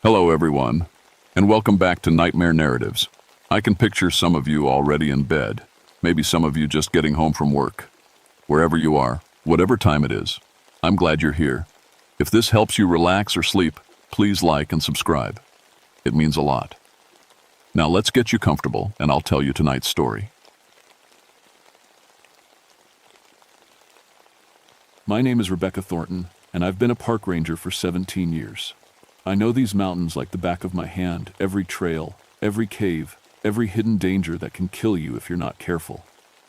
Hello, everyone, and welcome back to Nightmare Narratives. I can picture some of you already in bed, maybe some of you just getting home from work. Wherever you are, whatever time it is, I'm glad you're here. If this helps you relax or sleep, please like and subscribe. It means a lot. Now let's get you comfortable, and I'll tell you tonight's story. My name is Rebecca Thornton, and I've been a park ranger for 17 years. I know these mountains like the back of my hand, every trail, every cave, every hidden danger that can kill you if you're not careful.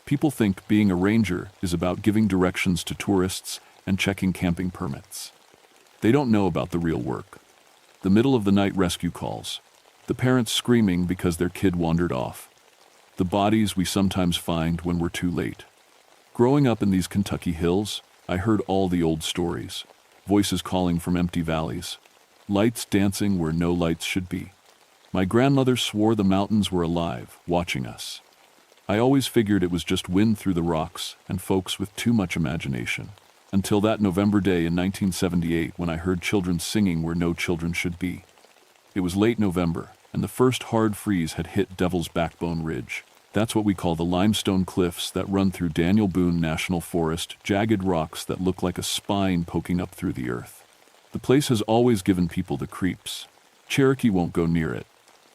People think being a ranger is about giving directions to tourists and checking camping permits. They don't know about the real work. The middle of the night rescue calls, the parents screaming because their kid wandered off, the bodies we sometimes find when we're too late. Growing up in these Kentucky hills, I heard all the old stories, voices calling from empty valleys, lights dancing where no lights should be. My grandmother swore the mountains were alive, watching us. I always figured it was just wind through the rocks and folks with too much imagination. Until that November day in 1978 when I heard children singing where no children should be. It was late November, and the first hard freeze had hit Devil's Backbone Ridge. That's what we call the limestone cliffs that run through Daniel Boone National Forest, jagged rocks that look like a spine poking up through the earth. The place has always given people the creeps. Cherokee won't go near it.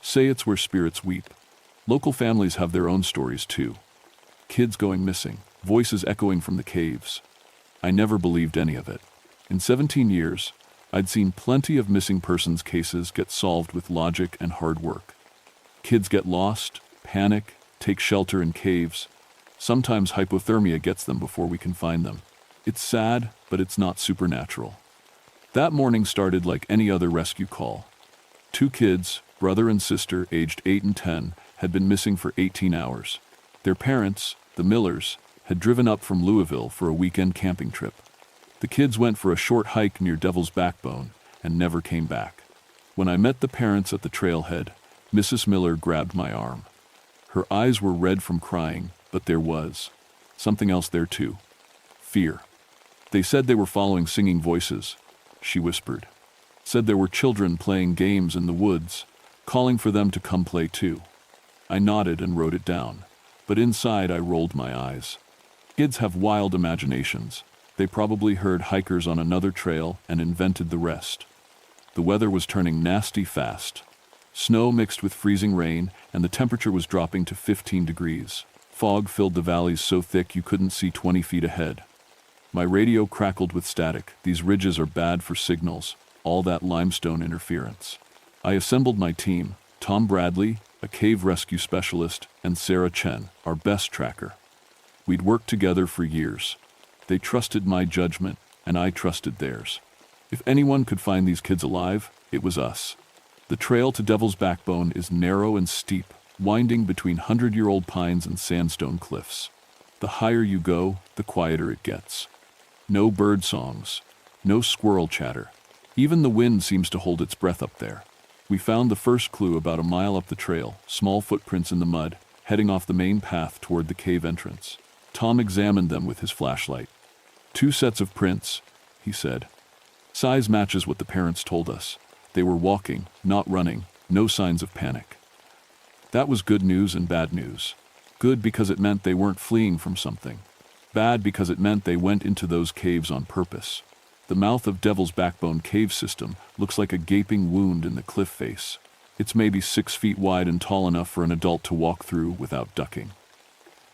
Say it's where spirits weep. Local families have their own stories too. Kids going missing, voices echoing from the caves. I never believed any of it. In 17 years, I'd seen plenty of missing persons cases get solved with logic and hard work. Kids get lost, panic, take shelter in caves. Sometimes hypothermia gets them before we can find them. It's sad, but it's not supernatural. That morning started like any other rescue call. 2 kids, brother and sister, aged 8 and 10, had been missing for 18 hours. Their parents, the Millers, had driven up from Louisville for a weekend camping trip. The kids went for a short hike near Devil's Backbone and never came back. When I met the parents at the trailhead, Mrs. Miller grabbed my arm. Her eyes were red from crying, but there was something else there too. Fear. They said they were following singing voices, she whispered. Said there were children playing games in the woods, calling for them to come play too. I nodded and wrote it down, but inside I rolled my eyes. Kids have wild imaginations. They probably heard hikers on another trail and invented the rest. The weather was turning nasty fast. Snow mixed with freezing rain, and the temperature was dropping to 15 degrees. Fog filled the valleys so thick you couldn't see 20 feet ahead. My radio crackled with static. These ridges are bad for signals, all that limestone interference. I assembled my team, Tom Bradley, a cave rescue specialist, and Sarah Chen, our best tracker. We'd worked together for years. They trusted my judgment, and I trusted theirs. If anyone could find these kids alive, it was us. The trail to Devil's Backbone is narrow and steep, winding between 100-year-old pines and sandstone cliffs. The higher you go, the quieter it gets. No bird songs, no squirrel chatter. Even the wind seems to hold its breath up there. We found the first clue about a mile up the trail, small footprints in the mud, heading off the main path toward the cave entrance. Tom examined them with his flashlight. 2 sets of prints, he said. Size matches what the parents told us. They were walking, not running, no signs of panic. That was good news and bad news. Good because it meant they weren't fleeing from something. Bad because it meant they went into those caves on purpose. The mouth of Devil's Backbone cave system looks like a gaping wound in the cliff face. It's maybe 6 feet wide and tall enough for an adult to walk through without ducking.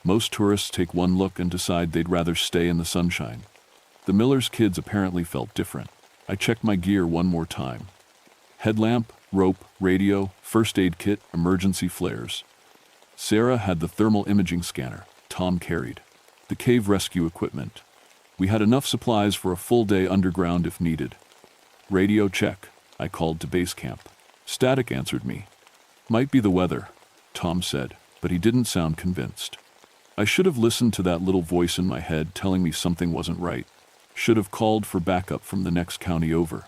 Most tourists take one look and decide they'd rather stay in the sunshine. The Millers' kids apparently felt different. I checked my gear one more time. Headlamp, rope, radio, first aid kit, emergency flares. Sarah had the thermal imaging scanner. Tom carried the cave rescue equipment. We had enough supplies for a full day underground if needed. Radio check, I called to base camp. Static answered me. Might be the weather, Tom said, but he didn't sound convinced. I should have listened to that little voice in my head telling me something wasn't right. Should have called for backup from the next county over.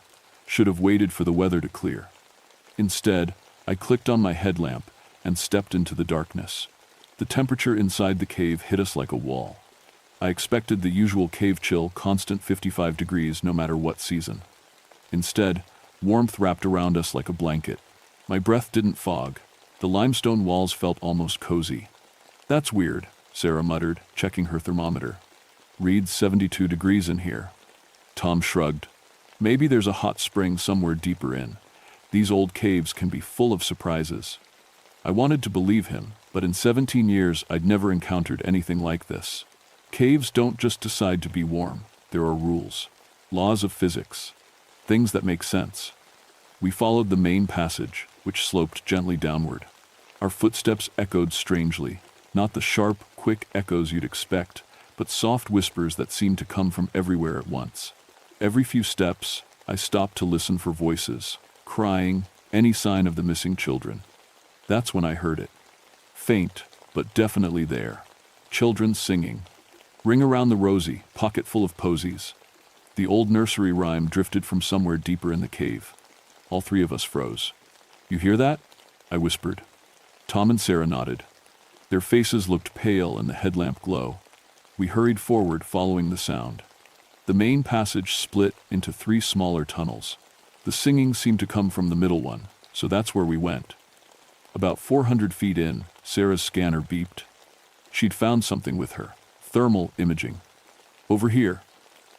Should have waited for the weather to clear. Instead, I clicked on my headlamp and stepped into the darkness. The temperature inside the cave hit us like a wall. I expected the usual cave chill, constant 55 degrees no matter what season. Instead, Warmth wrapped around us like a blanket. My breath didn't fog. The limestone walls felt almost cozy. "That's weird," Sarah muttered, checking her thermometer. "Reads 72 degrees in here." Tom shrugged. "Maybe there's a hot spring somewhere deeper in. These old caves can be full of surprises." I wanted to believe him, but in 17 years I'd never encountered anything like this. Caves don't just decide to be warm. There are rules, laws of physics, things that make sense. We followed the main passage, which sloped gently downward. Our footsteps echoed strangely, not the sharp, quick echoes you'd expect, but soft whispers that seemed to come from everywhere at once. Every few steps, I stopped to listen for voices, crying, any sign of the missing children. That's when I heard it. Faint, but definitely there. Children singing. "Ring around the rosy, pocket full of posies." The old nursery rhyme drifted from somewhere deeper in the cave. All three of us froze. "You hear that?" I whispered. Tom and Sarah nodded. Their faces looked pale in the headlamp glow. We hurried forward, following the sound. The main passage split into 3 smaller tunnels. The singing seemed to come from the middle one, so that's where we went. About 400 feet in, Sarah's scanner beeped. She'd found something with her. Thermal imaging. "Over here,"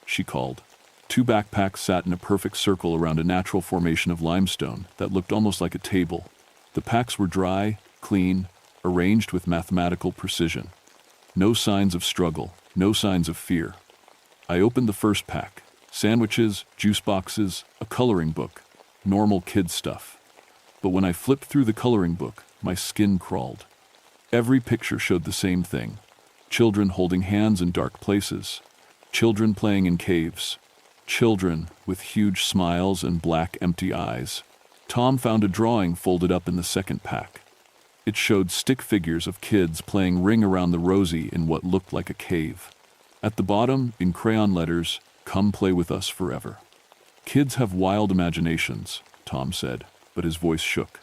she called. 2 backpacks sat in a perfect circle around a natural formation of limestone that looked almost like a table. The packs were dry, clean, arranged with mathematical precision. No signs of struggle, no signs of fear. I opened the first pack. Sandwiches, juice boxes, a coloring book. Normal kid stuff. But when I flipped through the coloring book, my skin crawled. Every picture showed the same thing. Children holding hands in dark places. Children playing in caves. Children with huge smiles and black empty eyes. Tom found a drawing folded up in the second pack. It showed stick figures of kids playing Ring Around the Rosie in what looked like a cave. At the bottom, in crayon letters, "Come play with us forever." "Kids have wild imaginations," Tom said, but his voice shook.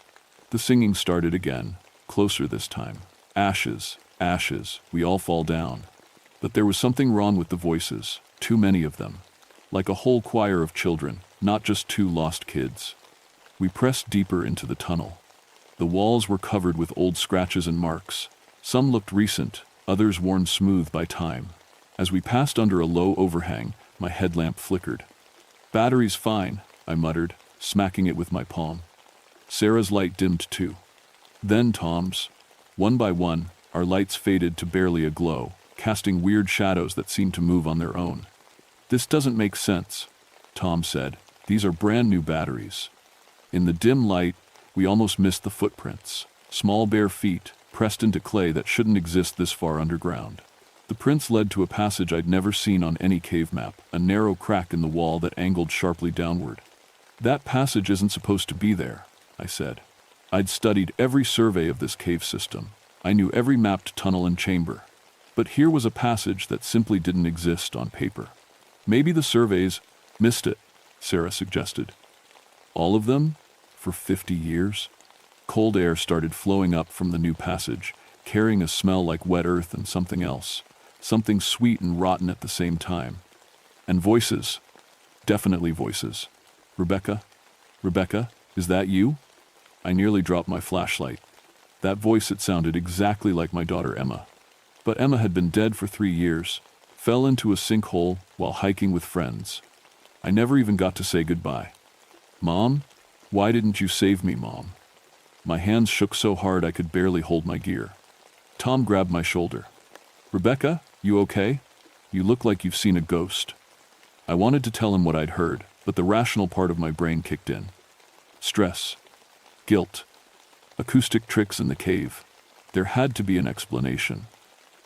The singing started again, closer this time. "Ashes, ashes, we all fall down." But there was something wrong with the voices, too many of them. Like a whole choir of children, not just 2 lost kids. We pressed deeper into the tunnel. The walls were covered with old scratches and marks. Some looked recent, others worn smooth by time. As we passed under a low overhang, my headlamp flickered. "Battery's fine," I muttered, smacking it with my palm. Sarah's light dimmed too. Then Tom's. One by one, our lights faded to barely a glow, casting weird shadows that seemed to move on their own. "This doesn't make sense," Tom said. "These are brand new batteries." In the dim light, we almost missed the footprints. Small bare feet, pressed into clay that shouldn't exist this far underground. The prints led to a passage I'd never seen on any cave map, a narrow crack in the wall that angled sharply downward. "That passage isn't supposed to be there," I said. I'd studied every survey of this cave system. I knew every mapped tunnel and chamber. But here was a passage that simply didn't exist on paper. "Maybe the surveys missed it," Sarah suggested. "All of them? For 50 years?" Cold air started flowing up from the new passage, carrying a smell like wet earth and something else. Something sweet and rotten at the same time. And voices. Definitely voices. "Rebecca? Rebecca, is that you?" I nearly dropped my flashlight. That voice, it sounded exactly like my daughter Emma. But Emma had been dead for 3 years, fell into a sinkhole while hiking with friends. I never even got to say goodbye. "Mom? Why didn't you save me, Mom?" My hands shook so hard I could barely hold my gear. Tom grabbed my shoulder. "Rebecca, you okay? You look like you've seen a ghost." I wanted to tell him what I'd heard, but the rational part of my brain kicked in. Stress. Guilt. Acoustic tricks in the cave. There had to be an explanation.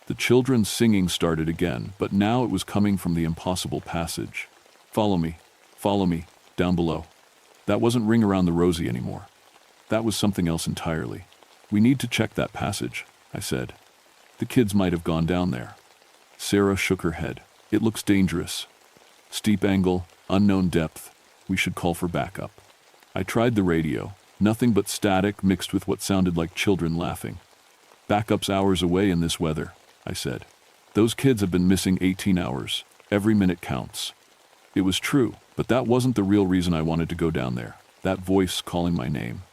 The children's singing started again, but now it was coming from the impossible passage. Follow me, down below." That wasn't Ring Around the Rosie anymore. That was something else entirely. "We need to check that passage," I said. "The kids might have gone down there." Sarah shook her head. "It looks dangerous. Steep angle, unknown depth. We should call for backup." I tried the radio. Nothing but static mixed with what sounded like children laughing. "Backup's hours away in this weather," I said. "Those kids have been missing 18 hours. Every minute counts." It was true, but that wasn't the real reason I wanted to go down there. That voice calling my name.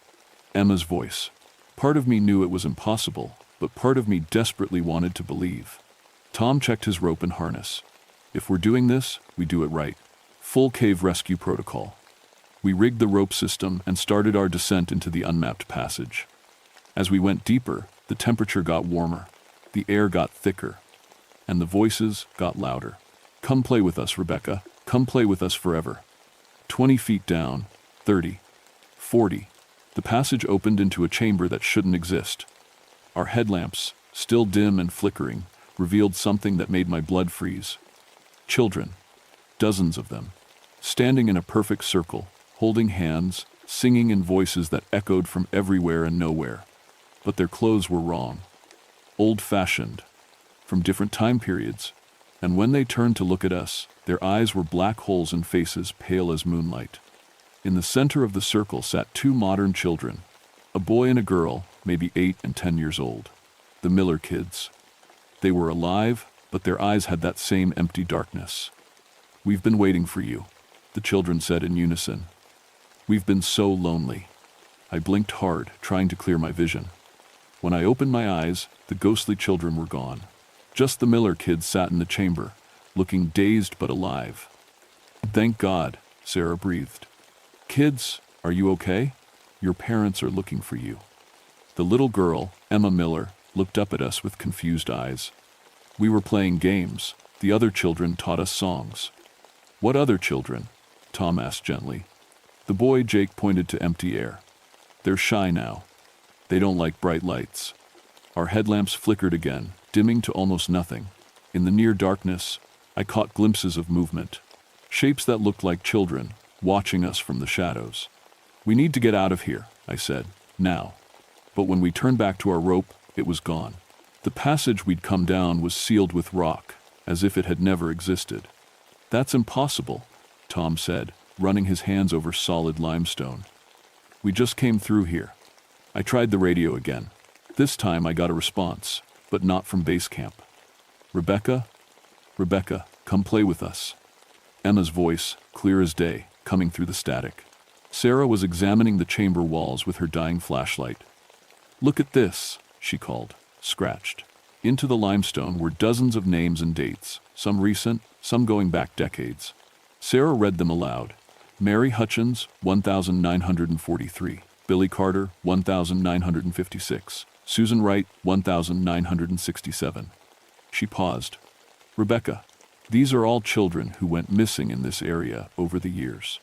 Emma's voice. Part of me knew it was impossible, but part of me desperately wanted to believe. Tom checked his rope and harness. If we're doing this, we do it right. Full cave rescue protocol. We rigged the rope system and started our descent into the unmapped passage. As we went deeper, the temperature got warmer, the air got thicker, and the voices got louder. Come play with us, Rebecca. Come play with us forever. 20 feet down, 30, 40. The passage opened into a chamber that shouldn't exist. Our headlamps, still dim and flickering, revealed something that made my blood freeze. Children, dozens of them, standing in a perfect circle, holding hands, singing in voices that echoed from everywhere and nowhere. But their clothes were wrong. Old-fashioned, from different time periods. And when they turned to look at us, their eyes were black holes in faces pale as moonlight. In the center of the circle sat two modern children, a boy and a girl, maybe 8 and 10 years old. The Miller kids. They were alive, but their eyes had that same empty darkness. We've been waiting for you, the children said in unison. We've been so lonely. I blinked hard, trying to clear my vision. When I opened my eyes, the ghostly children were gone. Just the Miller kids sat in the chamber, looking dazed but alive. Thank God, Sarah breathed. Kids, are you okay? Your parents are looking for you. The little girl, Emma Miller, looked up at us with confused eyes. We were playing games. The other children taught us songs. What other children? Tom asked gently. The boy Jake pointed to empty air. They're shy now. They don't like bright lights. Our headlamps flickered again, dimming to almost nothing. In the near darkness, I caught glimpses of movement. Shapes that looked like children, watching us from the shadows. We need to get out of here, I said, now. But when we turned back to our rope, it was gone. The passage we'd come down was sealed with rock, as if it had never existed. That's impossible, Tom said, running his hands over solid limestone. We just came through here. I tried the radio again. This time I got a response, but not from base camp. Rebecca, come play with us. Emma's voice, clear as day, coming through the static. Sarah was examining the chamber walls with her dying flashlight. Look at this, she called, scratched. Into the limestone were dozens of names and dates, some recent, some going back decades. Sarah read them aloud. Mary Hutchins, 1943. Billy Carter, 1956. Susan Wright, 1967. She paused. Rebecca, these are all children who went missing in this area over the years.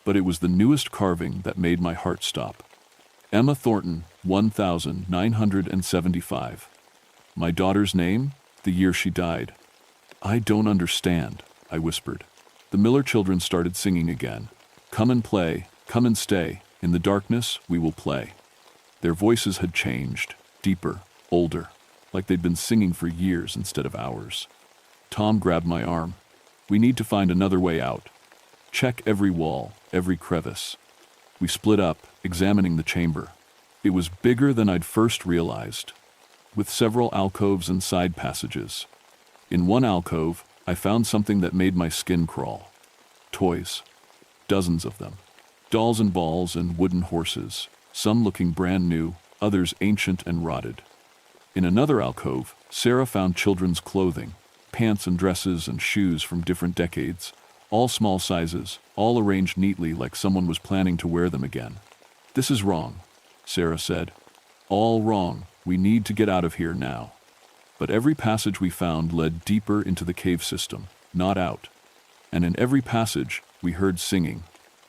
But it was the newest carving that made my heart stop. Emma Thornton, 1975. My daughter's name, the year she died. I don't understand, I whispered. The Miller children started singing again. Come and play, come and stay. In the darkness, we will play. Their voices had changed, deeper, older, like they'd been singing for years instead of hours. Tom grabbed my arm. We need to find another way out. Check every wall, every crevice. We split up, examining the chamber. It was bigger than I'd first realized, with several alcoves and side passages. In one alcove, I found something that made my skin crawl. Toys. Dozens of them. Dolls and balls and wooden horses, some looking brand new, others ancient and rotted. In another alcove, Sarah found children's clothing, pants and dresses and shoes from different decades, all small sizes, all arranged neatly like someone was planning to wear them again. This is wrong, Sarah said. All wrong. We need to get out of here now. But every passage we found led deeper into the cave system, not out. And in every passage, we heard singing.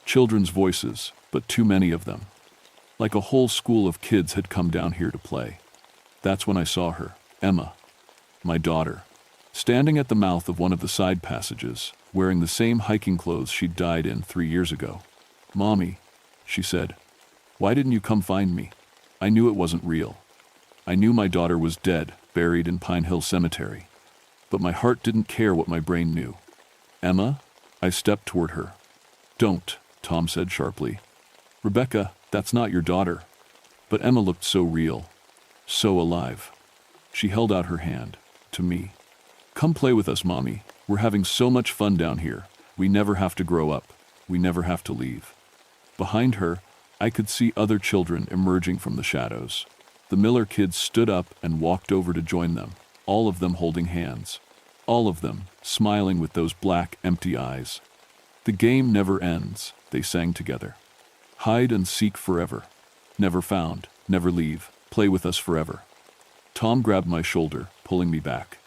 Children's voices, but too many of them. Like a whole school of kids had come down here to play. That's when I saw her, Emma, my daughter, standing at the mouth of one of the side passages, wearing the same hiking clothes she'd died in 3 years ago. Mommy, she said, why didn't you come find me? I knew it wasn't real. I knew my daughter was dead, buried in Pine Hill Cemetery. But my heart didn't care what my brain knew. Emma? I stepped toward her. Don't, Tom said sharply. Rebecca, that's not your daughter. But Emma looked so real, so alive. She held out her hand, to me. Come play with us, Mommy. We're having so much fun down here. We never have to grow up. We never have to leave. Behind her, I could see other children emerging from the shadows. The Miller kids stood up and walked over to join them, all of them holding hands. All of them smiling with those black, empty eyes. "The game never ends," they sang together. "Hide and seek forever. Never found, never leave, play with us forever." Tom grabbed my shoulder, pulling me back.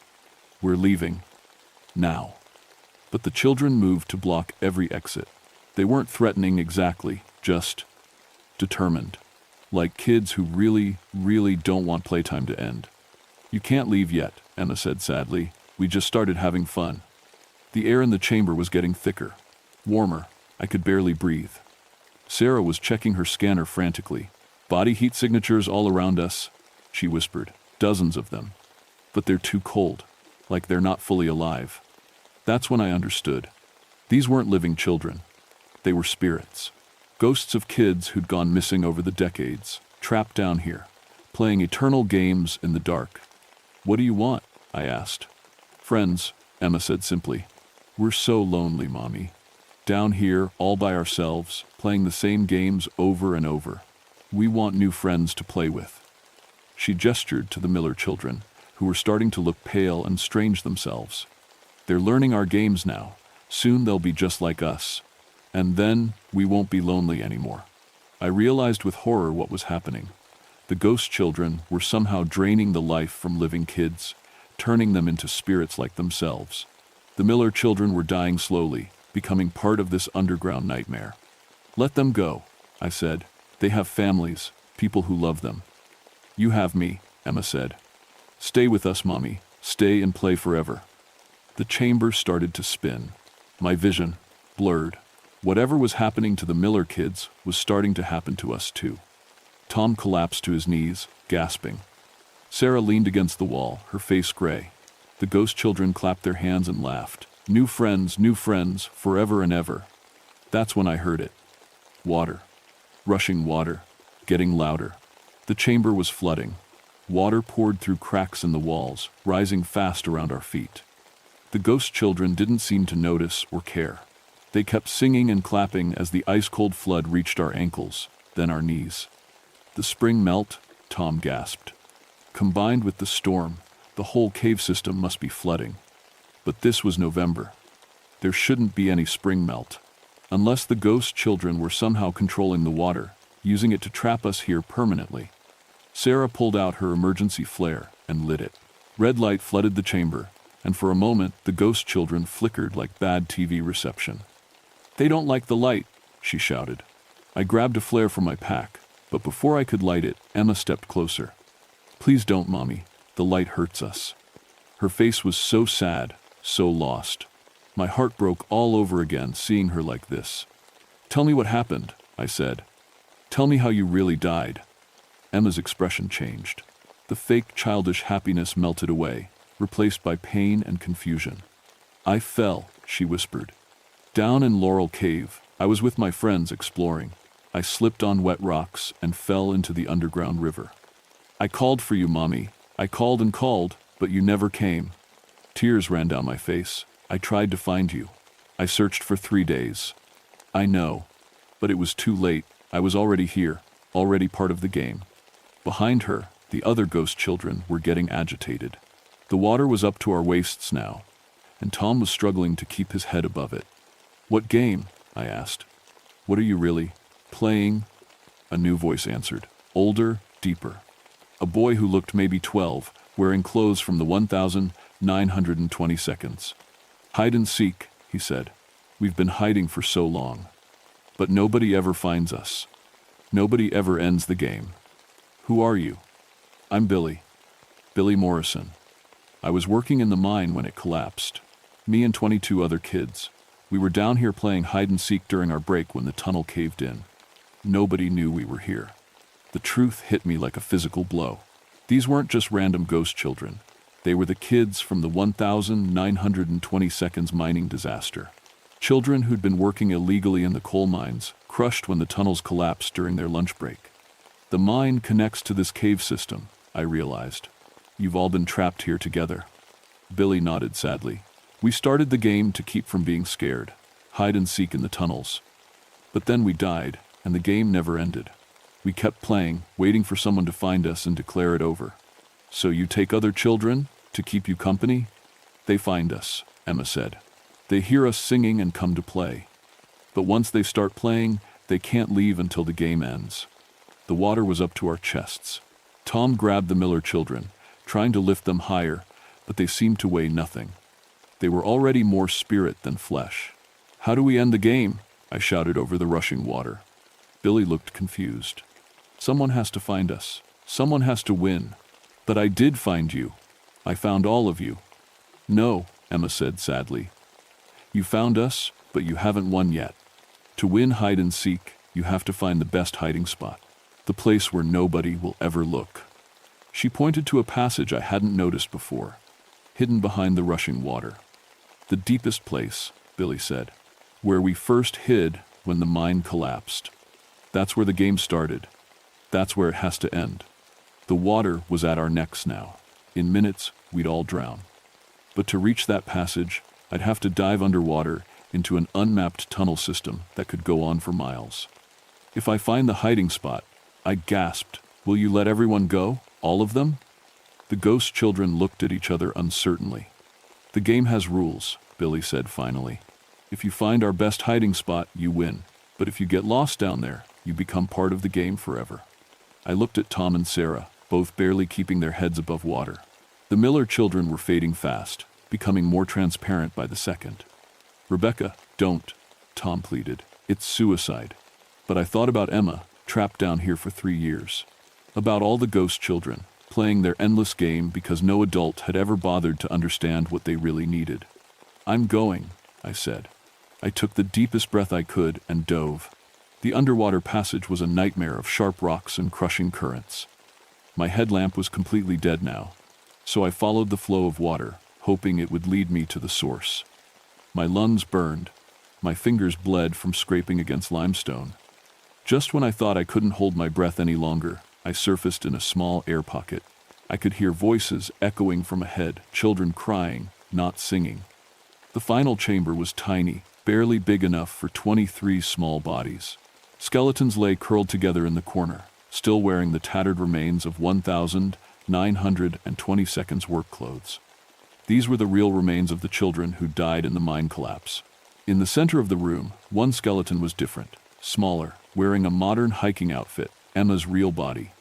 "We're leaving. Now." But the children moved to block every exit. They weren't threatening exactly, just determined. Like kids who really, really don't want playtime to end. "You can't leave yet," Emma said sadly. "We just started having fun." The air in the chamber was getting thicker, warmer. I could barely breathe. Sarah was checking her scanner frantically. "Body heat signatures all around us," she whispered. "Dozens of them. But they're too cold, like they're not fully alive." That's when I understood. These weren't living children. They were spirits. Ghosts of kids who'd gone missing over the decades, trapped down here, playing eternal games in the dark. "What do you want?" I asked. "Friends," Emma said simply. "We're so lonely, Mommy. Down here, all by ourselves, playing the same games over and over. We want new friends to play with." She gestured to the Miller children, who were starting to look pale and strange themselves. "They're learning our games now. Soon they'll be just like us. And then we won't be lonely anymore." I realized with horror what was happening. The ghost children were somehow draining the life from living kids, turning them into spirits like themselves. The Miller children were dying slowly, becoming part of this underground nightmare. "Let them go," I said. "They have families, people who love them." "You have me," Emma said. "Stay with us, Mommy. Stay and play forever." The chamber started to spin. My vision blurred. Whatever was happening to the Miller kids was starting to happen to us too. Tom collapsed to his knees, gasping. Sarah leaned against the wall, her face gray. The ghost children clapped their hands and laughed. New friends, forever and ever." That's when I heard it. Water. Rushing water. Getting louder. The chamber was flooding. Water poured through cracks in the walls, rising fast around our feet. The ghost children didn't seem to notice or care. They kept singing and clapping as the ice-cold flood reached our ankles, then our knees. "The spring melt," Tom gasped. "Combined with the storm, the whole cave system must be flooding." But this was November. There shouldn't be any spring melt. Unless the ghost children were somehow controlling the water, using it to trap us here permanently. Sarah pulled out her emergency flare and lit it. Red light flooded the chamber, and for a moment the ghost children flickered like bad TV reception. "They don't like the light," she shouted. I grabbed a flare from my pack, but before I could light it, Emma stepped closer. "Please don't, Mommy. The light hurts us." Her face was so sad, so lost. My heart broke all over again seeing her like this. "Tell me what happened," I said. "Tell me how you really died." Emma's expression changed. The fake childish happiness melted away, replaced by pain and confusion. "I fell," she whispered. "Down in Laurel Cave, I was with my friends exploring. I slipped on wet rocks and fell into the underground river. I called for you, Mommy. I called and called, but you never came." Tears ran down my face. "I tried to find you. I searched for 3 days. I know. But it was too late. I was already here, already part of the game." Behind her, the other ghost children were getting agitated. The water was up to our waists now, and Tom was struggling to keep his head above it. "What game?" I asked. "What are you really playing?" A new voice answered, older, deeper. A boy who looked maybe 12, wearing clothes from the 1920 seconds. "Hide and seek," he said. "We've been hiding for so long. But nobody ever finds us. Nobody ever ends the game." "Who are you?" "I'm Billy. Billy Morrison. I was working in the mine when it collapsed. Me and 22 other kids. We were down here playing hide and seek during our break when the tunnel caved in. Nobody knew we were here." The truth hit me like a physical blow. These weren't just random ghost children. They were the kids from the 1920 seconds mining disaster. Children who'd been working illegally in the coal mines, crushed when the tunnels collapsed during their lunch break. The mine connects to this cave system, I realized. You've all been trapped here together. Billy nodded sadly. We started the game to keep from being scared, hide and seek in the tunnels. But then we died, and the game never ended. We kept playing, waiting for someone to find us and declare it over. "So you take other children to keep you company?" "They find us," Emma said. "They hear us singing and come to play. But once they start playing, they can't leave until the game ends." The water was up to our chests. Tom grabbed the Miller children, trying to lift them higher, but they seemed to weigh nothing. They were already more spirit than flesh. "How do we end the game?" I shouted over the rushing water. Billy looked confused. "Someone has to find us. Someone has to win." "But I did find you. I found all of you." "No," Emma said sadly. "You found us, but you haven't won yet. To win hide and seek, you have to find the best hiding spot. The place where nobody will ever look." She pointed to a passage I hadn't noticed before, hidden behind the rushing water. "The deepest place," Billy said. "Where we first hid when the mine collapsed. That's where the game started. That's where it has to end." The water was at our necks now. In minutes, we'd all drown. But to reach that passage, I'd have to dive underwater into an unmapped tunnel system that could go on for miles. "If I find the hiding spot," I gasped, "will you let everyone go? All of them?" The ghost children looked at each other uncertainly. "The game has rules," Billy said finally. "If you find our best hiding spot, you win. But if you get lost down there, you become part of the game forever." I looked at Tom and Sarah, both barely keeping their heads above water. The Miller children were fading fast, becoming more transparent by the second. "Rebecca, don't," Tom pleaded. "It's suicide." But I thought about Emma, trapped down here for 3 years. About all the ghost children, playing their endless game because no adult had ever bothered to understand what they really needed. "I'm going," I said. I took the deepest breath I could and dove. The underwater passage was a nightmare of sharp rocks and crushing currents. My headlamp was completely dead now, so I followed the flow of water, hoping it would lead me to the source. My lungs burned. My fingers bled from scraping against limestone. Just when I thought I couldn't hold my breath any longer, I surfaced in a small air pocket. I could hear voices echoing from ahead, children crying, not singing. The final chamber was tiny, barely big enough for 23 small bodies. Skeletons lay curled together in the corner, still wearing the tattered remains of 1,920 seconds work clothes. These were the real remains of the children who died in the mine collapse. In the center of the room, one skeleton was different, smaller, wearing a modern hiking outfit, Emma's real body.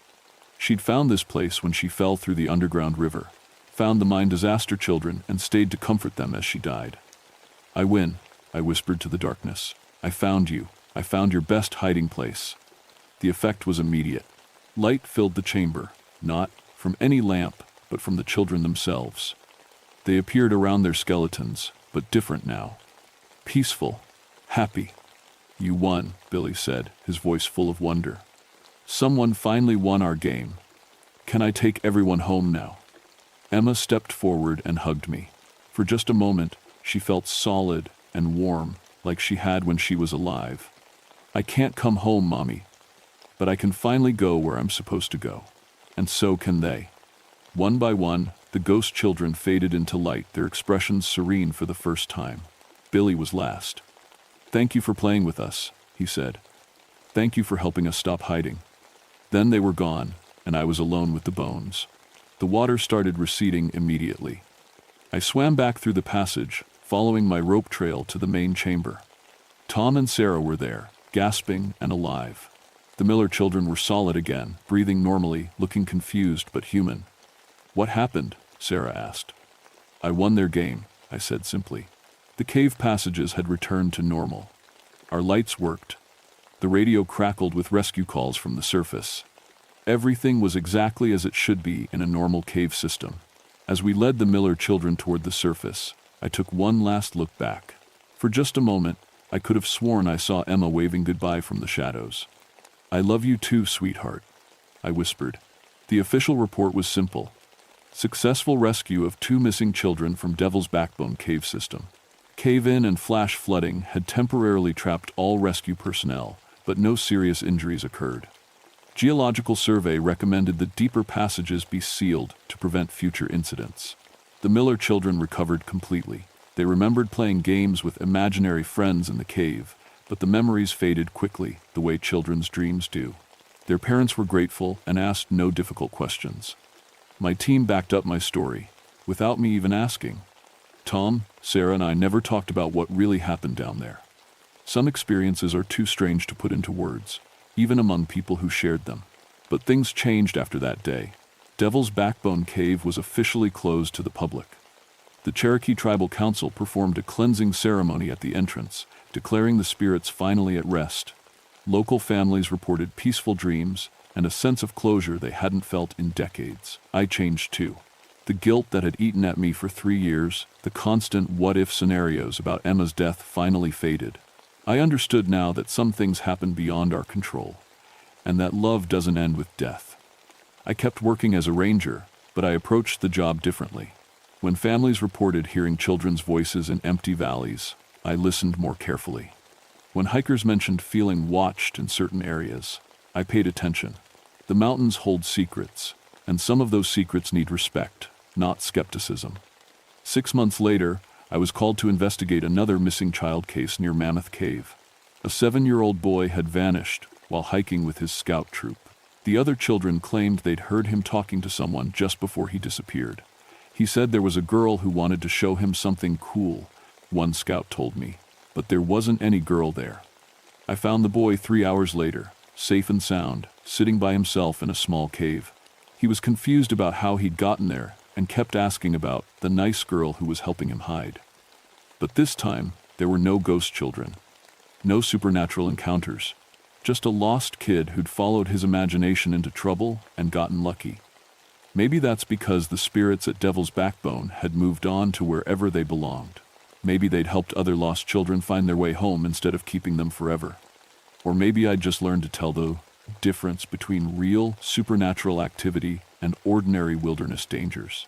She'd found this place when she fell through the underground river, found the mine disaster children, and stayed to comfort them as she died. "I win," I whispered to the darkness. "I found you. I found your best hiding place." The effect was immediate. Light filled the chamber, not from any lamp, but from the children themselves. They appeared around their skeletons, but different now. Peaceful, happy. "You won," Billy said, his voice full of wonder. "Someone finally won our game. Can I take everyone home now?" Emma stepped forward and hugged me. For just a moment, she felt solid and warm, like she had when she was alive. "I can't come home, Mommy, but I can finally go where I'm supposed to go. And so can they." One by one, the ghost children faded into light, their expressions serene for the first time. Billy was last. "Thank you for playing with us," he said. "Thank you for helping us stop hiding." Then they were gone, and I was alone with the bones. The water started receding immediately. I swam back through the passage, following my rope trail to the main chamber. Tom and Sarah were there, gasping and alive. The Miller children were solid again, breathing normally, looking confused but human. "What happened?" Sarah asked. "I won their game," I said simply. The cave passages had returned to normal. Our lights worked. The radio crackled with rescue calls from the surface. Everything was exactly as it should be in a normal cave system. As we led the Miller children toward the surface, I took one last look back. For just a moment, I could have sworn I saw Emma waving goodbye from the shadows. "I love you too, sweetheart," I whispered. The official report was simple. Successful rescue of 2 missing children from Devil's Backbone cave system. Cave-in and flash flooding had temporarily trapped all rescue personnel, but no serious injuries occurred. Geological survey recommended that deeper passages be sealed to prevent future incidents. The Miller children recovered completely. They remembered playing games with imaginary friends in the cave, but the memories faded quickly, the way children's dreams do. Their parents were grateful and asked no difficult questions. My team backed up my story, without me even asking. Tom, Sarah, and I never talked about what really happened down there. Some experiences are too strange to put into words, even among people who shared them. But things changed after that day. Devil's Backbone Cave was officially closed to the public. The Cherokee Tribal Council performed a cleansing ceremony at the entrance, declaring the spirits finally at rest. Local families reported peaceful dreams and a sense of closure they hadn't felt in decades. I changed too. The guilt that had eaten at me for 3 years, the constant what-if scenarios about Emma's death finally faded. I understood now that some things happen beyond our control, and that love doesn't end with death. I kept working as a ranger, but I approached the job differently. When families reported hearing children's voices in empty valleys, I listened more carefully. When hikers mentioned feeling watched in certain areas, I paid attention. The mountains hold secrets, and some of those secrets need respect, not skepticism. 6 months later, I was called to investigate another missing child case near Mammoth Cave. A 7-year-old boy had vanished while hiking with his scout troop. The other children claimed they'd heard him talking to someone just before he disappeared. He said there was a girl who wanted to show him something cool, one scout told me, but there wasn't any girl there. I found the boy 3 hours later, safe and sound, sitting by himself in a small cave. He was confused about how he'd gotten there and kept asking about the nice girl who was helping him hide. But this time, there were no ghost children, no supernatural encounters, just a lost kid who'd followed his imagination into trouble and gotten lucky. Maybe that's because the spirits at Devil's Backbone had moved on to wherever they belonged. Maybe they'd helped other lost children find their way home instead of keeping them forever. Or maybe I'd just learned to tell the difference between real, supernatural activity and ordinary wilderness dangers.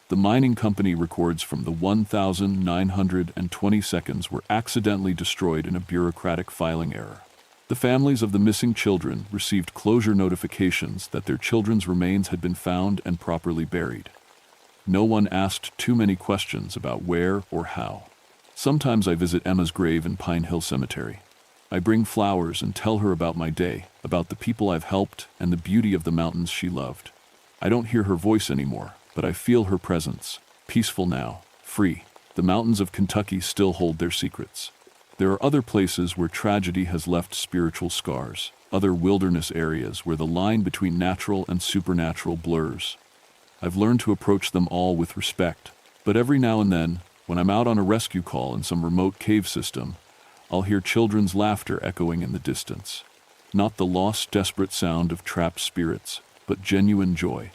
The mining company records from the 1,920 seconds were accidentally destroyed in a bureaucratic filing error. The families of the missing children received closure notifications that their children's remains had been found and properly buried. No one asked too many questions about where or how. Sometimes I visit Emma's grave in Pine Hill Cemetery. I bring flowers and tell her about my day, about the people I've helped, and the beauty of the mountains she loved. I don't hear her voice anymore, but I feel her presence, peaceful now, free. The mountains of Kentucky still hold their secrets. There are other places where tragedy has left spiritual scars, other wilderness areas where the line between natural and supernatural blurs. I've learned to approach them all with respect, but every now and then, when I'm out on a rescue call in some remote cave system, I'll hear children's laughter echoing in the distance. Not the lost, desperate sound of trapped spirits, but genuine joy.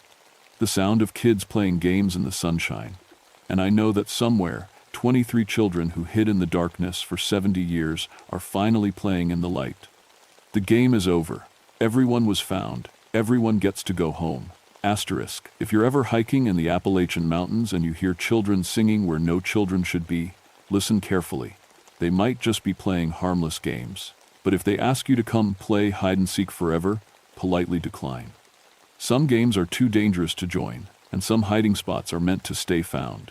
The sound of kids playing games in the sunshine. And I know that somewhere, 23 children who hid in the darkness for 70 years are finally playing in the light. The game is over. Everyone was found. Everyone gets to go home. Asterisk. If you're ever hiking in the Appalachian Mountains and you hear children singing where no children should be, listen carefully. They might just be playing harmless games. But if they ask you to come play hide-and-seek forever, politely decline. Some games are too dangerous to join, and some hiding spots are meant to stay found.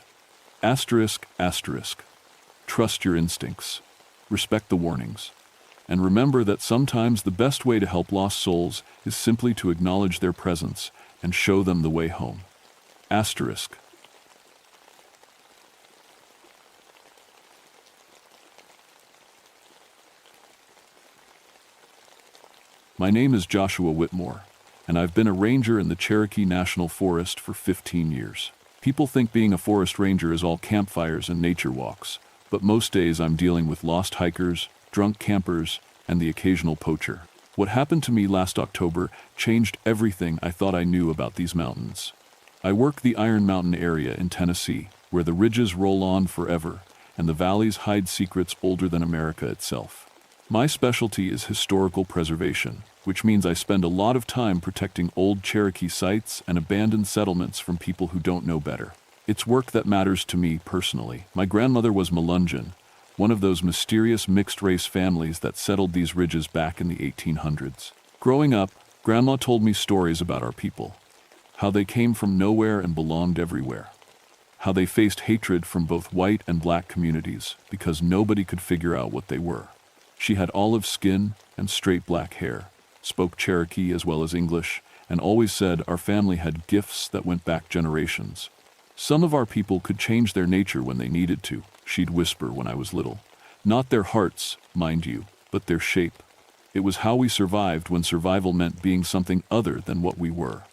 Asterisk, asterisk. Trust your instincts. Respect the warnings. And remember that sometimes the best way to help lost souls is simply to acknowledge their presence and show them the way home. Asterisk. My name is Joshua Whitmore, and I've been a ranger in the Cherokee National Forest for 15 years. People think being a forest ranger is all campfires and nature walks, but most days I'm dealing with lost hikers, drunk campers, and the occasional poacher. What happened to me last October changed everything I thought I knew about these mountains. I work the Iron Mountain area in Tennessee, where the ridges roll on forever, and the valleys hide secrets older than America itself. My specialty is historical preservation, which means I spend a lot of time protecting old Cherokee sites and abandoned settlements from people who don't know better. It's work that matters to me personally. My grandmother was Melungeon, one of those mysterious mixed-race families that settled these ridges back in the 1800s. Growing up, Grandma told me stories about our people, how they came from nowhere and belonged everywhere, how they faced hatred from both white and black communities because nobody could figure out what they were. She had olive skin and straight black hair, spoke Cherokee as well as English, and always said our family had gifts that went back generations. Some of our people could change their nature when they needed to, she'd whisper when I was little. Not their hearts, mind you, but their shape. It was how we survived when survival meant being something other than what we were.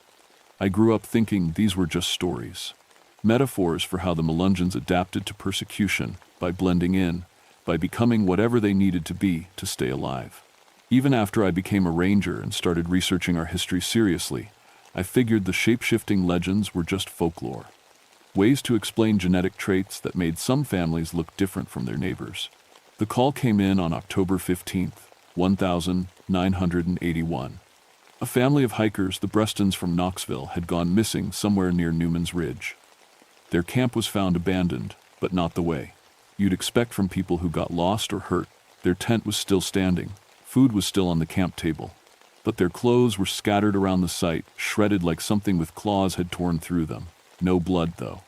I grew up thinking these were just stories. Metaphors for how the Melungeons adapted to persecution by blending in, by becoming whatever they needed to be to stay alive. Even after I became a ranger and started researching our history seriously, I figured the shape-shifting legends were just folklore. Ways to explain genetic traits that made some families look different from their neighbors. The call came in on October 15th, 1981. A family of hikers, the Brestons from Knoxville, had gone missing somewhere near Newman's Ridge. Their camp was found abandoned, but not the way you'd expect from people who got lost or hurt. Their tent was still standing, food was still on the camp table, but their clothes were scattered around the site, shredded like something with claws had torn through them. No blood, though.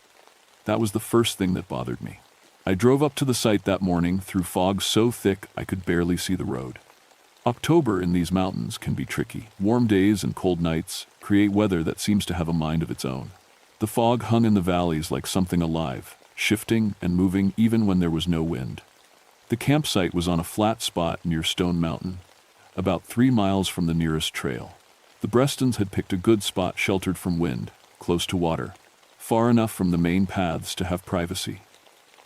That was the first thing that bothered me. I drove up to the site that morning through fog so thick I could barely see the road. October in these mountains can be tricky. Warm days and cold nights create weather that seems to have a mind of its own. The fog hung in the valleys like something alive, shifting and moving even when there was no wind. The campsite was on a flat spot near Stone Mountain, about 3 miles from the nearest trail. The Brestons had picked a good spot sheltered from wind, close to water, far enough from the main paths to have privacy.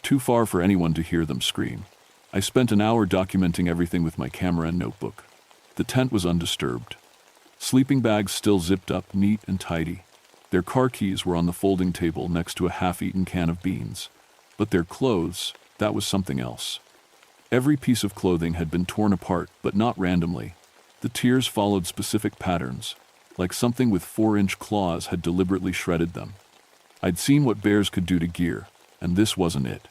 Too far for anyone to hear them scream. I spent an hour documenting everything with my camera and notebook. The tent was undisturbed. Sleeping bags still zipped up neat and tidy. Their car keys were on the folding table next to a half-eaten can of beans. But their clothes, that was something else. Every piece of clothing had been torn apart, but not randomly. The tears followed specific patterns, like something with 4-inch claws had deliberately shredded them. I'd seen what bears could do to gear, and this wasn't it.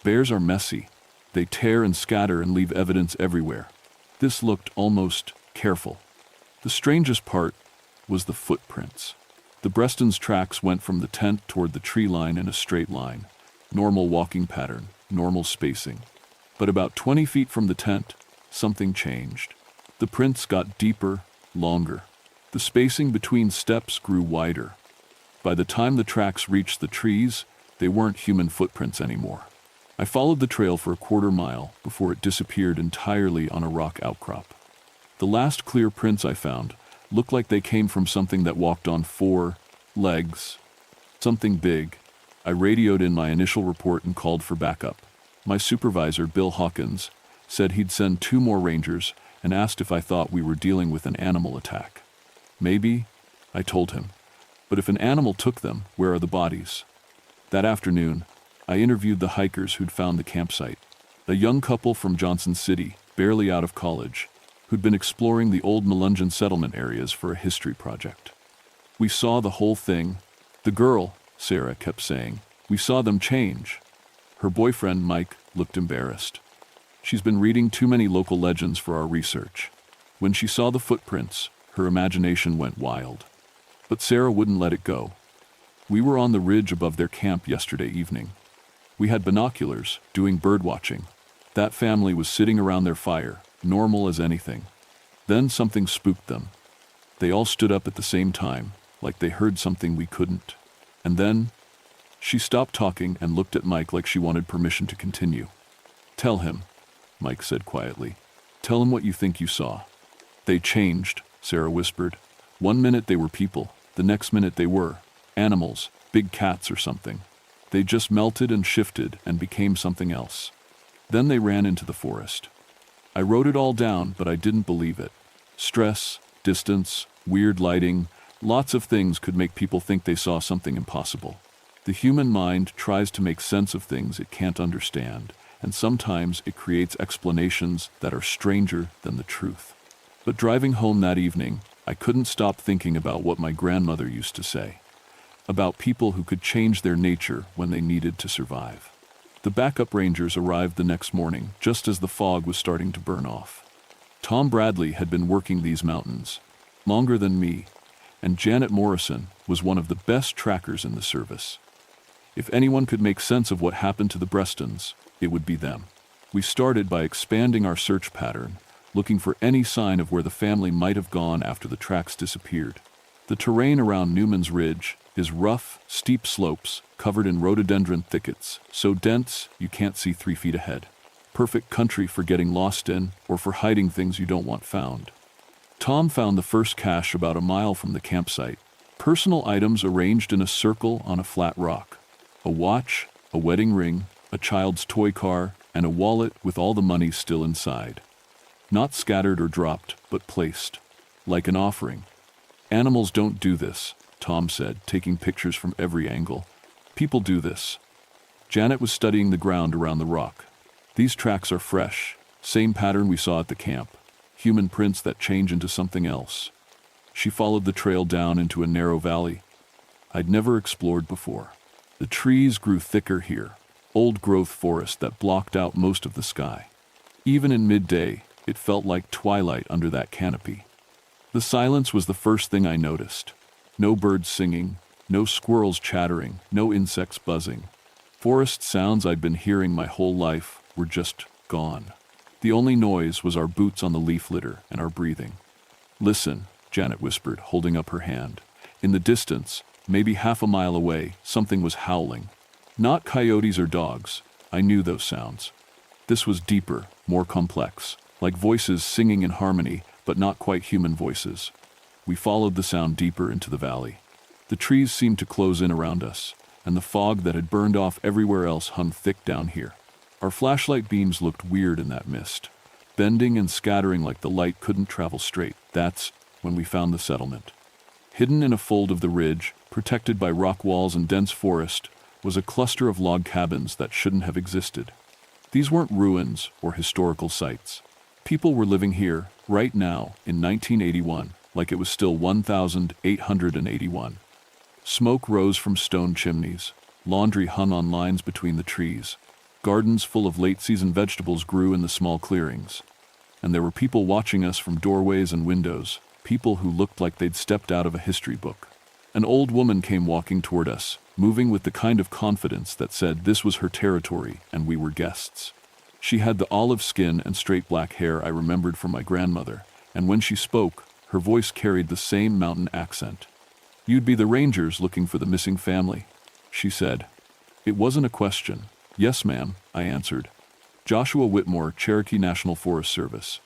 Bears are messy. They tear and scatter and leave evidence everywhere. This looked almost careful. The strangest part was the footprints. The Brestons' tracks went from the tent toward the tree line in a straight line. Normal walking pattern, normal spacing. But about 20 feet from the tent, something changed. The prints got deeper, longer. The spacing between steps grew wider. By the time the tracks reached the trees, they weren't human footprints anymore. I followed the trail for a quarter mile before it disappeared entirely on a rock outcrop. The last clear prints I found looked like they came from something that walked on 4 legs. Something big. I radioed in my initial report and called for backup. My supervisor, Bill Hawkins, said he'd send 2 more rangers and asked if I thought we were dealing with an animal attack. Maybe, I told him. But if an animal took them, where are the bodies? That afternoon, I interviewed the hikers who'd found the campsite. A young couple from Johnson City, barely out of college, who'd been exploring the old Melungeon settlement areas for a history project. We saw the whole thing. The girl, Sarah, kept saying, we saw them change. Her boyfriend, Mike, looked embarrassed. She's been reading too many local legends for our research. When she saw the footprints, her imagination went wild. But Sarah wouldn't let it go. We were on the ridge above their camp yesterday evening. We had binoculars, doing bird watching. That family was sitting around their fire, normal as anything. Then something spooked them. They all stood up at the same time, like they heard something we couldn't. And then, she stopped talking and looked at Mike like she wanted permission to continue. Tell him, Mike said quietly. Tell him what you think you saw. They changed, Sarah whispered. 1 minute they were people, the next minute they were animals, big cats or something. They just melted and shifted and became something else. Then they ran into the forest. I wrote it all down, but I didn't believe it. Stress, distance, weird lighting, lots of things could make people think they saw something impossible. The human mind tries to make sense of things it can't understand, and sometimes it creates explanations that are stranger than the truth. But driving home that evening, I couldn't stop thinking about what my grandmother used to say, about people who could change their nature when they needed to survive. The backup rangers arrived the next morning, just as the fog was starting to burn off. Tom Bradley had been working these mountains longer than me, and Janet Morrison was one of the best trackers in the service. If anyone could make sense of what happened to the Brestons, it would be them. We started by expanding our search pattern, looking for any sign of where the family might have gone after the tracks disappeared. The terrain around Newman's Ridge is rough, steep slopes covered in rhododendron thickets, so dense you can't see 3 feet ahead. Perfect country for getting lost in or for hiding things you don't want found. Tom found the first cache about a mile from the campsite. Personal items arranged in a circle on a flat rock. A watch, a wedding ring, a child's toy car, and a wallet with all the money still inside. Not scattered or dropped, but placed. Like an offering. Animals don't do this, Tom said, taking pictures from every angle. People do this. Janet was studying the ground around the rock. These tracks are fresh, same pattern we saw at the camp. Human prints that change into something else. She followed the trail down into a narrow valley I'd never explored before. The trees grew thicker here, old-growth forest that blocked out most of the sky. Even in midday, it felt like twilight under that canopy. The silence was the first thing I noticed. No birds singing, no squirrels chattering, no insects buzzing. Forest sounds I'd been hearing my whole life were just gone. The only noise was our boots on the leaf litter and our breathing. "Listen," Janet whispered, holding up her hand. In the distance, maybe half a mile away, something was howling. Not coyotes or dogs. I knew those sounds. This was deeper, more complex, like voices singing in harmony, but not quite human voices. We followed the sound deeper into the valley. The trees seemed to close in around us, and the fog that had burned off everywhere else hung thick down here. Our flashlight beams looked weird in that mist, bending and scattering like the light couldn't travel straight. That's when we found the settlement. Hidden in a fold of the ridge, protected by rock walls and dense forest, was a cluster of log cabins that shouldn't have existed. These weren't ruins or historical sites. People were living here, right now, in 1981, like it was still 1881. Smoke rose from stone chimneys. Laundry hung on lines between the trees. Gardens full of late-season vegetables grew in the small clearings. And there were people watching us from doorways and windows, people who looked like they'd stepped out of a history book. An old woman came walking toward us, moving with the kind of confidence that said this was her territory and we were guests. She had the olive skin and straight black hair I remembered from my grandmother, and when she spoke, her voice carried the same mountain accent. "You'd be the rangers looking for the missing family," she said. It wasn't a question. "Yes, ma'am," I answered. "Joshua Whitmore, Cherokee National Forest Service.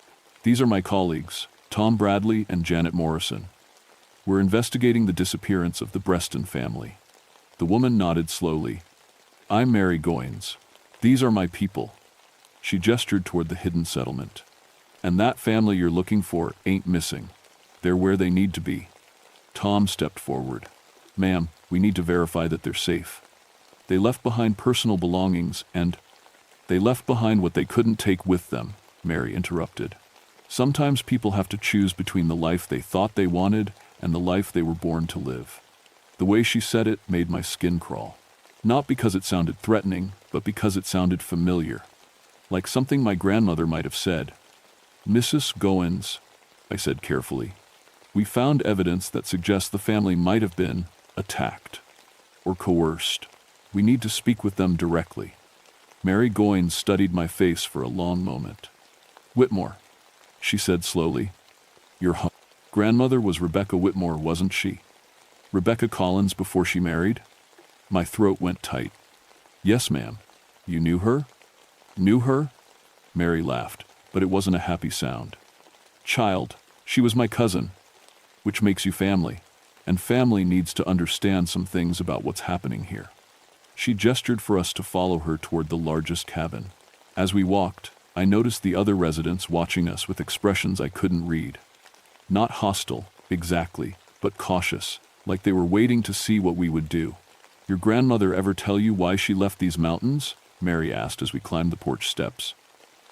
These are my colleagues, Tom Bradley and Janet Morrison. We're investigating the disappearance of the Breston family." The woman nodded slowly. "I'm Mary Goins. These are my people." She gestured toward the hidden settlement. "And that family you're looking for ain't missing. They're where they need to be." Tom stepped forward. "Ma'am, we need to verify that they're safe. They left behind personal belongings and—" "They left behind what they couldn't take with them," Mary interrupted. "Sometimes people have to choose between the life they thought they wanted and the life they were born to live." The way she said it made my skin crawl. Not because it sounded threatening, but because it sounded familiar. Like something my grandmother might have said. "Mrs. Goins," I said carefully, "we found evidence that suggests the family might have been attacked or coerced. We need to speak with them directly." Mary Goins studied my face for a long moment. "Whitmore," she said slowly. "Your grandmother was Rebecca Whitmore, wasn't she? Rebecca Collins before she married?" My throat went tight. "Yes, ma'am. You knew her?" "Knew her?" Mary laughed, but it wasn't a happy sound. "Child, she was my cousin, which makes you family, and family needs to understand some things about what's happening here." She gestured for us to follow her toward the largest cabin. As we walked, I noticed the other residents watching us with expressions I couldn't read. Not hostile, exactly, but cautious, like they were waiting to see what we would do. "Your grandmother ever tell you why she left these mountains?" Mary asked as we climbed the porch steps.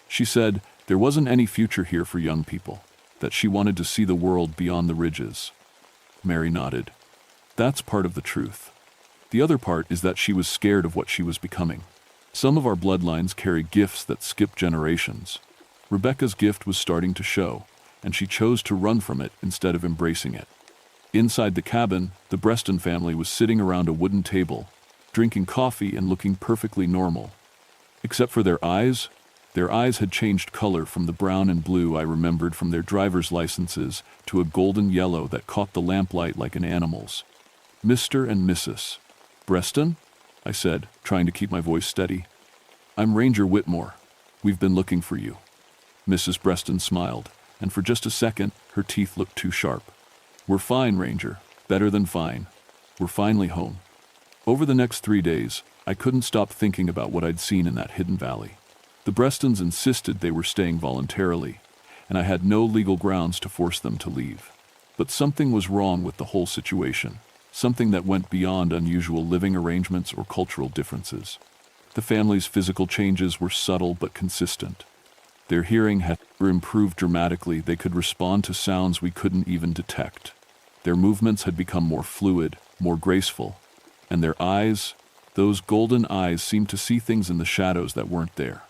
"She said there wasn't any future here for young people, that she wanted to see the world beyond the ridges." Mary nodded. "That's part of the truth. The other part is that she was scared of what she was becoming. Some of our bloodlines carry gifts that skip generations. Rebecca's gift was starting to show, and she chose to run from it instead of embracing it." Inside the cabin, the Breston family was sitting around a wooden table, drinking coffee and looking perfectly normal. Except for their eyes, Their eyes had changed color from the brown and blue I remembered from their driver's licenses to a golden yellow that caught the lamplight like an animal's. "Mr. and Mrs. Breston?" I said, trying to keep my voice steady. "I'm Ranger Whitmore. We've been looking for you." Mrs. Breston smiled, and for just a second, her teeth looked too sharp. "We're fine, Ranger. Better than fine. We're finally home." Over the next 3 days, I couldn't stop thinking about what I'd seen in that hidden valley. The Brestons insisted they were staying voluntarily, and I had no legal grounds to force them to leave. But something was wrong with the whole situation, something that went beyond unusual living arrangements or cultural differences. The family's physical changes were subtle but consistent. Their hearing had improved dramatically. They could respond to sounds we couldn't even detect. Their movements had become more fluid, more graceful, and their eyes, those golden eyes, seemed to see things in the shadows that weren't there.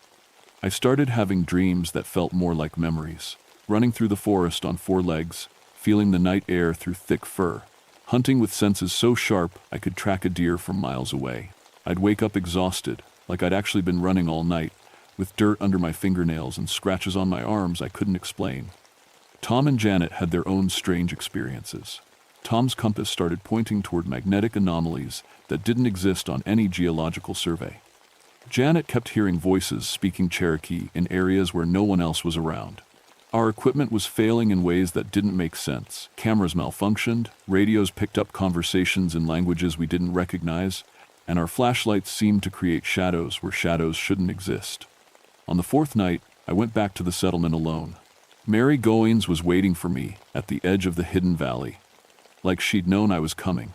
I started having dreams that felt more like memories, running through the forest on 4 legs, feeling the night air through thick fur, hunting with senses so sharp I could track a deer from miles away. I'd wake up exhausted, like I'd actually been running all night, with dirt under my fingernails and scratches on my arms I couldn't explain. Tom and Janet had their own strange experiences. Tom's compass started pointing toward magnetic anomalies that didn't exist on any geological survey. Janet kept hearing voices speaking Cherokee in areas where no one else was around. Our equipment was failing in ways that didn't make sense. Cameras malfunctioned, radios picked up conversations in languages we didn't recognize, and our flashlights seemed to create shadows where shadows shouldn't exist. On the 4th night, I went back to the settlement alone. Mary Goins was waiting for me at the edge of the hidden valley, like she'd known I was coming.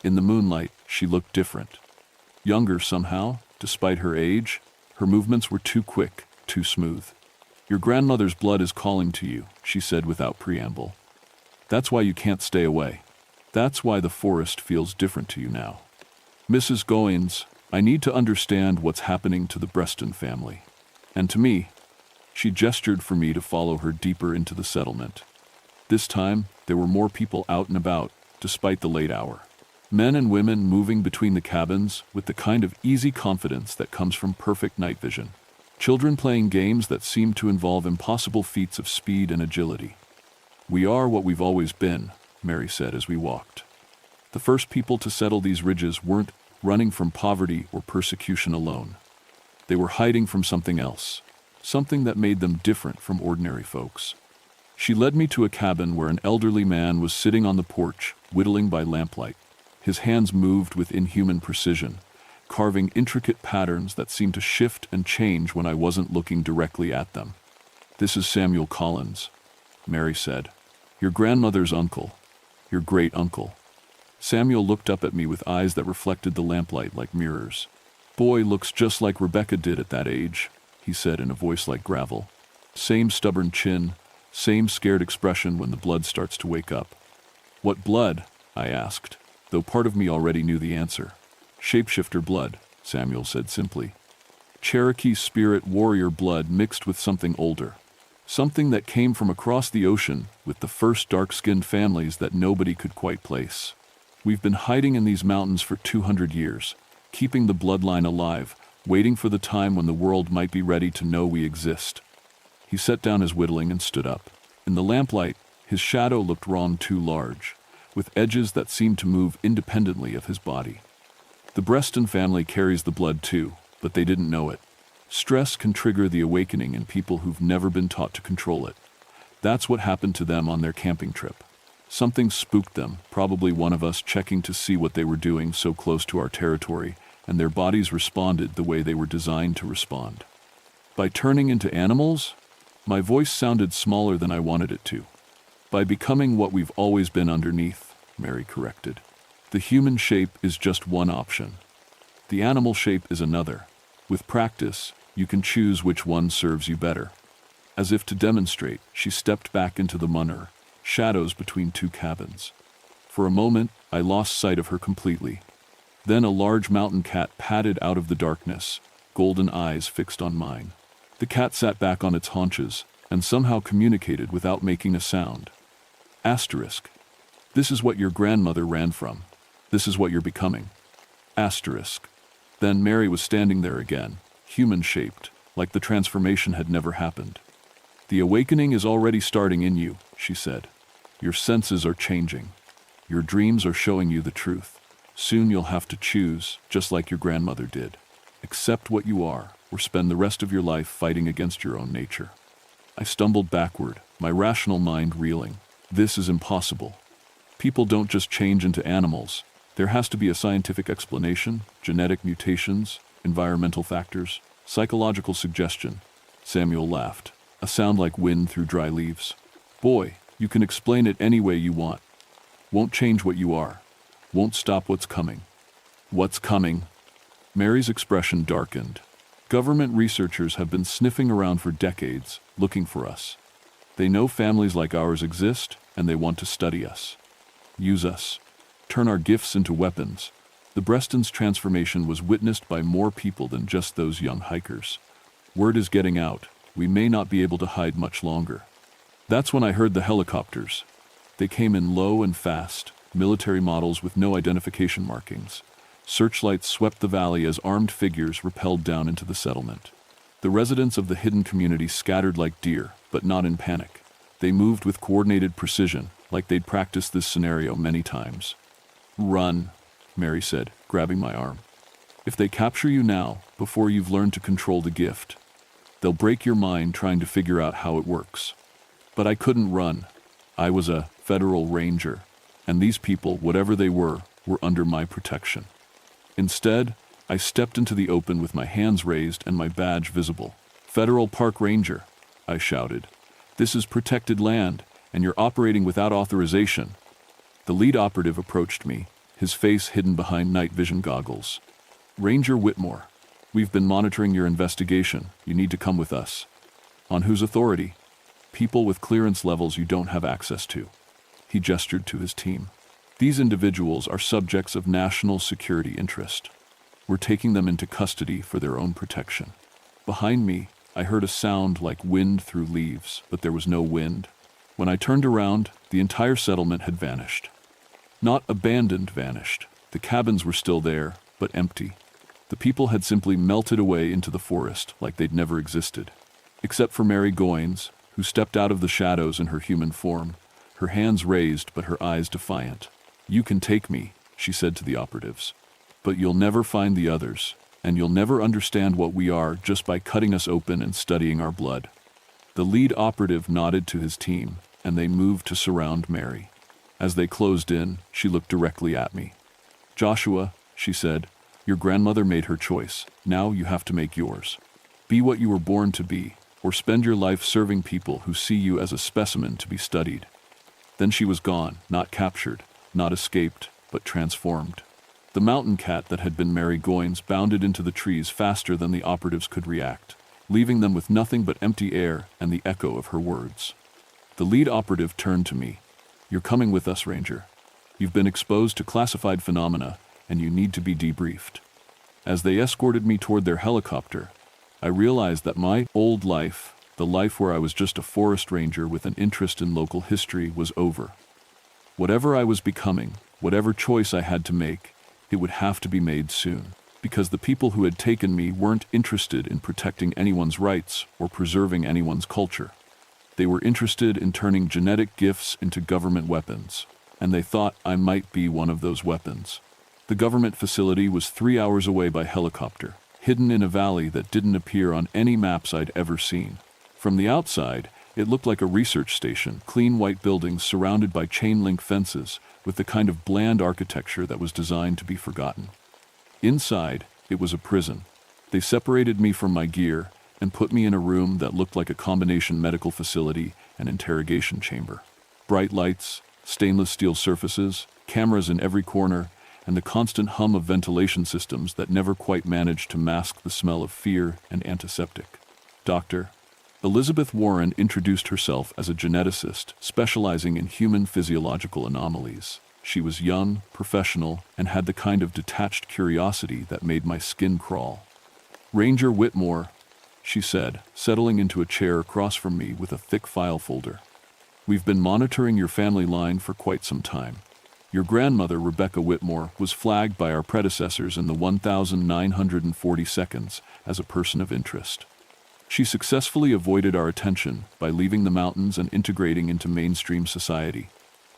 In the moonlight, she looked different. Younger somehow, despite her age. Her movements were too quick, too smooth. "Your grandmother's blood is calling to you," she said without preamble. "That's why you can't stay away. That's why the forest feels different to you now. Mrs. Goins, I need to understand what's happening to the Breston family. And to me." She gestured for me to follow her deeper into the settlement. This time, there were more people out and about, despite the late hour. Men and women moving between the cabins with the kind of easy confidence that comes from perfect night vision. Children playing games that seemed to involve impossible feats of speed and agility. "We are what we've always been," Mary said as we walked. The first people to settle these ridges weren't running from poverty or persecution alone. They were hiding from something else, something that made them different from ordinary folks. She led me to a cabin where an elderly man was sitting on the porch, whittling by lamplight. His hands moved with inhuman precision, carving intricate patterns that seemed to shift and change when I wasn't looking directly at them. "This is Samuel Collins," Mary said. "Your grandmother's uncle, your great-uncle." Samuel looked up at me with eyes that reflected the lamplight like mirrors. "Boy looks just like Rebecca did at that age," he said in a voice like gravel. "Same stubborn chin, same scared expression when the blood starts to wake up." "What blood?" I asked, though part of me already knew the answer. "Shapeshifter blood," Samuel said simply. "Cherokee spirit warrior blood mixed with something older. Something that came from across the ocean with the first dark-skinned families that nobody could quite place. We've been hiding in these mountains for 200 years, keeping the bloodline alive, waiting for the time when the world might be ready to know we exist." He set down his whittling and stood up. In the lamplight, his shadow looked drawn too large, with edges that seemed to move independently of his body. "The Breston family carries the blood too, but they didn't know it. Stress can trigger the awakening in people who've never been taught to control it. That's what happened to them on their camping trip. Something spooked them, probably one of us checking to see what they were doing so close to our territory, and their bodies responded the way they were designed to respond. By turning into animals? My voice sounded smaller than I wanted it to. By becoming what we've always been underneath, Mary corrected. The human shape is just one option. The animal shape is another. With practice, you can choose which one serves you better." As if to demonstrate, she stepped back into the munner, shadows between 2 cabins. For a moment, I lost sight of her completely. Then a large mountain cat padded out of the darkness, golden eyes fixed on mine. The cat sat back on its haunches and somehow communicated without making a sound. Asterisk. "This is what your grandmother ran from. This is what you're becoming." Asterisk. Then Mary was standing there again, human-shaped, like the transformation had never happened. "The awakening is already starting in you," she said. "Your senses are changing. Your dreams are showing you the truth. Soon you'll have to choose, just like your grandmother did. Accept what you are, or spend the rest of your life fighting against your own nature." I stumbled backward, my rational mind reeling. This is impossible. People don't just change into animals. There has to be a scientific explanation, genetic mutations, environmental factors, psychological suggestion. Samuel laughed, a sound like wind through dry leaves. "Boy, you can explain it any way you want. Won't change what you are. Won't stop what's coming." "What's coming?" Mary's expression darkened. "Government researchers have been sniffing around for decades, looking for us. They know families like ours exist, and they want to study us. Use us. Turn our gifts into weapons." The Breston's transformation was witnessed by more people than just those young hikers. "Word is getting out. We may not be able to hide much longer." That's when I heard the helicopters. They came in low and fast, military models with no identification markings. Searchlights swept the valley as armed figures rappelled down into the settlement. The residents of the hidden community scattered like deer, but not in panic. They moved with coordinated precision, like they'd practiced this scenario many times. "Run," Mary said, grabbing my arm. "If they capture you now, before you've learned to control the gift, they'll break your mind trying to figure out how it works." But I couldn't run. I was a federal ranger, and these people, whatever they were under my protection. Instead, I stepped into the open with my hands raised and my badge visible. "Federal Park Ranger," I shouted. "This is protected land, and you're operating without authorization." The lead operative approached me, his face hidden behind night vision goggles. "Ranger Whitmore, we've been monitoring your investigation. You need to come with us." "On whose authority?" "People with clearance levels you don't have access to." He gestured to his team. "These individuals are subjects of national security interest. We're taking them into custody for their own protection." Behind me, I heard a sound like wind through leaves, but there was no wind. When I turned around, the entire settlement had vanished. Not abandoned, vanished. The cabins were still there, but empty. The people had simply melted away into the forest like they'd never existed. Except for Mary Goines, who stepped out of the shadows in her human form, her hands raised but her eyes defiant. "You can take me," she said to the operatives. "But you'll never find the others, and you'll never understand what we are just by cutting us open and studying our blood." The lead operative nodded to his team, and they moved to surround Mary. As they closed in, she looked directly at me. "Joshua," she said, "your grandmother made her choice. Now you have to make yours. Be what you were born to be, or spend your life serving people who see you as a specimen to be studied." Then she was gone, not captured, not escaped, but transformed. The mountain cat that had been Mary Goines bounded into the trees faster than the operatives could react, leaving them with nothing but empty air and the echo of her words. The lead operative turned to me. "You're coming with us, Ranger. You've been exposed to classified phenomena, and you need to be debriefed." As they escorted me toward their helicopter, I realized that my old life, the life where I was just a forest ranger with an interest in local history, was over. Whatever I was becoming, whatever choice I had to make, it would have to be made soon, because the people who had taken me weren't interested in protecting anyone's rights or preserving anyone's culture. They were interested in turning genetic gifts into government weapons, and they thought I might be one of those weapons. The government facility was 3 hours away by helicopter, hidden in a valley that didn't appear on any maps I'd ever seen. From the outside, it looked like a research station, clean white buildings surrounded by chain-link fences, with the kind of bland architecture that was designed to be forgotten. Inside, it was a prison. They separated me from my gear and put me in a room that looked like a combination medical facility and interrogation chamber. Bright lights, stainless steel surfaces, cameras in every corner, and the constant hum of ventilation systems that never quite managed to mask the smell of fear and antiseptic. Dr. Elizabeth Warren introduced herself as a geneticist specializing in human physiological anomalies. She was young, professional, and had the kind of detached curiosity that made my skin crawl. "Ranger Whitmore," she said, settling into a chair across from me with a thick file folder. "We've been monitoring your family line for quite some time. Your grandmother, Rebecca Whitmore, was flagged by our predecessors in the 1940 seconds as a person of interest. She successfully avoided our attention by leaving the mountains and integrating into mainstream society.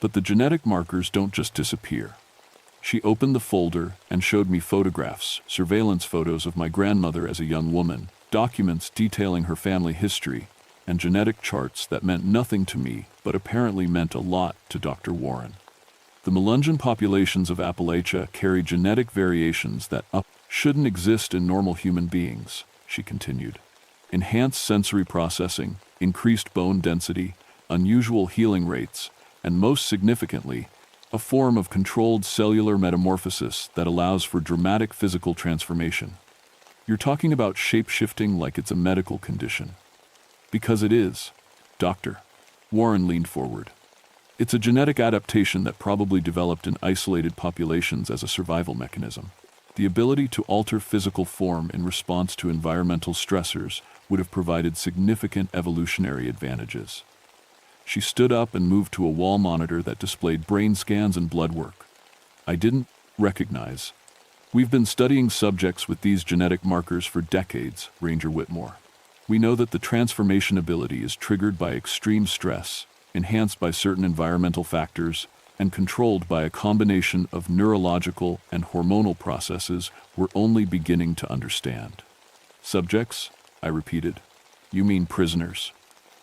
But the genetic markers don't just disappear. She opened the folder and showed me photographs, surveillance photos of my grandmother as a young woman, documents detailing her family history, and genetic charts that meant nothing to me but apparently meant a lot to Dr. Warren. The Melungeon populations of Appalachia carry genetic variations that shouldn't exist in normal human beings, she continued. Enhanced sensory processing, increased bone density, unusual healing rates, and most significantly, a form of controlled cellular metamorphosis that allows for dramatic physical transformation. You're talking about shape-shifting like it's a medical condition. Because it is, Doctor. Warren leaned forward. It's a genetic adaptation that probably developed in isolated populations as a survival mechanism. The ability to alter physical form in response to environmental stressors would have provided significant evolutionary advantages. She stood up and moved to a wall monitor that displayed brain scans and blood work. I didn't recognize. We've been studying subjects with these genetic markers for decades, Ranger Whitmore. We know that the transformation ability is triggered by extreme stress, enhanced by certain environmental factors, and controlled by a combination of neurological and hormonal processes we're only beginning to understand. Subjects? I repeated. You mean prisoners.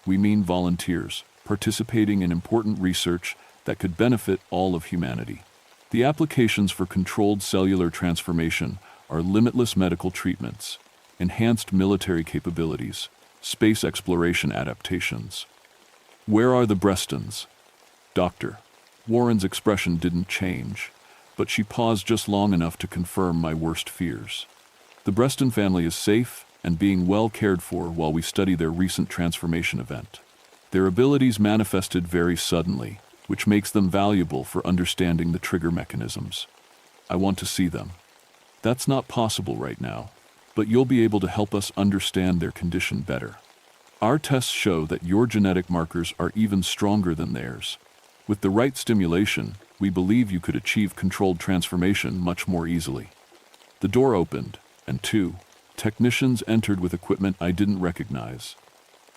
We mean volunteers, participating in important research that could benefit all of humanity. The applications for controlled cellular transformation are limitless medical treatments, enhanced military capabilities, space exploration adaptations. Where are the Brestons? Doctor. Warren's expression didn't change, but she paused just long enough to confirm my worst fears. The Breston family is safe and being well cared for while we study their recent transformation event. Their abilities manifested very suddenly, which makes them valuable for understanding the trigger mechanisms. I want to see them. That's not possible right now, but you'll be able to help us understand their condition better. Our tests show that your genetic markers are even stronger than theirs. With the right stimulation, we believe you could achieve controlled transformation much more easily. The door opened, and 2 technicians entered with equipment I didn't recognize.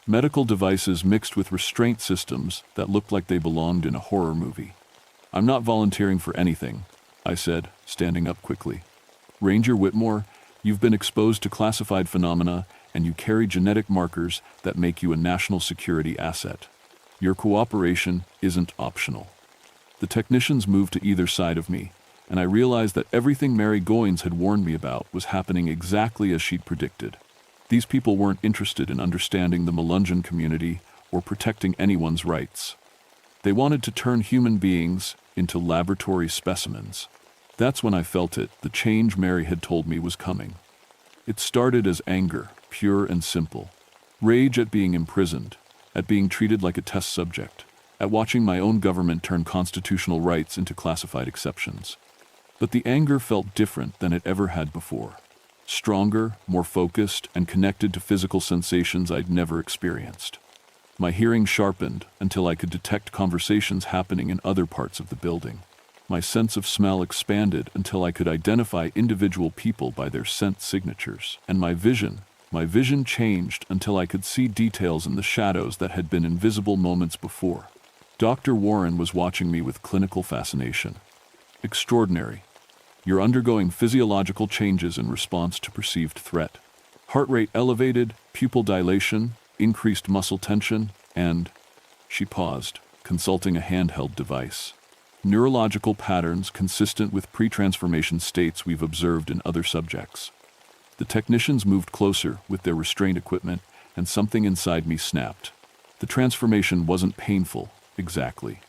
Medical devices mixed with restraint systems that looked like they belonged in a horror movie. I'm not volunteering for anything, I said, standing up quickly. Ranger Whitmore, you've been exposed to classified phenomena and you carry genetic markers that make you a national security asset. Your cooperation isn't optional. The technicians moved to either side of me, and I realized that everything Mary Goines had warned me about was happening exactly as she'd predicted. These people weren't interested in understanding the Melungeon community or protecting anyone's rights. They wanted to turn human beings into laboratory specimens. That's when I felt it, the change Mary had told me was coming. It started as anger, pure and simple. Rage at being imprisoned, at being treated like a test subject, at watching my own government turn constitutional rights into classified exceptions. But the anger felt different than it ever had before. Stronger, more focused, and connected to physical sensations I'd never experienced. My hearing sharpened until I could detect conversations happening in other parts of the building. My sense of smell expanded until I could identify individual people by their scent signatures. And my vision changed until I could see details in the shadows that had been invisible moments before. Dr. Warren was watching me with clinical fascination. Extraordinary. You're undergoing physiological changes in response to perceived threat. Heart rate elevated, pupil dilation, increased muscle tension, and... She paused, consulting a handheld device. Neurological patterns consistent with pre-transformation states we've observed in other subjects. The technicians moved closer with their restraint equipment, and something inside me snapped. The transformation wasn't painful, exactly.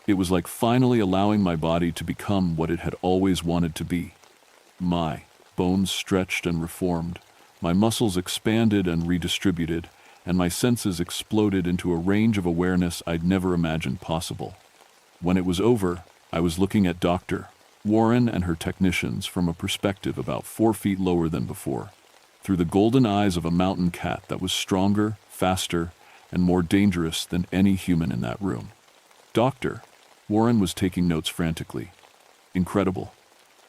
It was like finally allowing my body to become what it had always wanted to be. My bones stretched and reformed, my muscles expanded and redistributed, and my senses exploded into a range of awareness I'd never imagined possible. When it was over, I was looking at Dr. Warren and her technicians from a perspective about 4 feet lower than before, through the golden eyes of a mountain cat that was stronger, faster, and more dangerous than any human in that room. Dr. Warren was taking notes frantically. Incredible.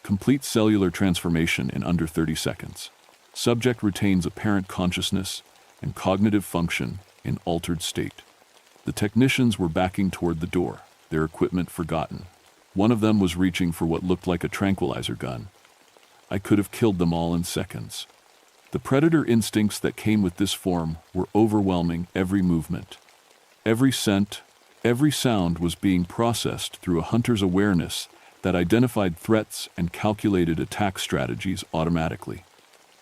Complete cellular transformation in under 30 seconds. Subject retains apparent consciousness, and cognitive function in altered state. The technicians were backing toward the door, their equipment forgotten. One of them was reaching for what looked like a tranquilizer gun. I could have killed them all in seconds. The predator instincts that came with this form were overwhelming every movement. Every scent, every sound was being processed through a hunter's awareness that identified threats and calculated attack strategies automatically.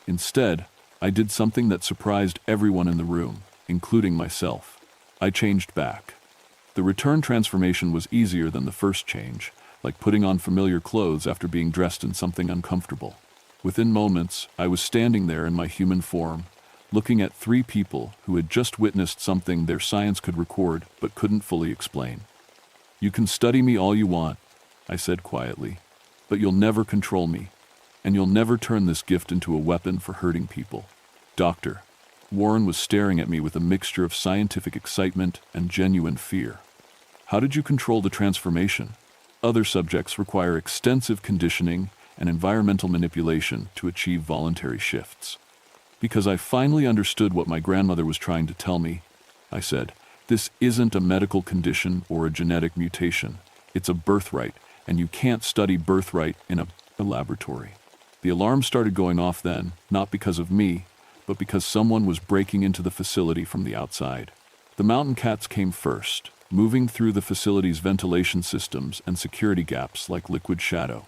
Instead, I did something that surprised everyone in the room, including myself. I changed back. The return transformation was easier than the first change, like putting on familiar clothes after being dressed in something uncomfortable. Within moments, I was standing there in my human form, looking at three people who had just witnessed something their science could record but couldn't fully explain. "You can study me all you want," I said quietly, "but you'll never control me, and you'll never turn this gift into a weapon for hurting people." "Doctor." Warren was staring at me with a mixture of scientific excitement and genuine fear. "How did you control the transformation?" Other subjects require extensive conditioning and environmental manipulation to achieve voluntary shifts. "Because I finally understood what my grandmother was trying to tell me," I said. "This isn't a medical condition or a genetic mutation. It's a birthright, and you can't study birthright in a laboratory." The alarm started going off then, not because of me, but because someone was breaking into the facility from the outside. The mountain cats came first, moving through the facility's ventilation systems and security gaps like liquid shadow.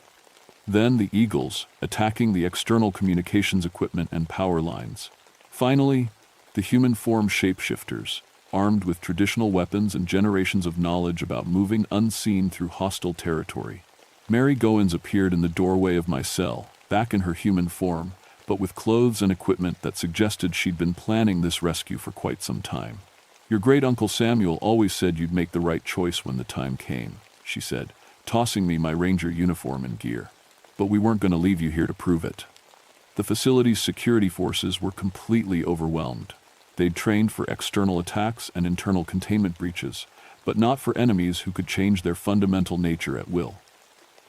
Then the eagles, attacking the external communications equipment and power lines. Finally, the human form shapeshifters, armed with traditional weapons and generations of knowledge about moving unseen through hostile territory. Mary Goins appeared in the doorway of my cell, back in her human form, but with clothes and equipment that suggested she'd been planning this rescue for quite some time. "Your great-uncle Samuel always said you'd make the right choice when the time came," she said, tossing me my ranger uniform and gear. "But we weren't going to leave you here to prove it." The facility's security forces were completely overwhelmed. They'd trained for external attacks and internal containment breaches, but not for enemies who could change their fundamental nature at will.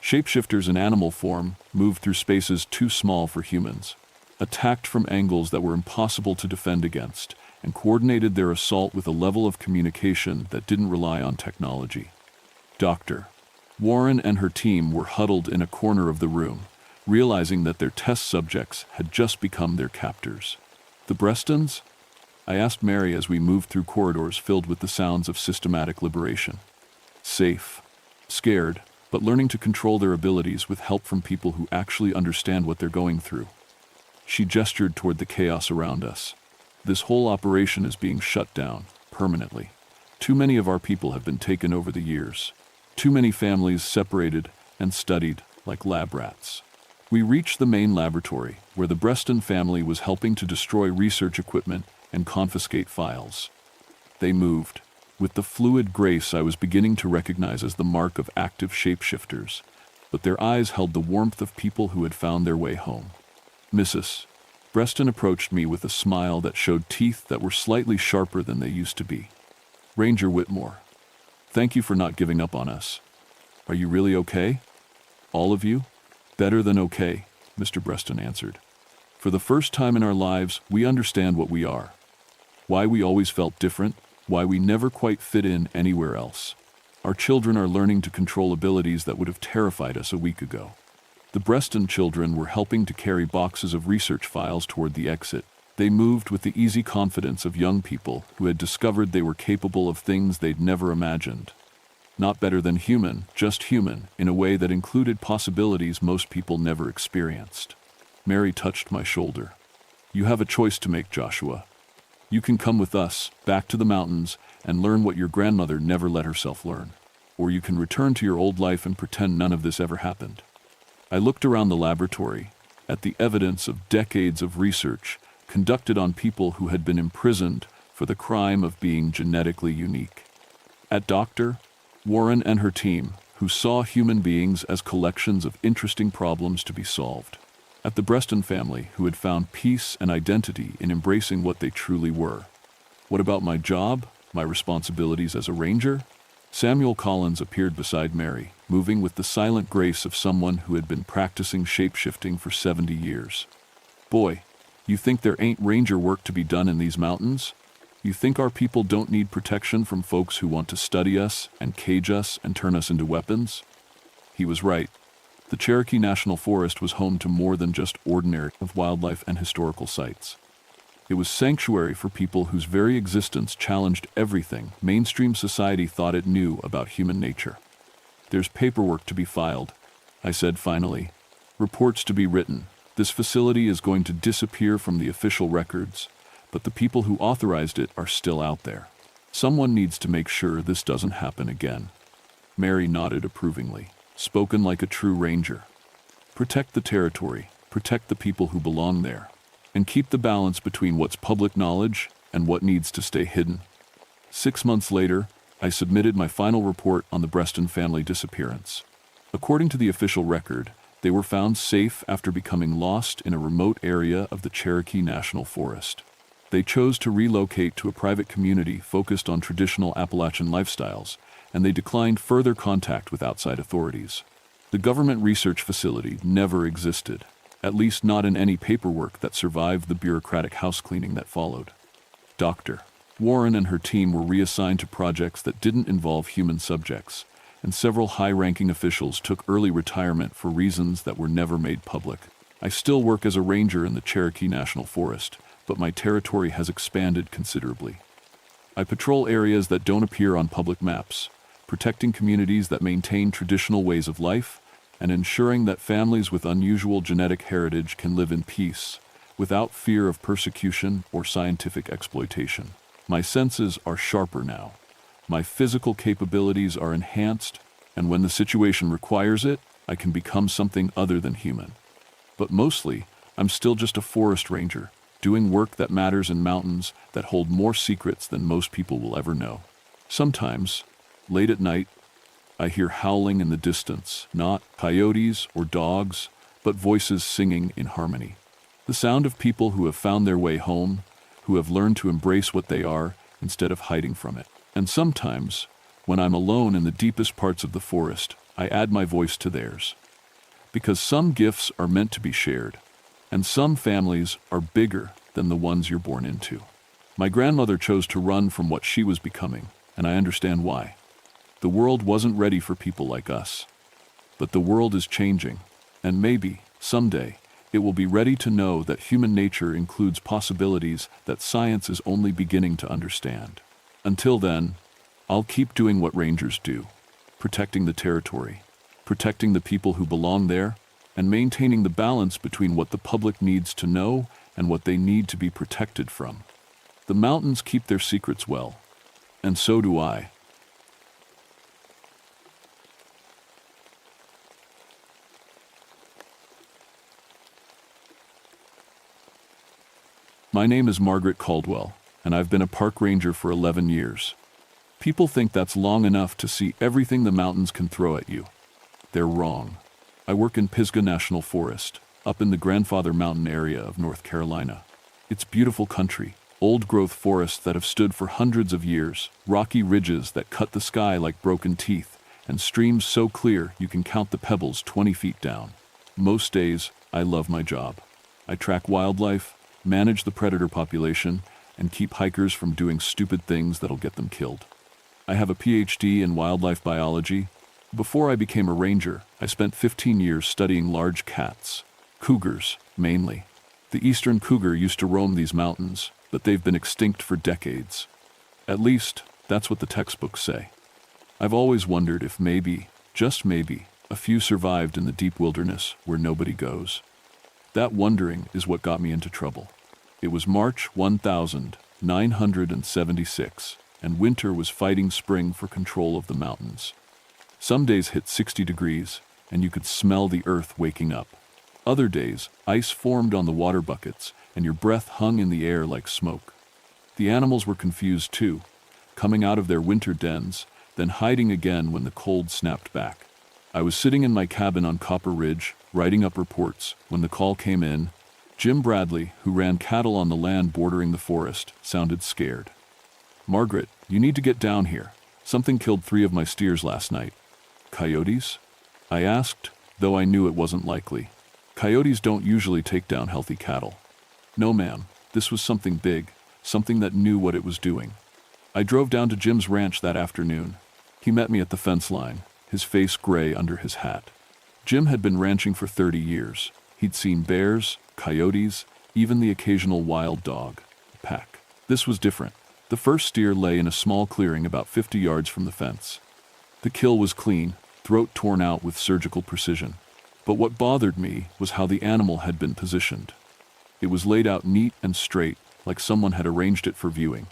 Shapeshifters in animal form moved through spaces too small for humans, attacked from angles that were impossible to defend against, and coordinated their assault with a level of communication that didn't rely on technology. Dr. Warren and her team were huddled in a corner of the room, realizing that their test subjects had just become their captors. "The Brestons?" I asked Mary as we moved through corridors filled with the sounds of systematic liberation. "Safe, scared, but learning to control their abilities with help from people who actually understand what they're going through." She gestured toward the chaos around us. "This whole operation is being shut down, permanently. Too many of our people have been taken over the years. Too many families separated and studied like lab rats." We reached the main laboratory, where the Breston family was helping to destroy research equipment and confiscate files. They moved, with the fluid grace I was beginning to recognize as the mark of active shapeshifters, but their eyes held the warmth of people who had found their way home. "Mrs. Breston approached me with a smile that showed teeth that were slightly sharper than they used to be. "Ranger Whitmore, thank you for not giving up on us. Are you really okay? All of you?" "Better than okay," Mr. Breston answered. "For the first time in our lives, we understand what we are. Why we always felt different, why we never quite fit in anywhere else. Our children are learning to control abilities that would have terrified us a week ago." The Breston children were helping to carry boxes of research files toward the exit. They moved with the easy confidence of young people who had discovered they were capable of things they'd never imagined. Not better than human, just human, in a way that included possibilities most people never experienced. Mary touched my shoulder. "You have a choice to make, Joshua. You can come with us, back to the mountains, and learn what your grandmother never let herself learn. Or you can return to your old life and pretend none of this ever happened." I looked around the laboratory, at the evidence of decades of research conducted on people who had been imprisoned for the crime of being genetically unique. At Dr. Warren and her team, who saw human beings as collections of interesting problems to be solved. At the Breston family, who had found peace and identity in embracing what they truly were. What about my job, my responsibilities as a ranger? Samuel Collins appeared beside Mary, moving with the silent grace of someone who had been practicing shape-shifting for 70 years. "Boy, You think there ain't ranger work to be done in these mountains? You think our people don't need protection from folks who want to study us and cage us and turn us into weapons? He was right. The Cherokee National Forest was home to more than just ordinary of wildlife and historical sites. It was sanctuary for people whose very existence challenged everything mainstream society thought it knew about human nature. There's paperwork to be filed, I said finally. Reports to be written. This facility is going to disappear from the official records, but the people who authorized it are still out there. Someone needs to make sure this doesn't happen again. Mary nodded approvingly, spoken like a true ranger. Protect the territory, protect the people who belong there, and keep the balance between what's public knowledge and what needs to stay hidden. 6 months later, I submitted my final report on the Breston family disappearance. According to the official record, they were found safe after becoming lost in a remote area of the Cherokee National Forest. They chose to relocate to a private community focused on traditional Appalachian lifestyles, and they declined further contact with outside authorities. The government research facility never existed, at least not in any paperwork that survived the bureaucratic housecleaning that followed. Dr. Warren and her team were reassigned to projects that didn't involve human subjects, and several high-ranking officials took early retirement for reasons that were never made public. I still work as a ranger in the Cherokee National Forest, but my territory has expanded considerably. I patrol areas that don't appear on public maps, protecting communities that maintain traditional ways of life, and ensuring that families with unusual genetic heritage can live in peace, without fear of persecution or scientific exploitation. My senses are sharper now. My physical capabilities are enhanced, and when the situation requires it, I can become something other than human. But mostly, I'm still just a forest ranger, doing work that matters in mountains that hold more secrets than most people will ever know. Sometimes, late at night, I hear howling in the distance, not coyotes or dogs, but voices singing in harmony. The sound of people who have found their way home, who have learned to embrace what they are instead of hiding from it. And sometimes, when I'm alone in the deepest parts of the forest, I add my voice to theirs. Because some gifts are meant to be shared, and some families are bigger than the ones you're born into. My grandmother chose to run from what she was becoming, and I understand why. The world wasn't ready for people like us. But the world is changing, and maybe, someday, it will be ready to know that human nature includes possibilities that science is only beginning to understand. Until then, I'll keep doing what rangers do, protecting the territory, protecting the people who belong there, and maintaining the balance between what the public needs to know and what they need to be protected from. The mountains keep their secrets well, and so do I. My name is Margaret Caldwell, and I've been a park ranger for 11 years. People think that's long enough to see everything the mountains can throw at you. They're wrong. I work in Pisgah National Forest, up in the Grandfather Mountain area of North Carolina. It's beautiful country, old-growth forests that have stood for hundreds of years, rocky ridges that cut the sky like broken teeth, and streams so clear you can count the pebbles 20 feet down. Most days, I love my job. I track wildlife, manage the predator population, and keep hikers from doing stupid things that'll get them killed. I have a PhD in wildlife biology. Before I became a ranger, I spent 15 years studying large cats, cougars, mainly. The eastern cougar used to roam these mountains, but they've been extinct for decades. At least, that's what the textbooks say. I've always wondered if maybe, just maybe, a few survived in the deep wilderness where nobody goes. That wondering is what got me into trouble. It was March 1976, and winter was fighting spring for control of the mountains. Some days hit 60 degrees, and you could smell the earth waking up. Other days, ice formed on the water buckets, and your breath hung in the air like smoke. The animals were confused too, coming out of their winter dens, then hiding again when the cold snapped back. I was sitting in my cabin on Copper Ridge, writing up reports, when the call came in. Jim Bradley, who ran cattle on the land bordering the forest, sounded scared. "Margaret, you need to get down here. Something killed 3 of my steers last night." "Coyotes?" I asked, though I knew it wasn't likely. Coyotes don't usually take down healthy cattle. No, ma'am. This was something big, something that knew what it was doing. I drove down to Jim's ranch that afternoon. He met me at the fence line, his face gray under his hat. Jim had been ranching for 30 years. He'd seen bears, coyotes, even the occasional wild dog. Pack. This was different. The first steer lay in a small clearing about 50 yards from the fence. The kill was clean, throat torn out with surgical precision. But what bothered me was how the animal had been positioned. It was laid out neat and straight, like someone had arranged it for viewing.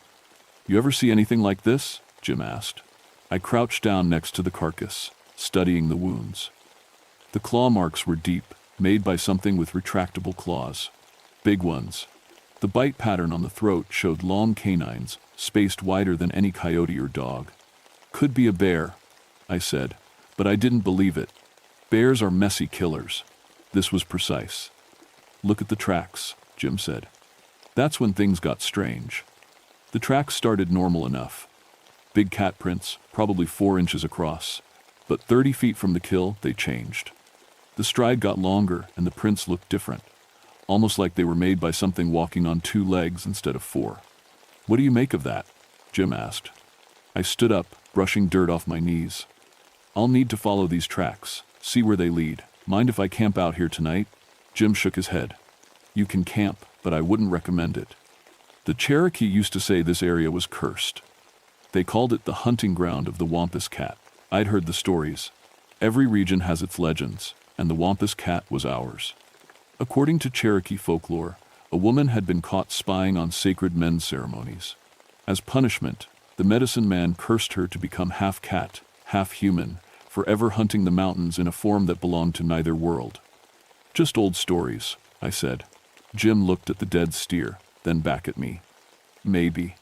"You ever see anything like this?" Jim asked. I crouched down next to the carcass, studying the wounds. The claw marks were deep, made by something with retractable claws. Big ones. The bite pattern on the throat showed long canines, spaced wider than any coyote or dog. "Could be a bear," I said, but I didn't believe it. Bears are messy killers. This was precise. "Look at the tracks," Jim said. That's when things got strange. The tracks started normal enough. Big cat prints, probably 4 inches across. But 30 feet from the kill, they changed. The stride got longer and the prints looked different, almost like they were made by something walking on 2 legs instead of 4. "What do you make of that?" Jim asked. I stood up, brushing dirt off my knees. "I'll need to follow these tracks, see where they lead. Mind if I camp out here tonight?" Jim shook his head. "You can camp, but I wouldn't recommend it. The Cherokee used to say this area was cursed. They called it the hunting ground of the Wampus cat. I'd heard the stories. Every region has its legends, and the Wampus cat was ours. According to Cherokee folklore, a woman had been caught spying on sacred men's ceremonies. As punishment, the medicine man cursed her to become half cat, half human, forever hunting the mountains in a form that belonged to neither world. "Just old stories," I said. Jim looked at the dead steer, then back at me. "Maybe.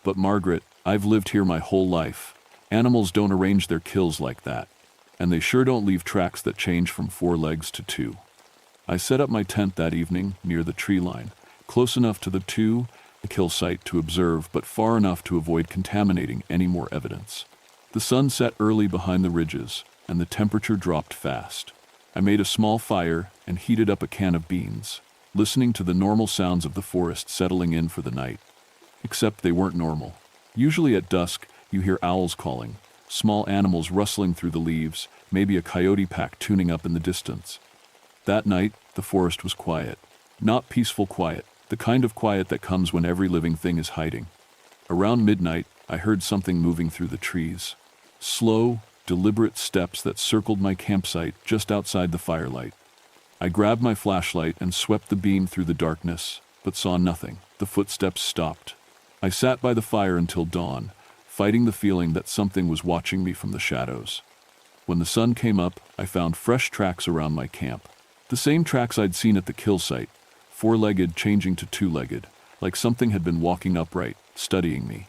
But Margaret, I've lived here my whole life. Animals don't arrange their kills like that. And they sure don't leave tracks that change from 4 legs to 2. I set up my tent that evening near the tree line, close enough to the kill site to observe, but far enough to avoid contaminating any more evidence. The sun set early behind the ridges, and the temperature dropped fast. I made a small fire and heated up a can of beans, listening to the normal sounds of the forest settling in for the night. Except they weren't normal. Usually at dusk, you hear owls calling, small animals rustling through the leaves, maybe a coyote pack tuning up in the distance. That night, the forest was quiet. Not peaceful quiet, the kind of quiet that comes when every living thing is hiding. Around midnight, I heard something moving through the trees. Slow, deliberate steps that circled my campsite just outside the firelight. I grabbed my flashlight and swept the beam through the darkness, but saw nothing. The footsteps stopped. I sat by the fire until dawn, fighting the feeling that something was watching me from the shadows. When the sun came up, I found fresh tracks around my camp. The same tracks I'd seen at the kill site, 4-legged changing to 2-legged, like something had been walking upright, studying me.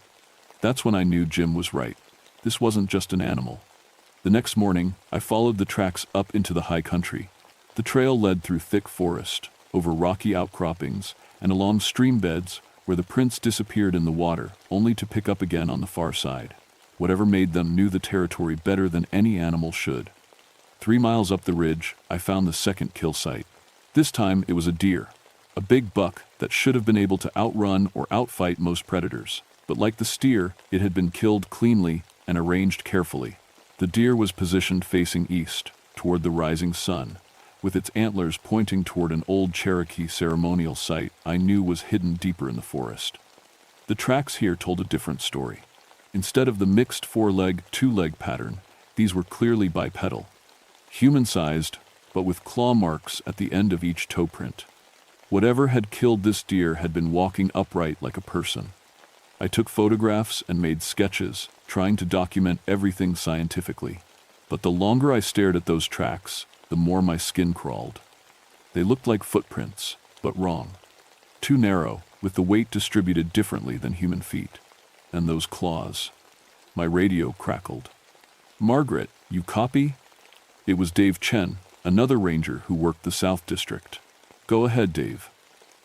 That's when I knew Jim was right. This wasn't just an animal. The next morning, I followed the tracks up into the high country. The trail led through thick forest, over rocky outcroppings, and along stream beds where the prints disappeared in the water, only to pick up again on the far side. Whatever made them knew the territory better than any animal should. 3 miles up the ridge, I found the second kill site. This time it was a deer, a big buck that should have been able to outrun or outfight most predators. But like the steer, it had been killed cleanly and arranged carefully. The deer was positioned facing east, toward the rising sun, with its antlers pointing toward an old Cherokee ceremonial site I knew was hidden deeper in the forest. The tracks here told a different story. Instead of the mixed 4-leg, 2-leg pattern, these were clearly bipedal, human-sized, but with claw marks at the end of each toe print. Whatever had killed this deer had been walking upright like a person. I took photographs and made sketches, trying to document everything scientifically. But the longer I stared at those tracks, the more my skin crawled. They looked like footprints, but wrong. Too narrow, with the weight distributed differently than human feet. And those claws. My radio crackled. "Margaret, you copy?" It was Dave Chen, another ranger who worked the South District. "Go ahead, Dave.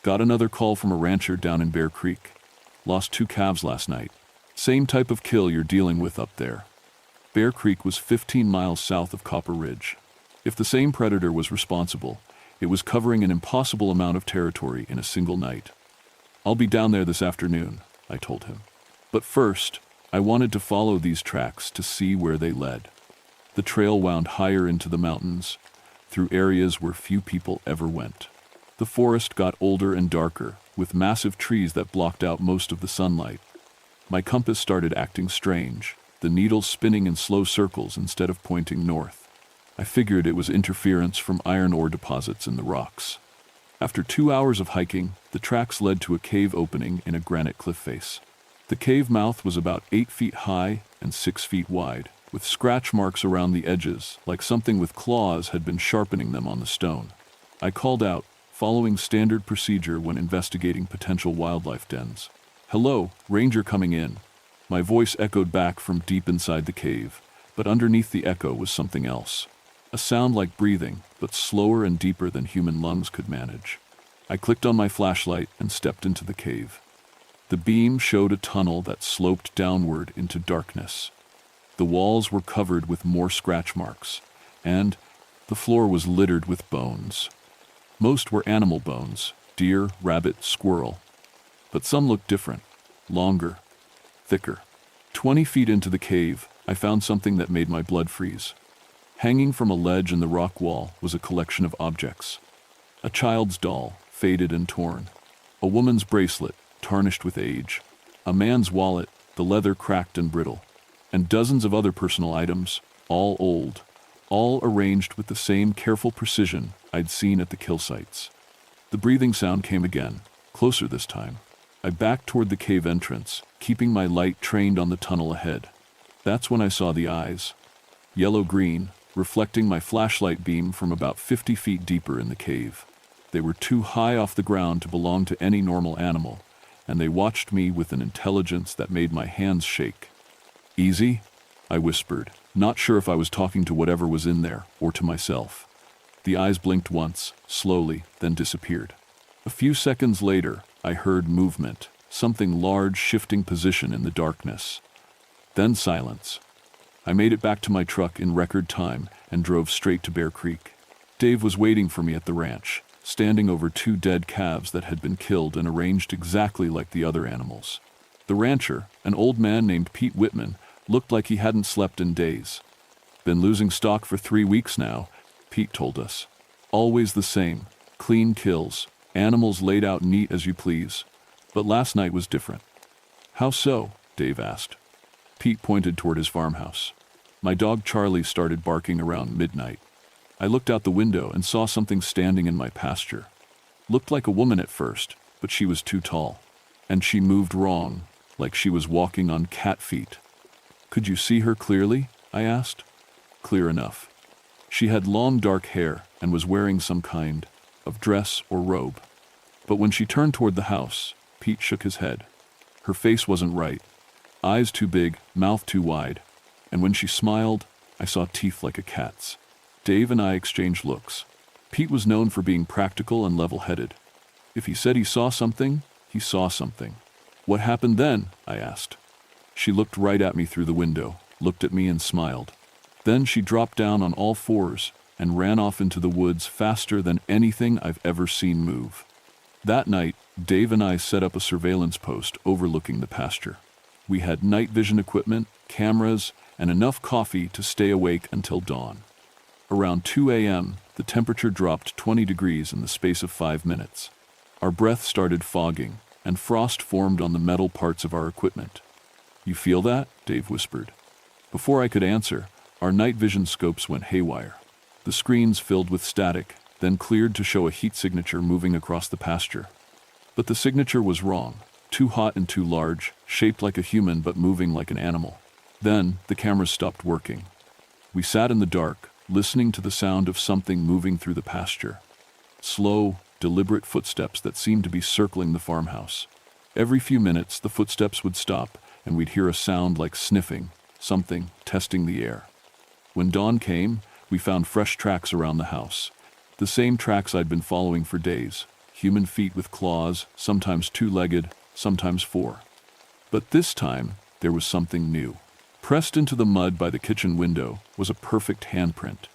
Got another call from a rancher down in Bear Creek. Lost 2 calves last night. Same type of kill you're dealing with up there." Bear Creek was 15 miles south of Copper Ridge. If the same predator was responsible, It was covering an impossible amount of territory in a single night. "I'll be down there this afternoon," I told him. But first, I wanted to follow these tracks to see where they led. The trail wound higher into the mountains, through areas where few people ever went. The forest got older and darker, with massive trees that blocked out most of the sunlight. My compass started acting strange, the needle spinning in slow circles instead of pointing north. I figured it was interference from iron ore deposits in the rocks. After 2 hours of hiking, the tracks led to a cave opening in a granite cliff face. The cave mouth was about 8 feet high and 6 feet wide, with scratch marks around the edges, like something with claws had been sharpening them on the stone. I called out, following standard procedure when investigating potential wildlife dens. "Hello, ranger coming in." My voice echoed back from deep inside the cave, but underneath the echo was something else. A sound like breathing, but slower and deeper than human lungs could manage. I clicked on my flashlight and stepped into the cave. The beam showed a tunnel that sloped downward into darkness. The walls were covered with more scratch marks, and the floor was littered with bones. Most were animal bones, deer, rabbit, squirrel. But some looked different, longer, thicker. 20 feet into the cave, I found something that made my blood freeze. Hanging from a ledge in the rock wall was a collection of objects. A child's doll, faded and torn. A woman's bracelet, tarnished with age. A man's wallet, the leather cracked and brittle. And dozens of other personal items, all old, all arranged with the same careful precision I'd seen at the kill sites. The breathing sound came again, closer this time. I backed toward the cave entrance, keeping my light trained on the tunnel ahead. That's when I saw the eyes. Yellow-green, reflecting my flashlight beam from about 50 feet deeper in the cave. They were too high off the ground to belong to any normal animal, and they watched me with an intelligence that made my hands shake. "Easy?" I whispered, not sure if I was talking to whatever was in there or to myself. The eyes blinked once, slowly, then disappeared. A few seconds later, I heard movement, something large shifting position in the darkness. Then silence. I made it back to my truck in record time and drove straight to Bear Creek. Dave was waiting for me at the ranch, standing over 2 dead calves that had been killed and arranged exactly like the other animals. The rancher, an old man named Pete Whitman, looked like he hadn't slept in days. "Been losing stock for 3 weeks now," Pete told us. "Always the same, clean kills, animals laid out neat as you please. But last night was different." "How so?" Dave asked. Pete pointed toward his farmhouse. "My dog Charlie started barking around midnight. I looked out the window and saw something standing in my pasture. Looked like a woman at first, but she was too tall. And she moved wrong, like she was walking on cat feet." "Could you see her clearly?" I asked. "Clear enough. She had long dark hair and was wearing some kind of dress or robe. But when she turned toward the house," Pete shook his head. "Her face wasn't right. Eyes too big, mouth too wide. And when she smiled, I saw teeth like a cat's." Dave and I exchanged looks. Pete was known for being practical and level-headed. If he said he saw something, he saw something. "What happened then?" I asked. She looked right at me through the window, looked at me and smiled. Then she dropped down on all fours and ran off into the woods faster than anything I've ever seen move. That night, Dave and I set up a surveillance post overlooking the pasture. We had night vision equipment, cameras, and enough coffee to stay awake until dawn. Around 2 a.m., the temperature dropped 20 degrees in the space of 5 minutes. Our breath started fogging, and frost formed on the metal parts of our equipment. "You feel that?" Dave whispered. Before I could answer, our night vision scopes went haywire. The screens filled with static, then cleared to show a heat signature moving across the pasture. But the signature was wrong. Too hot and too large, shaped like a human but moving like an animal. Then, the cameras stopped working. We sat in the dark, listening to the sound of something moving through the pasture. Slow, deliberate footsteps that seemed to be circling the farmhouse. Every few minutes, the footsteps would stop, and we'd hear a sound like sniffing, something testing the air. When dawn came, we found fresh tracks around the house. The same tracks I'd been following for days. Human feet with claws, sometimes 2-legged, sometimes 4. But this time, there was something new. Pressed into the mud by the kitchen window was a perfect handprint.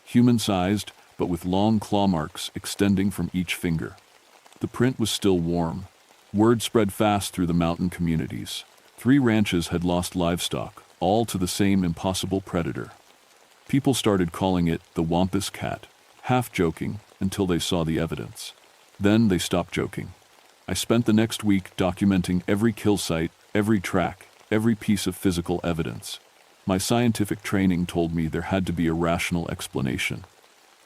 Human-sized, but with long claw marks extending from each finger. The print was still warm. Word spread fast through the mountain communities. 3 ranches had lost livestock, all to the same impossible predator. People started calling it the Wampus cat, half joking until they saw the evidence. Then they stopped joking. I spent the next week documenting every kill site, every track, every piece of physical evidence. My scientific training told me there had to be a rational explanation.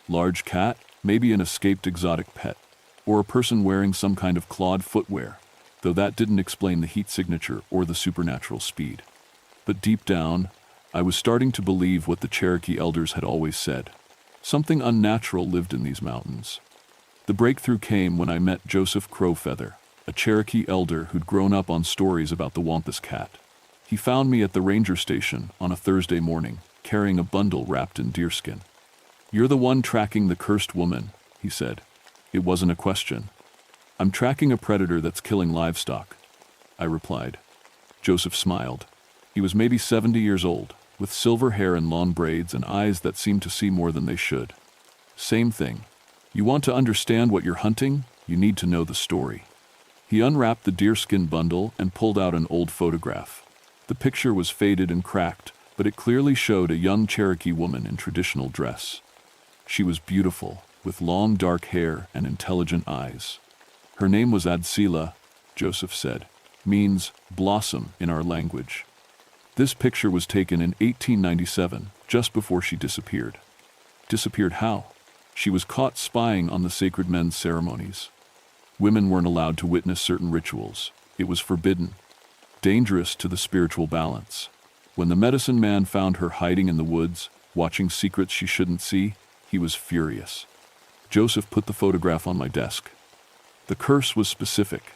Large cat, maybe an escaped exotic pet, or a person wearing some kind of clawed footwear, though that didn't explain the heat signature or the supernatural speed. But deep down, I was starting to believe what the Cherokee elders had always said. Something unnatural lived in these mountains. The breakthrough came when I met Joseph Crowfeather, a Cherokee elder who'd grown up on stories about the Wampus cat. He found me at the ranger station on a Thursday morning, carrying a bundle wrapped in deerskin. "You're the one tracking the cursed woman," he said. It wasn't a question. "I'm tracking a predator that's killing livestock," I replied. Joseph smiled. He was maybe 70 years old, with silver hair and long braids and eyes that seemed to see more than they should. "Same thing. You want to understand what you're hunting? You need to know the story." He unwrapped the deerskin bundle and pulled out an old photograph. The picture was faded and cracked, but it clearly showed a young Cherokee woman in traditional dress. She was beautiful, with long dark hair and intelligent eyes. Her name was Adsila, Joseph said, means blossom in our language. This picture was taken in 1897, just before she disappeared. Disappeared how? She was caught spying on the sacred men's ceremonies. Women weren't allowed to witness certain rituals. It was forbidden, dangerous to the spiritual balance. When the medicine man found her hiding in the woods, watching secrets she shouldn't see, he was furious. Joseph put the photograph on my desk. The curse was specific.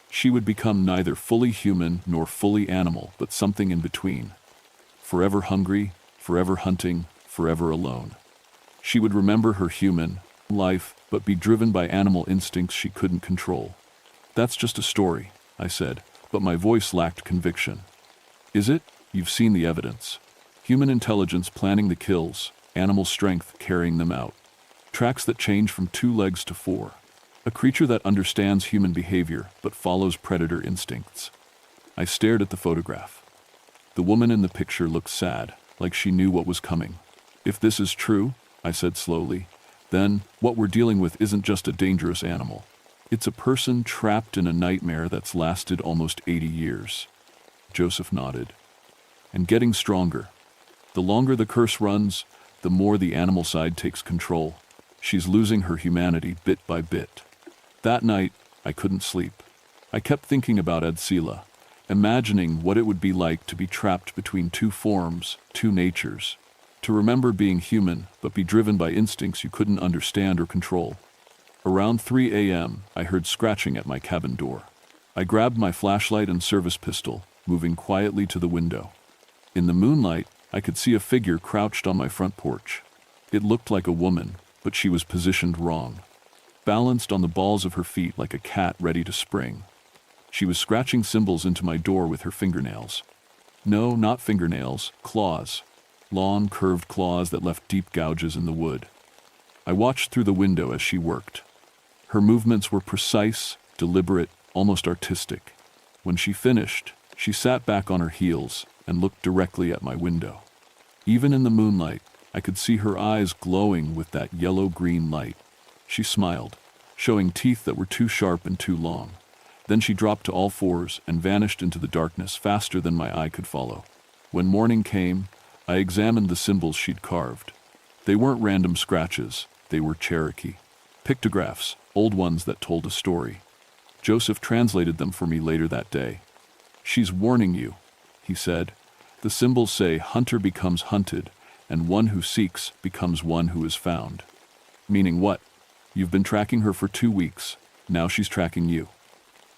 She would become neither fully human nor fully animal, but something in between. Forever hungry, forever hunting, forever alone. She would remember her human life, but be driven by animal instincts she couldn't control. "That's just a story," I said, but my voice lacked conviction. "Is it? You've seen the evidence. Human intelligence planning the kills, animal strength carrying them out. Tracks that change from 2 legs to 4. A creature that understands human behavior but follows predator instincts." I stared at the photograph. The woman in the picture looked sad, like she knew what was coming. "If this is true," I said slowly, "then what we're dealing with isn't just a dangerous animal. It's a person trapped in a nightmare that's lasted almost 80 years. Joseph nodded. "And getting stronger. The longer the curse runs, the more the animal side takes control. She's losing her humanity bit by bit." That night, I couldn't sleep. I kept thinking about Adsila, imagining what it would be like to be trapped between 2 forms, 2 natures. To remember being human, but be driven by instincts you couldn't understand or control. Around 3 a.m., I heard scratching at my cabin door. I grabbed my flashlight and service pistol, moving quietly to the window. In the moonlight, I could see a figure crouched on my front porch. It looked like a woman, but she was positioned wrong, balanced on the balls of her feet like a cat ready to spring. She was scratching symbols into my door with her fingernails. No, not fingernails, claws. Long, curved claws that left deep gouges in the wood. I watched through the window as she worked. Her movements were precise, deliberate, almost artistic. When she finished, she sat back on her heels and looked directly at my window. Even in the moonlight, I could see her eyes glowing with that yellow-green light. She smiled, showing teeth that were too sharp and too long. Then she dropped to all 4s and vanished into the darkness faster than my eye could follow. When morning came, I examined the symbols she'd carved. They weren't random scratches, they were Cherokee. Pictographs, old ones that told a story. Joseph translated them for me later that day. "She's warning you," he said. "The symbols say hunter becomes hunted, and one who seeks becomes one who is found." Meaning what? You've been tracking her for 2 weeks. Now she's tracking you.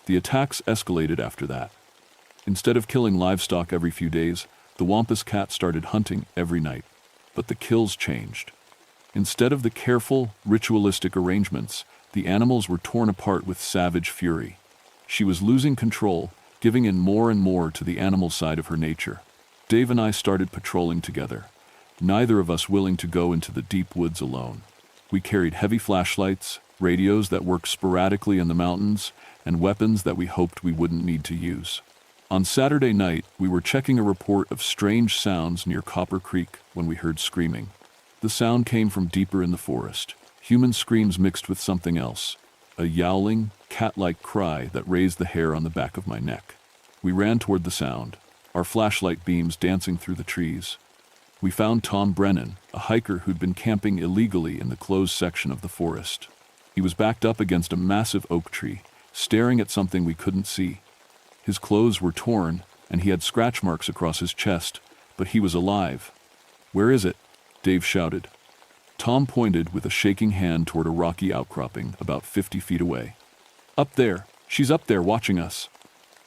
The attacks escalated after that. Instead of killing livestock every few days, the Wampus cat started hunting every night. But the kills changed. Instead of the careful, ritualistic arrangements, the animals were torn apart with savage fury. She was losing control, giving in more and more to the animal side of her nature. Dave and I started patrolling together, neither of us willing to go into the deep woods alone. We carried heavy flashlights, radios that worked sporadically in the mountains, and weapons that we hoped we wouldn't need to use. On Saturday night, we were checking a report of strange sounds near Copper Creek when we heard screaming. The sound came from deeper in the forest, human screams mixed with something else, a yowling, cat-like cry that raised the hair on the back of my neck. We ran toward the sound, our flashlight beams dancing through the trees. We found Tom Brennan, a hiker who'd been camping illegally in the closed section of the forest. He was backed up against a massive oak tree, staring at something we couldn't see. His clothes were torn, and he had scratch marks across his chest, but he was alive. "Where is it?" Dave shouted. Tom pointed with a shaking hand toward a rocky outcropping about 50 feet away. "Up there! She's up there watching us!"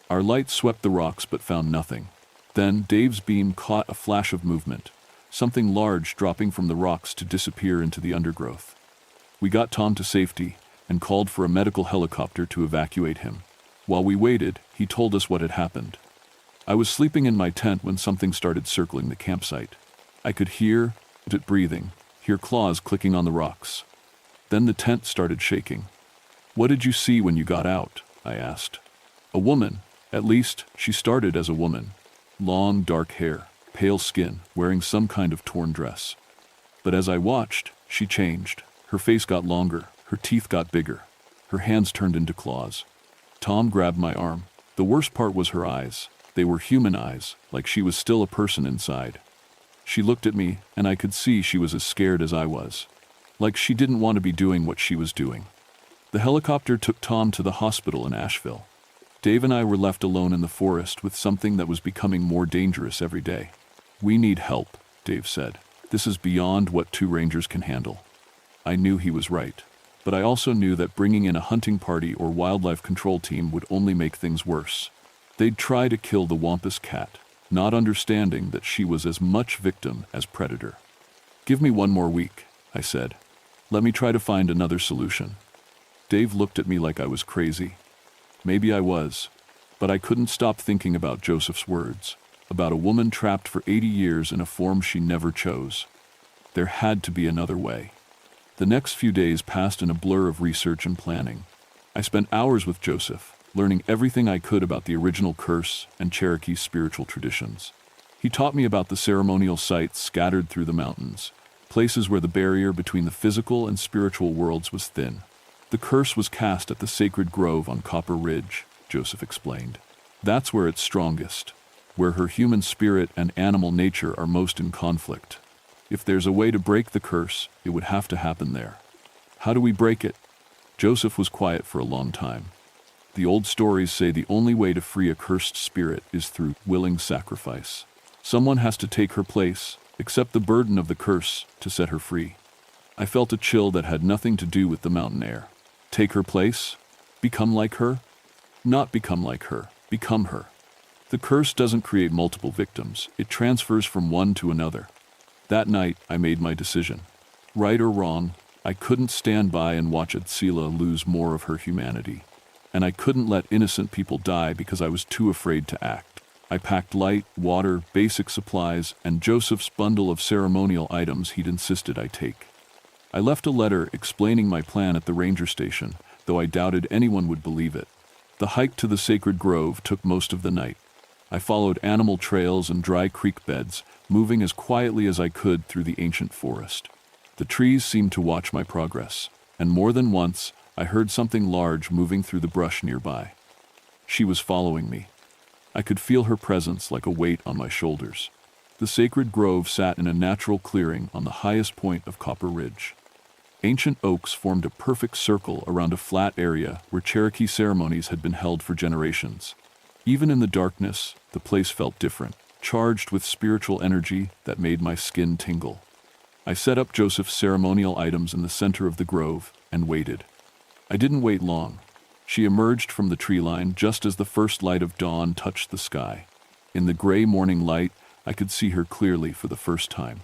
Our light swept the rocks but found nothing. Then Dave's beam caught a flash of movement, something large dropping from the rocks to disappear into the undergrowth. We got Tom to safety and called for a medical helicopter to evacuate him. While we waited, he told us what had happened. "I was sleeping in my tent when something started circling the campsite. I could hear it breathing, hear claws clicking on the rocks. Then the tent started shaking." "What did you see when you got out?" I asked. "A woman. At least, she started as a woman. Long, dark hair, pale skin, wearing some kind of torn dress. But as I watched, she changed. Her face got longer, her teeth got bigger, her hands turned into claws." Tom grabbed my arm. The worst part was her eyes. They were human eyes, like she was still a person inside. She looked at me, and I could see she was as scared as I was. Like she didn't want to be doing what she was doing. The helicopter took Tom to the hospital in Asheville. Dave and I were left alone in the forest with something that was becoming more dangerous every day. "We need help," Dave said. "This is beyond what 2 rangers can handle." I knew he was right, but I also knew that bringing in a hunting party or wildlife control team would only make things worse. They'd try to kill the Wampus cat, not understanding that she was as much victim as predator. "Give me 1 more week," I said. "Let me try to find another solution." Dave looked at me like I was crazy. Maybe I was, but I couldn't stop thinking about Joseph's words, about a woman trapped for 80 years in a form she never chose. There had to be another way. The next few days passed in a blur of research and planning. I spent hours with Joseph, learning everything I could about the original curse and Cherokee's spiritual traditions. He taught me about the ceremonial sites scattered through the mountains, places where the barrier between the physical and spiritual worlds was thin. "The curse was cast at the sacred grove on Copper Ridge," Joseph explained. "That's where it's strongest, where her human spirit and animal nature are most in conflict. If there's a way to break the curse, it would have to happen there." "How do we break it?" Joseph was quiet for a long time. "The old stories say the only way to free a cursed spirit is through willing sacrifice. Someone has to take her place, accept the burden of the curse, to set her free." I felt a chill that had nothing to do with the mountain air. Take her place? Become like her? Not become like her, become her. The curse doesn't create multiple victims, it transfers from one to another. That night, I made my decision. Right or wrong, I couldn't stand by and watch Adsila lose more of her humanity. And I couldn't let innocent people die because I was too afraid to act. I packed light, water, basic supplies, and Joseph's bundle of ceremonial items he'd insisted I take. I left a letter explaining my plan at the ranger station, though I doubted anyone would believe it. The hike to the sacred grove took most of the night. I followed animal trails and dry creek beds, moving as quietly as I could through the ancient forest. The trees seemed to watch my progress, and more than once, I heard something large moving through the brush nearby. She was following me. I could feel her presence like a weight on my shoulders. The sacred grove sat in a natural clearing on the highest point of Copper Ridge. Ancient oaks formed a perfect circle around a flat area where Cherokee ceremonies had been held for generations. Even in the darkness, the place felt different, charged with spiritual energy that made my skin tingle. I set up Joseph's ceremonial items in the center of the grove and waited. I didn't wait long. She emerged from the tree line just as the first light of dawn touched the sky. In the gray morning light, I could see her clearly for the first time.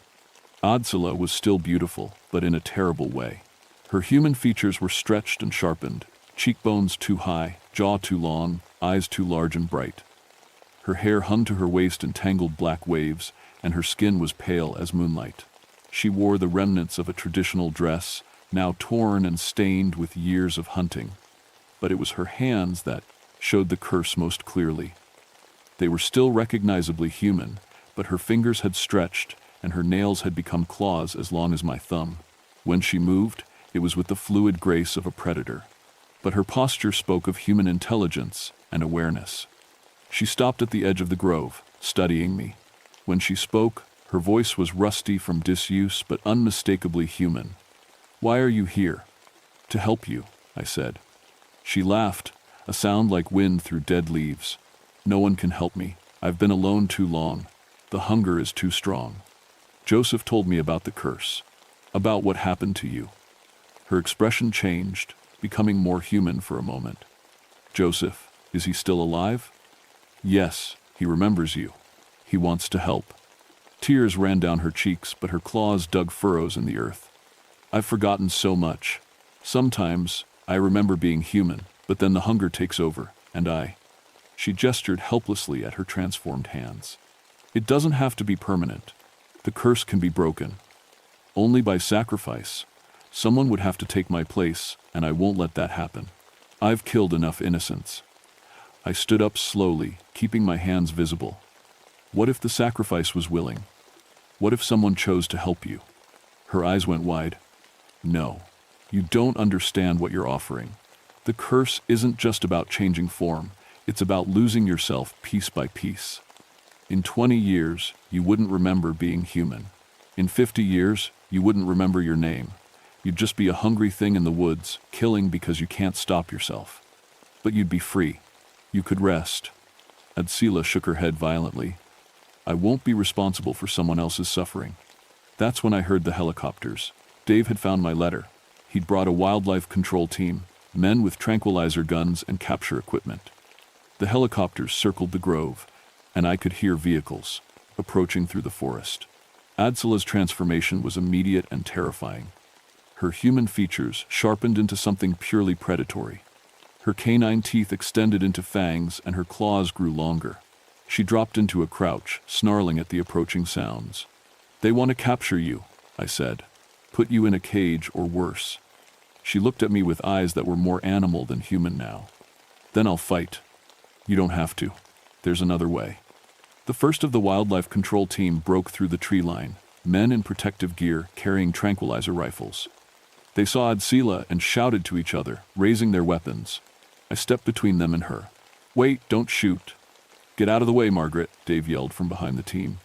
Adsila was still beautiful, but in a terrible way. Her human features were stretched and sharpened, cheekbones too high, jaw too long, eyes too large and bright. Her hair hung to her waist in tangled black waves, and her skin was pale as moonlight. She wore the remnants of a traditional dress, now torn and stained with years of hunting. But it was her hands that showed the curse most clearly. They were still recognizably human, but her fingers had stretched and her nails had become claws as long as my thumb. When she moved, it was with the fluid grace of a predator. But her posture spoke of human intelligence and awareness. She stopped at the edge of the grove, studying me. When she spoke, her voice was rusty from disuse but unmistakably human. "Why are you here?" "To help you," I said. She laughed, a sound like wind through dead leaves. "No one can help me. I've been alone too long. The hunger is too strong. Joseph told me about the curse, about what happened to you." Her expression changed, becoming more human for a moment. "Joseph, is he still alive?" "Yes, he remembers you. He wants to help." Tears ran down her cheeks, but her claws dug furrows in the earth. "I've forgotten so much. Sometimes I remember being human, but then the hunger takes over, and I—" She gestured helplessly at her transformed hands. "It doesn't have to be permanent. The curse can be broken. Only by sacrifice. Someone would have to take my place, and I won't let that happen. I've killed enough innocents." I stood up slowly, keeping my hands visible. What if the sacrifice was willing? What if someone chose to help you? Her eyes went wide. "No, you don't understand what you're offering. The curse isn't just about changing form. It's about losing yourself piece by piece. In 20 years, you wouldn't remember being human. In 50 years, you wouldn't remember your name. You'd just be a hungry thing in the woods, killing because you can't stop yourself. But you'd be free. You could rest." Adsila shook her head violently. "I won't be responsible for someone else's suffering." That's when I heard the helicopters. Dave had found my letter. He'd brought a wildlife control team, men with tranquilizer guns and capture equipment. The helicopters circled the grove, and I could hear vehicles approaching through the forest. Adsila's transformation was immediate and terrifying. Her human features sharpened into something purely predatory. Her canine teeth extended into fangs and her claws grew longer. She dropped into a crouch, snarling at the approaching sounds. "They want to capture you," I said. "Put you in a cage or worse." She looked at me with eyes that were more animal than human now. "Then I'll fight." "You don't have to. There's another way." The first of the wildlife control team broke through the tree line, men in protective gear carrying tranquilizer rifles. They saw Adsila and shouted to each other, raising their weapons. I stepped between them and her. "Wait, don't shoot." "Get out of the way, Margaret," Dave yelled from behind the team.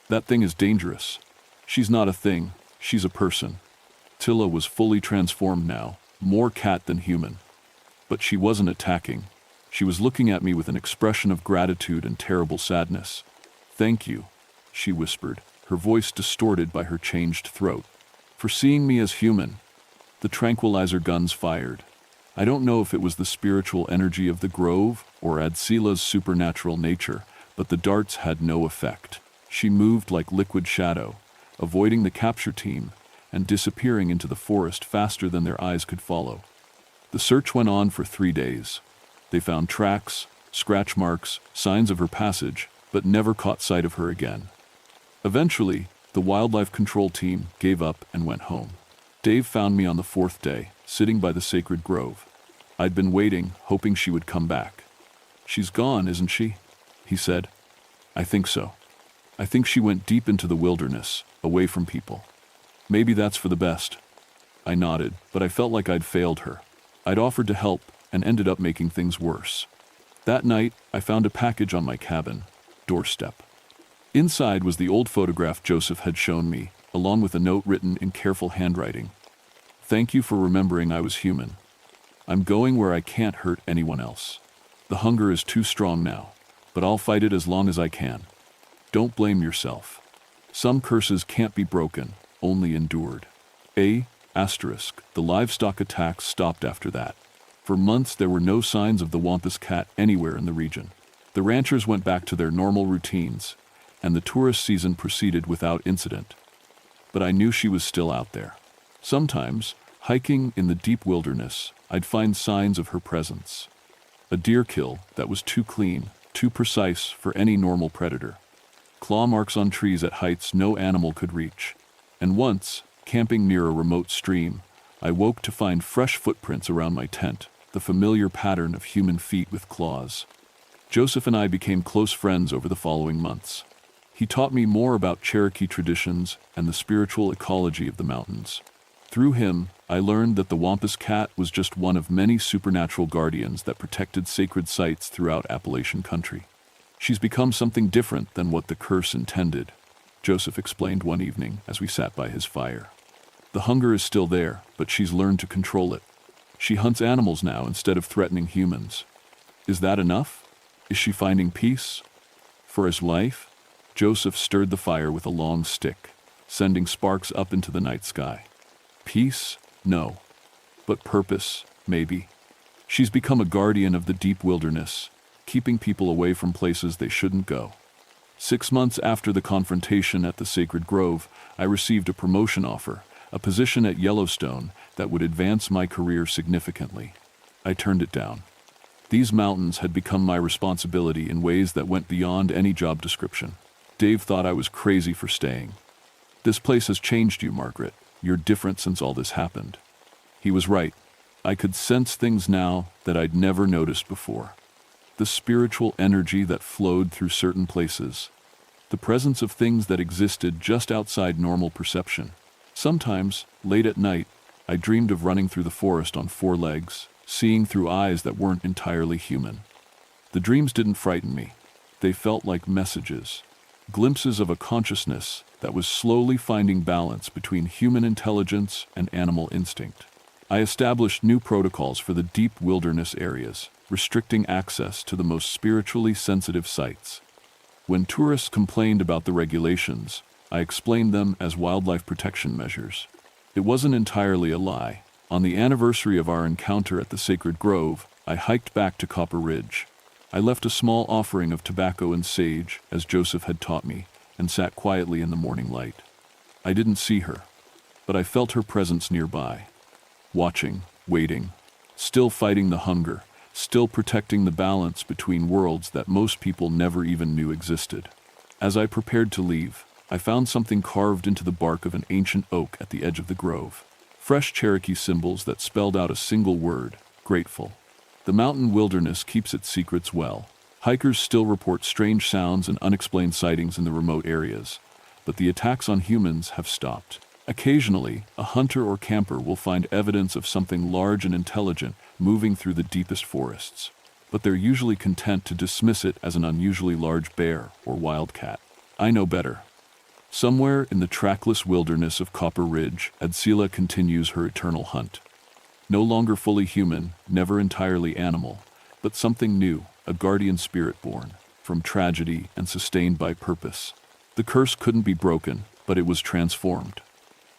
"That thing is dangerous." "She's not a thing, she's a person." Tilla was fully transformed now, more cat than human. But she wasn't attacking. She was looking at me with an expression of gratitude and terrible sadness. "Thank you," she whispered, her voice distorted by her changed throat, "for seeing me as human." The tranquilizer guns fired. I don't know if it was the spiritual energy of the grove or Adsila's supernatural nature, but the darts had no effect. She moved like liquid shadow, avoiding the capture team and disappearing into the forest faster than their eyes could follow. The search went on for 3 days. They found tracks, scratch marks, signs of her passage, but never caught sight of her again. Eventually, the wildlife control team gave up and went home. Dave found me on the 4th day, sitting by the sacred grove. I'd been waiting, hoping she would come back. "She's gone, isn't she?" he said. "I think so. I think she went deep into the wilderness, away from people. Maybe that's for the best." I nodded, but I felt like I'd failed her. I'd offered to help and ended up making things worse. That night, I found a package on my cabin doorstep. Inside was the old photograph Joseph had shown me, along with a note written in careful handwriting. "Thank you for remembering I was human. I'm going where I can't hurt anyone else. The hunger is too strong now, but I'll fight it as long as I can. Don't blame yourself. Some curses can't be broken, only endured." The livestock attacks stopped after that. For months there were no signs of the Wampus cat anywhere in the region. The ranchers went back to their normal routines, and the tourist season proceeded without incident. But I knew she was still out there. Sometimes, hiking in the deep wilderness, I'd find signs of her presence. A deer kill that was too clean, too precise for any normal predator. Claw marks on trees at heights no animal could reach. And once, camping near a remote stream, I woke to find fresh footprints around my tent, the familiar pattern of human feet with claws. Joseph and I became close friends over the following months. He taught me more about Cherokee traditions and the spiritual ecology of the mountains. Through him, I learned that the Wampus Cat was just one of many supernatural guardians that protected sacred sites throughout Appalachian country. She's become something different than what the curse intended, Joseph explained one evening as we sat by his fire. The hunger is still there, but she's learned to control it. She hunts animals now instead of threatening humans. Is that enough? Is she finding peace? For his life? Joseph stirred the fire with a long stick, sending sparks up into the night sky. Peace? No. But purpose? Maybe. She's become a guardian of the deep wilderness, keeping people away from places they shouldn't go. 6 months after the confrontation at the Sacred Grove, I received a promotion offer, a position at Yellowstone that would advance my career significantly. I turned it down. These mountains had become my responsibility in ways that went beyond any job description. Dave thought I was crazy for staying. This place has changed you, Margaret. You're different since all this happened. He was right. I could sense things now that I'd never noticed before. The spiritual energy that flowed through certain places. The presence of things that existed just outside normal perception. Sometimes, late at night, I dreamed of running through the forest on 4 legs, seeing through eyes that weren't entirely human. The dreams didn't frighten me. They felt like messages, glimpses of a consciousness that was slowly finding balance between human intelligence and animal instinct. I established new protocols for the deep wilderness areas, restricting access to the most spiritually sensitive sites. When tourists complained about the regulations, I explained them as wildlife protection measures. It wasn't entirely a lie. On the anniversary of our encounter at the Sacred Grove, I hiked back to Copper Ridge. I left a small offering of tobacco and sage, as Joseph had taught me, and sat quietly in the morning light. I didn't see her, but I felt her presence nearby. Watching, waiting, still fighting the hunger, still protecting the balance between worlds that most people never even knew existed. As I prepared to leave, I found something carved into the bark of an ancient oak at the edge of the grove. Fresh Cherokee symbols that spelled out a single word, grateful. The mountain wilderness keeps its secrets well. Hikers still report strange sounds and unexplained sightings in the remote areas, but the attacks on humans have stopped. Occasionally, a hunter or camper will find evidence of something large and intelligent moving through the deepest forests, but they're usually content to dismiss it as an unusually large bear or wildcat. I know better. Somewhere in the trackless wilderness of Copper Ridge, Adsila continues her eternal hunt. No longer fully human, never entirely animal, but something new, a guardian spirit born from tragedy and sustained by purpose. The curse couldn't be broken, but it was transformed.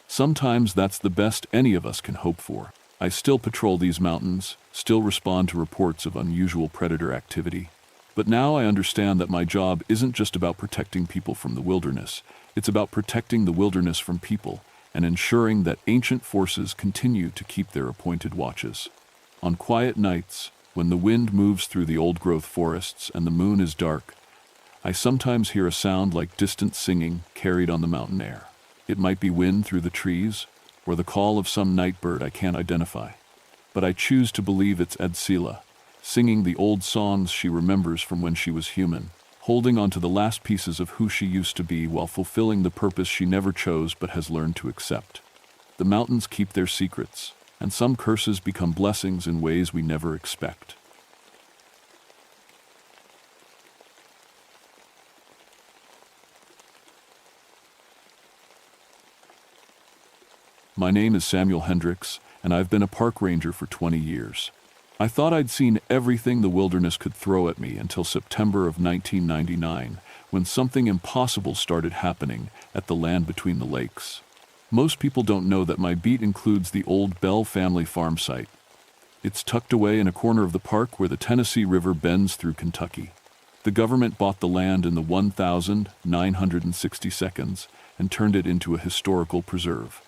Sometimes that's the best any of us can hope for. I still patrol these mountains, still respond to reports of unusual predator activity. But now I understand that my job isn't just about protecting people from the wilderness. It's about protecting the wilderness from people and ensuring that ancient forces continue to keep their appointed watches. On quiet nights, when the wind moves through the old-growth forests and the moon is dark, I sometimes hear a sound like distant singing carried on the mountain air. It might be wind through the trees, or the call of some night bird I can't identify. But I choose to believe it's Adsila, singing the old songs she remembers from when she was human, holding on to the last pieces of who she used to be while fulfilling the purpose she never chose but has learned to accept. The mountains keep their secrets, and some curses become blessings in ways we never expect. My name is Samuel Hendricks, and I've been a park ranger for 20 years. I thought I'd seen everything the wilderness could throw at me until September of 1999, when something impossible started happening at the land between the lakes. Most people don't know that my beat includes the old Bell family farm site. It's tucked away in a corner of the park where the Tennessee River bends through Kentucky. The government bought the land in the 1960 seconds and turned it into a historical preserve.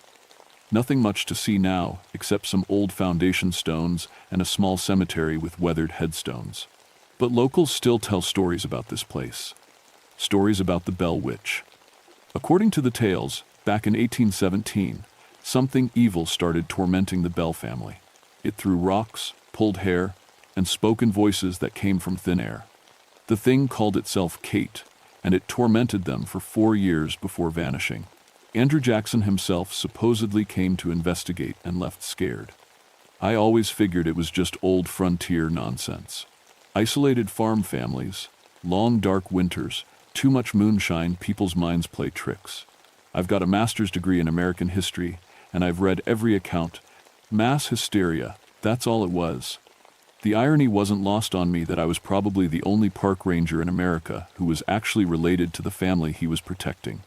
Nothing much to see now, except some old foundation stones and a small cemetery with weathered headstones. But locals still tell stories about this place. Stories about the Bell Witch. According to the tales, back in 1817, Something evil started tormenting the Bell family. It threw rocks, pulled hair, and spoke in voices that came from thin air. The thing called itself Kate, and it tormented them for 4 years before vanishing. Andrew Jackson himself supposedly came to investigate and left scared. I always figured it was just old frontier nonsense. Isolated farm families, long dark winters, too much moonshine, people's minds play tricks. I've got a master's degree in American history, and I've read every account. Mass hysteria, that's all it was. The irony wasn't lost on me that I was probably the only park ranger in America who was actually related to the family he was protecting.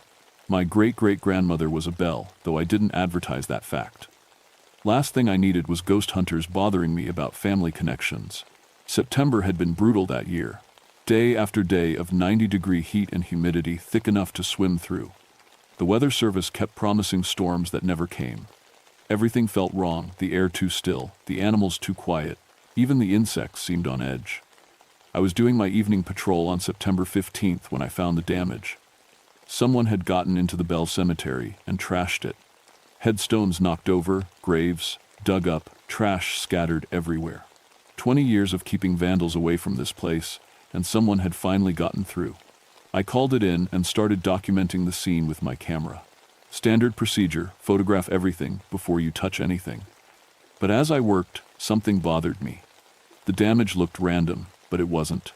My great-great-grandmother was a Bell, though I didn't advertise that fact. Last thing I needed was ghost hunters bothering me about family connections. September had been brutal that year. Day after day of 90-degree heat and humidity thick enough to swim through. The Weather Service kept promising storms that never came. Everything felt wrong, the air too still, the animals too quiet, even the insects seemed on edge. I was doing my evening patrol on September 15th when I found the damage. Someone had gotten into the Bell Cemetery and trashed it. Headstones knocked over, graves dug up, trash scattered everywhere. 20 years of keeping vandals away from this place, and someone had finally gotten through. I called it in and started documenting the scene with my camera. Standard procedure, photograph everything before you touch anything. But as I worked, something bothered me. The damage looked random, but it wasn't.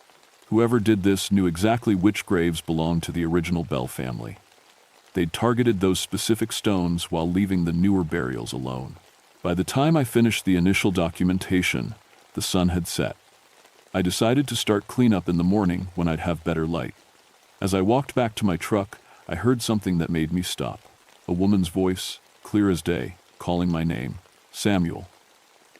Whoever did this knew exactly which graves belonged to the original Bell family. They'd targeted those specific stones while leaving the newer burials alone. By the time I finished the initial documentation, the sun had set. I decided to start cleanup in the morning when I'd have better light. As I walked back to my truck, I heard something that made me stop. A woman's voice, clear as day, calling my name, Samuel.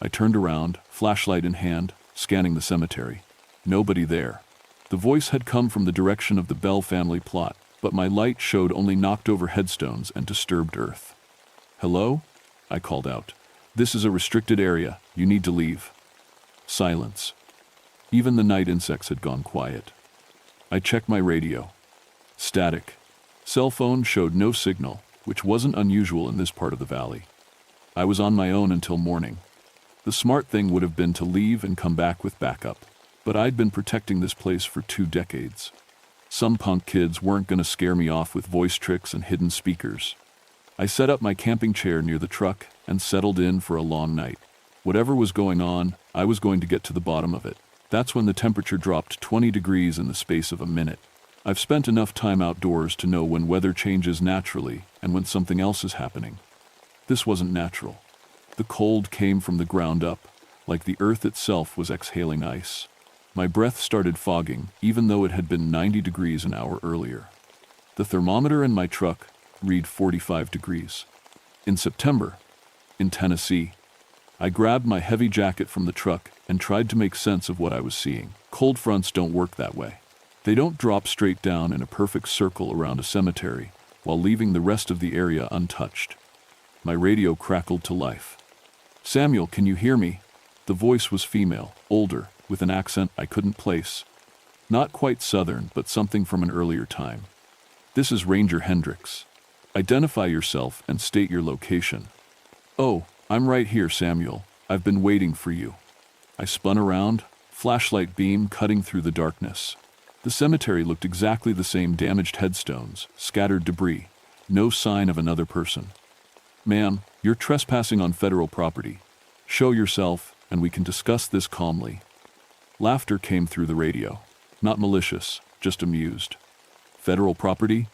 I turned around, flashlight in hand, scanning the cemetery. Nobody there. The voice had come from the direction of the Bell family plot, but my light showed only knocked over headstones and disturbed earth. "Hello?" I called out. "This is a restricted area. You need to leave." Silence. Even the night insects had gone quiet. I checked my radio. Static. Cell phone showed no signal, which wasn't unusual in this part of the valley. I was on my own until morning. The smart thing would have been to leave and come back with backup, but I'd been protecting this place for 2 decades. Some punk kids weren't going to scare me off with voice tricks and hidden speakers. I set up my camping chair near the truck and settled in for a long night. Whatever was going on, I was going to get to the bottom of it. That's when the temperature dropped 20 degrees in the space of a minute. I've spent enough time outdoors to know when weather changes naturally and when something else is happening. This wasn't natural. The cold came from the ground up, like the earth itself was exhaling ice. My breath started fogging, even though it had been 90 degrees an hour earlier. The thermometer in my truck read 45 degrees. In September, in Tennessee, I grabbed my heavy jacket from the truck and tried to make sense of what I was seeing. Cold fronts don't work that way. They don't drop straight down in a perfect circle around a cemetery while leaving the rest of the area untouched. My radio crackled to life. "Samuel, can you hear me?" The voice was female, older, with an accent I couldn't place. Not quite southern, but something from an earlier time. "This is Ranger Hendricks. Identify yourself and state your location." "Oh, I'm right here, Samuel. I've been waiting for you." I spun around, flashlight beam cutting through the darkness. The cemetery looked exactly the same: damaged headstones, scattered debris, no sign of another person. "Ma'am, you're trespassing on federal property. Show yourself, and we can discuss this calmly." Laughter came through the radio. Not malicious, just amused. "Federal property?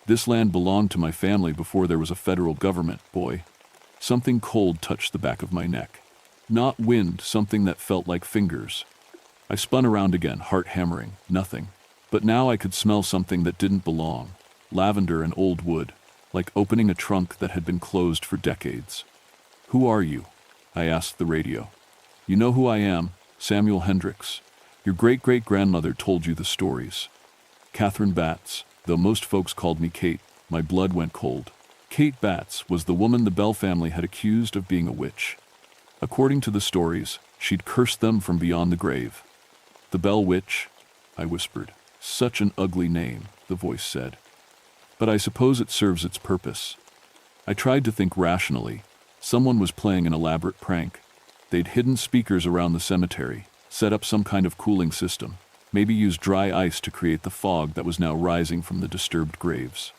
This land belonged to my family before there was a federal government, boy." Something cold touched the back of my neck. Not wind, something that felt like fingers. I spun around again, heart hammering. Nothing. But now I could smell something that didn't belong. Lavender and old wood, like opening a trunk that had been closed for decades. "Who are you?" I asked the radio. "You know who I am, Samuel Hendricks. Your great-great-grandmother told you the stories." Catherine Batts, though most folks called me Kate, my blood went cold. Kate Batts was the woman the Bell family had accused of being a witch. According to the stories, she'd cursed them from beyond the grave. "The Bell Witch?" I whispered. "Such an ugly name," the voice said. "But I suppose it serves its purpose." I tried to think rationally. Someone was playing an elaborate prank. They'd hidden speakers around the cemetery, set up some kind of cooling system, maybe used dry ice to create the fog that was now rising from the disturbed graves.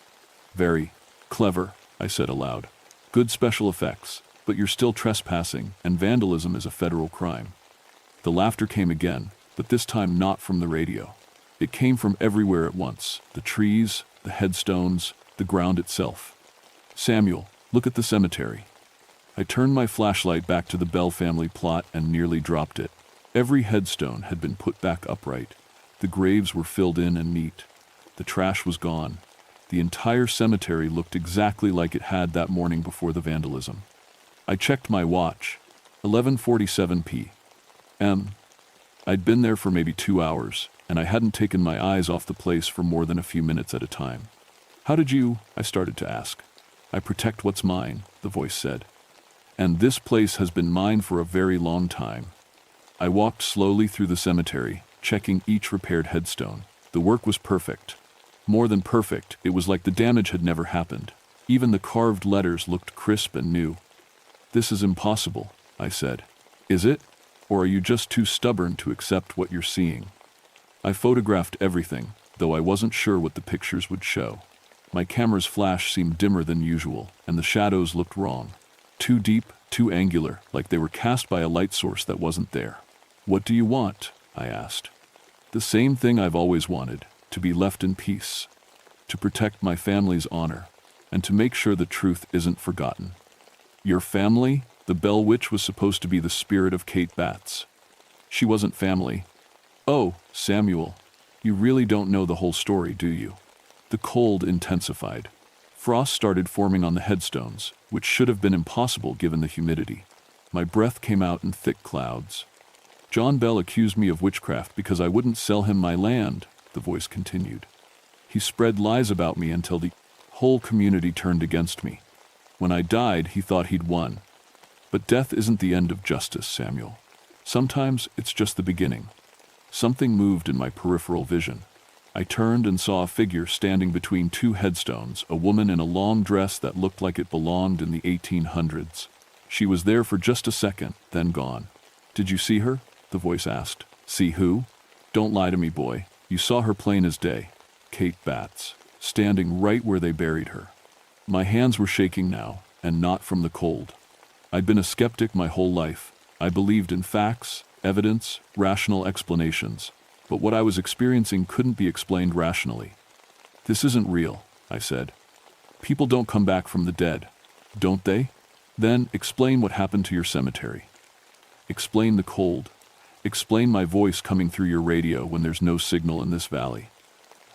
Very clever, I said aloud. Good special effects, but you're still trespassing, and vandalism is a federal crime. The laughter came again, but this time not from the radio. It came from everywhere at once, the trees, the headstones, the ground itself. Samuel, look at the cemetery. I turned my flashlight back to the Bell family plot and nearly dropped it. Every headstone had been put back upright. The graves were filled in and neat. The trash was gone. The entire cemetery looked exactly like it had that morning before the vandalism. I checked my watch. 11:47 p.m. I'd been there for maybe 2 hours, and I hadn't taken my eyes off the place for more than a few minutes at a time. How did you? I started to ask. I protect what's mine, the voice said. And this place has been mine for a very long time. I walked slowly through the cemetery, checking each repaired headstone. The work was perfect. More than perfect, it was like the damage had never happened. Even the carved letters looked crisp and new. This is impossible, I said. Is it? Or are you just too stubborn to accept what you're seeing? I photographed everything, though I wasn't sure what the pictures would show. My camera's flash seemed dimmer than usual, and the shadows looked wrong. Too deep, too angular, like they were cast by a light source that wasn't there. What do you want? I asked. The same thing I've always wanted, to be left in peace, to protect my family's honor, and to make sure the truth isn't forgotten. Your family? The Bell Witch was supposed to be the spirit of Kate Batts. She wasn't family. Oh, Samuel, you really don't know the whole story, do you? The cold intensified. Frost started forming on the headstones, which should have been impossible given the humidity. My breath came out in thick clouds. John Bell accused me of witchcraft because I wouldn't sell him my land, the voice continued. He spread lies about me until the whole community turned against me. When I died, he thought he'd won. But death isn't the end of justice, Samuel. Sometimes it's just the beginning. Something moved in my peripheral vision. I turned and saw a figure standing between two headstones, a woman in a long dress that looked like it belonged in the 1800s. She was there for just a second, then gone. Did you see her? The voice asked. See who? Don't lie to me, boy. You saw her plain as day. Kate Batts, standing right where they buried her. My hands were shaking now, and not from the cold. I'd been a skeptic my whole life. I believed in facts, evidence, rational explanations. But what I was experiencing couldn't be explained rationally. This isn't real, I said. People don't come back from the dead, don't they? Then explain what happened to your cemetery. Explain the cold. Explain my voice coming through your radio when there's no signal in this valley.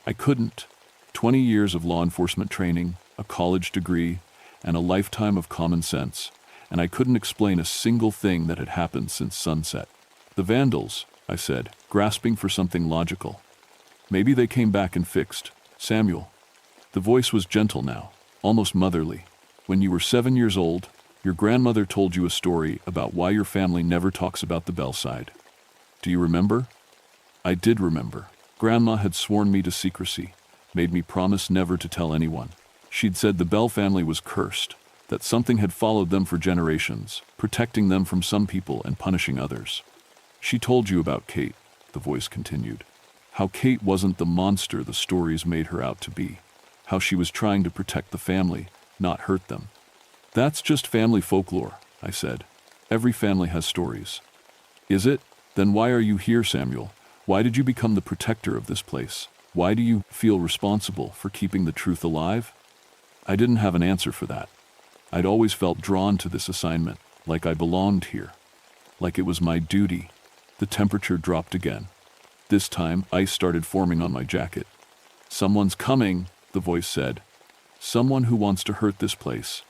I couldn't. 20 years of law enforcement training, a college degree, and a lifetime of common sense, and I couldn't explain a single thing that had happened since sunset. The vandals, I said, grasping for something logical. Maybe they came back and fixed. Samuel. The voice was gentle now, almost motherly. When you were 7 years old, your grandmother told you a story about why your family never talks about the Bell side. Do you remember? I did remember. Grandma had sworn me to secrecy, made me promise never to tell anyone. She'd said the Bell family was cursed, that something had followed them for generations, protecting them from some people and punishing others. She told you about Kate, the voice continued. How Kate wasn't the monster the stories made her out to be. How she was trying to protect the family, not hurt them. That's just family folklore, I said. Every family has stories. Is it? Then why are you here, Samuel? Why did you become the protector of this place? Why do you feel responsible for keeping the truth alive? I didn't have an answer for that. I'd always felt drawn to this assignment, like I belonged here, like it was my duty. The temperature dropped again. This time, ice started forming on my jacket. Someone's coming, the voice said. Someone who wants to hurt this place.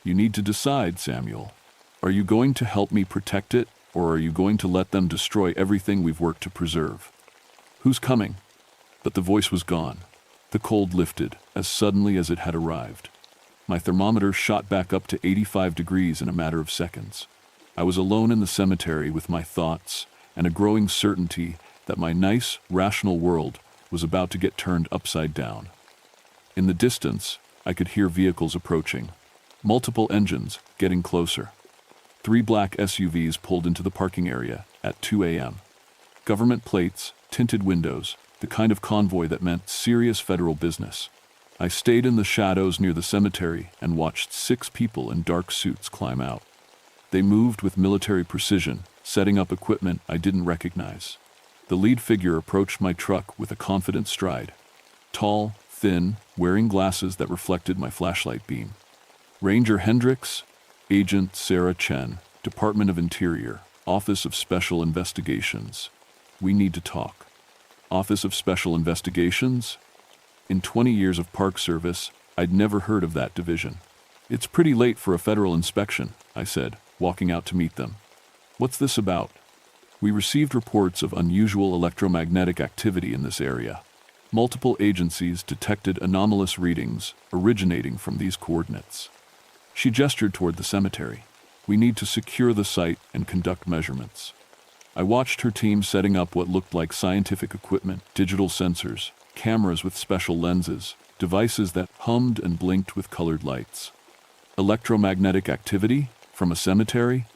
You need to decide, Samuel. Are you going to help me protect it, or are you going to let them destroy everything we've worked to preserve? Who's coming? But the voice was gone. The cold lifted, as suddenly as it had arrived. My thermometer shot back up to 85 degrees in a matter of seconds. I was alone in the cemetery with my thoughts, and a growing certainty that my nice, rational world was about to get turned upside down. In the distance, I could hear vehicles approaching. Multiple engines, getting closer. 3 black SUVs pulled into the parking area at 2 a.m. Government plates, tinted windows, the kind of convoy that meant serious federal business. I stayed in the shadows near the cemetery and watched 6 people in dark suits climb out. They moved with military precision, setting up equipment I didn't recognize. The lead figure approached my truck with a confident stride. Tall, thin, wearing glasses that reflected my flashlight beam. Ranger Hendricks, Agent Sarah Chen, Department of Interior, Office of Special Investigations. We need to talk. Office of Special Investigations? In 20 years of Park Service, I'd never heard of that division. It's pretty late for a federal inspection, I said, walking out to meet them. What's this about? We received reports of unusual electromagnetic activity in this area. Multiple agencies detected anomalous readings originating from these coordinates. She gestured toward the cemetery. We need to secure the site and conduct measurements. I watched her team setting up what looked like scientific equipment, digital sensors, cameras with special lenses, devices that hummed and blinked with colored lights. Electromagnetic activity? From a cemetery?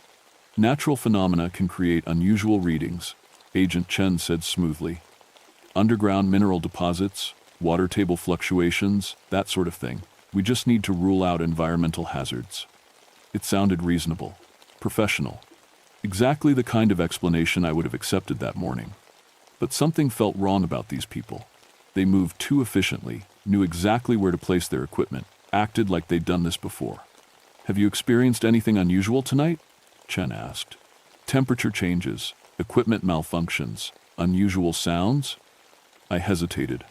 Natural phenomena can create unusual readings, Agent Chen said smoothly. Underground mineral deposits, water table fluctuations, that sort of thing. We just need to rule out environmental hazards. It sounded reasonable, professional. Exactly the kind of explanation I would have accepted that morning. But something felt wrong about these people. They moved too efficiently, knew exactly where to place their equipment, acted like they'd done this before. Have you experienced anything unusual tonight? Chen asked. Temperature changes, equipment malfunctions, unusual sounds? I hesitated.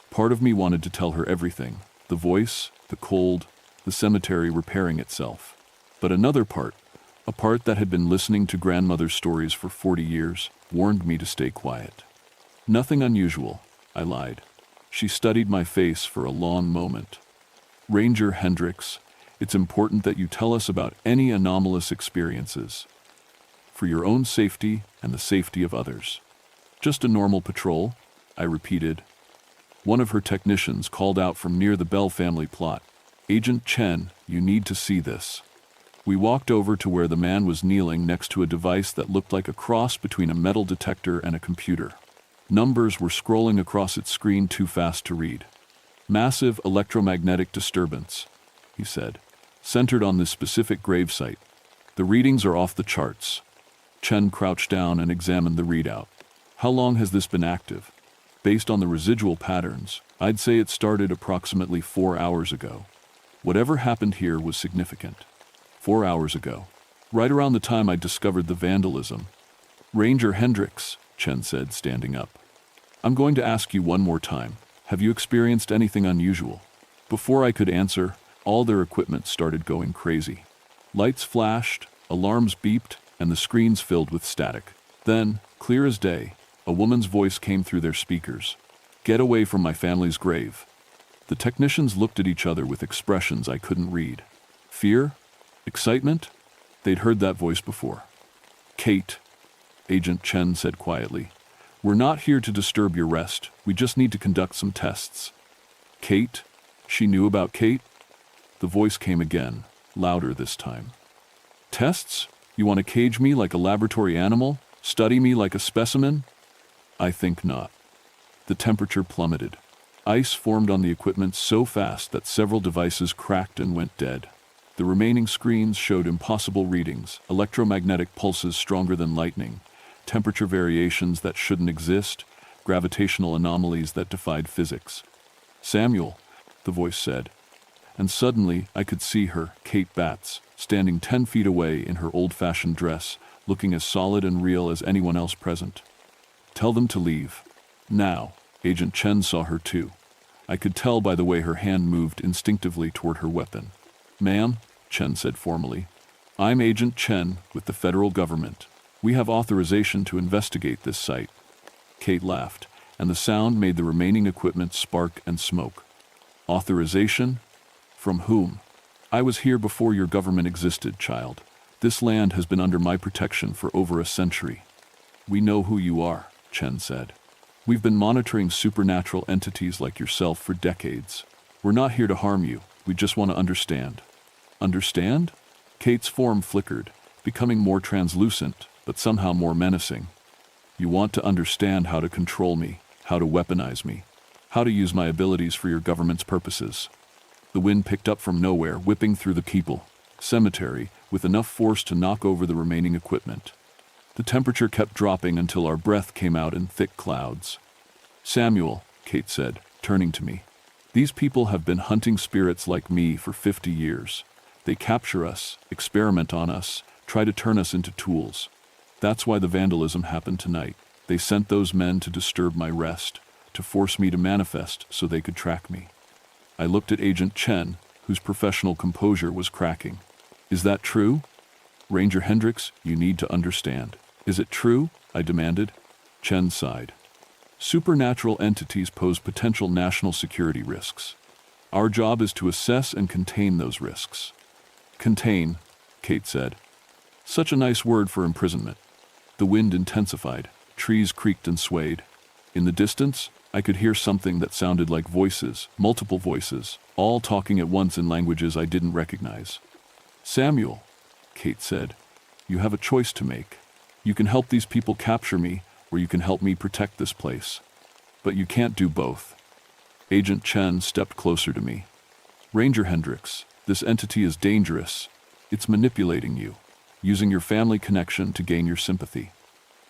Part of me wanted to tell her everything, the voice, the cold, the cemetery repairing itself. But another part, a part that had been listening to grandmother's stories for 40 years, warned me to stay quiet. Nothing unusual, I lied. She studied my face for a long moment. Ranger Hendricks, it's important that you tell us about any anomalous experiences. For your own safety and the safety of others. Just a normal patrol, I repeated. One of her technicians called out from near the Bell family plot. Agent Chen, you need to see this. We walked over to where the man was kneeling next to a device that looked like a cross between a metal detector and a computer. Numbers were scrolling across its screen too fast to read. Massive electromagnetic disturbance, he said, centered on this specific gravesite. The readings are off the charts. Chen crouched down and examined the readout. How long has this been active? Based on the residual patterns, I'd say it started approximately 4 hours ago. Whatever happened here was significant. 4 hours ago, right around the time I discovered the vandalism. Ranger Hendricks, Chen said, standing up. I'm going to ask you one more time. Have you experienced anything unusual? Before I could answer, all their equipment started going crazy. Lights flashed, alarms beeped, and the screens filled with static. Then, clear as day, a woman's voice came through their speakers. Get away from my family's grave. The technicians looked at each other with expressions I couldn't read. Fear? Excitement? They'd heard that voice before. Kate, Agent Chen said quietly. We're not here to disturb your rest. We just need to conduct some tests. Kate? She knew about Kate? The voice came again, louder this time. Tests? You want to cage me like a laboratory animal? Study me like a specimen? I think not. The temperature plummeted. Ice formed on the equipment so fast that several devices cracked and went dead. The remaining screens showed impossible readings, electromagnetic pulses stronger than lightning, temperature variations that shouldn't exist, gravitational anomalies that defied physics. Samuel, the voice said. And suddenly I could see her, Kate Batts, standing 10 feet away in her old-fashioned dress, looking as solid and real as anyone else present. Tell them to leave. Now. Agent Chen saw her too. I could tell by the way her hand moved instinctively toward her weapon. Ma'am, Chen said formally, I'm Agent Chen with the federal government. We have authorization to investigate this site. Kate laughed, and the sound made the remaining equipment spark and smoke. Authorization? From whom? I was here before your government existed, child. This land has been under my protection for over a century. We know who you are, Chen said. We've been monitoring supernatural entities like yourself for decades. We're not here to harm you. We just want to understand. Understand? Kate's form flickered, becoming more translucent, but somehow more menacing. You want to understand how to control me, how to weaponize me, how to use my abilities for your government's purposes. The wind picked up from nowhere, whipping through the people, cemetery, with enough force to knock over the remaining equipment. The temperature kept dropping until our breath came out in thick clouds. Samuel, Kate said, turning to me. These people have been hunting spirits like me for 50 years. They capture us, experiment on us, try to turn us into tools. That's why the vandalism happened tonight. They sent those men to disturb my rest, to force me to manifest so they could track me. I looked at Agent Chen, whose professional composure was cracking. Is that true? Ranger Hendricks, you need to understand. Is it true? I demanded. Chen sighed. Supernatural entities pose potential national security risks. Our job is to assess and contain those risks. Contain, Kate said. Such a nice word for imprisonment. The wind intensified. Trees creaked and swayed. In the distance, I could hear something that sounded like voices, multiple voices, all talking at once in languages I didn't recognize. Samuel, Kate said, you have a choice to make. You can help these people capture me, or you can help me protect this place. But you can't do both. Agent Chen stepped closer to me. Ranger Hendricks, this entity is dangerous. It's manipulating you, using your family connection to gain your sympathy.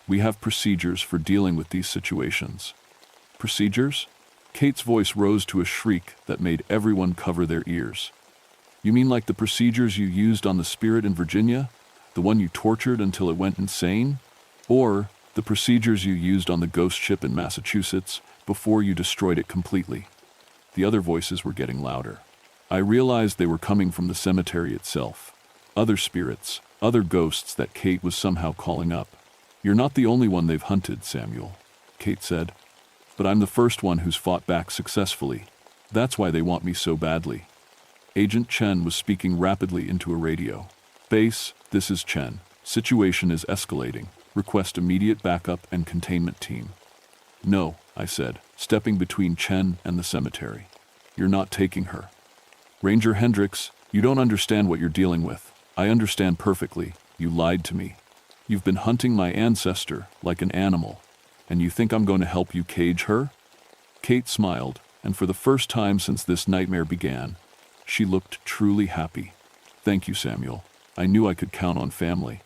We have procedures for dealing with these situations. Procedures? Kate's voice rose to a shriek that made everyone cover their ears. You mean like the procedures you used on the spirit in Virginia? The one you tortured until it went insane? Or the procedures you used on the ghost ship in Massachusetts before you destroyed it completely? The other voices were getting louder. I realized they were coming from the cemetery itself. Other spirits, other ghosts that Kate was somehow calling up. You're not the only one they've hunted, Samuel, Kate said. But I'm the first one who's fought back successfully. That's why they want me so badly. Agent Chen was speaking rapidly into a radio. Base, this is Chen. Situation is escalating. Request immediate backup and containment team. No, I said, stepping between Chen and the cemetery. You're not taking her. Ranger Hendricks, you don't understand what you're dealing with. I understand perfectly. You lied to me. You've been hunting my ancestor like an animal, and you think I'm going to help you cage her? Kate smiled, and for the first time since this nightmare began, she looked truly happy. Thank you, Samuel. I knew I could count on family.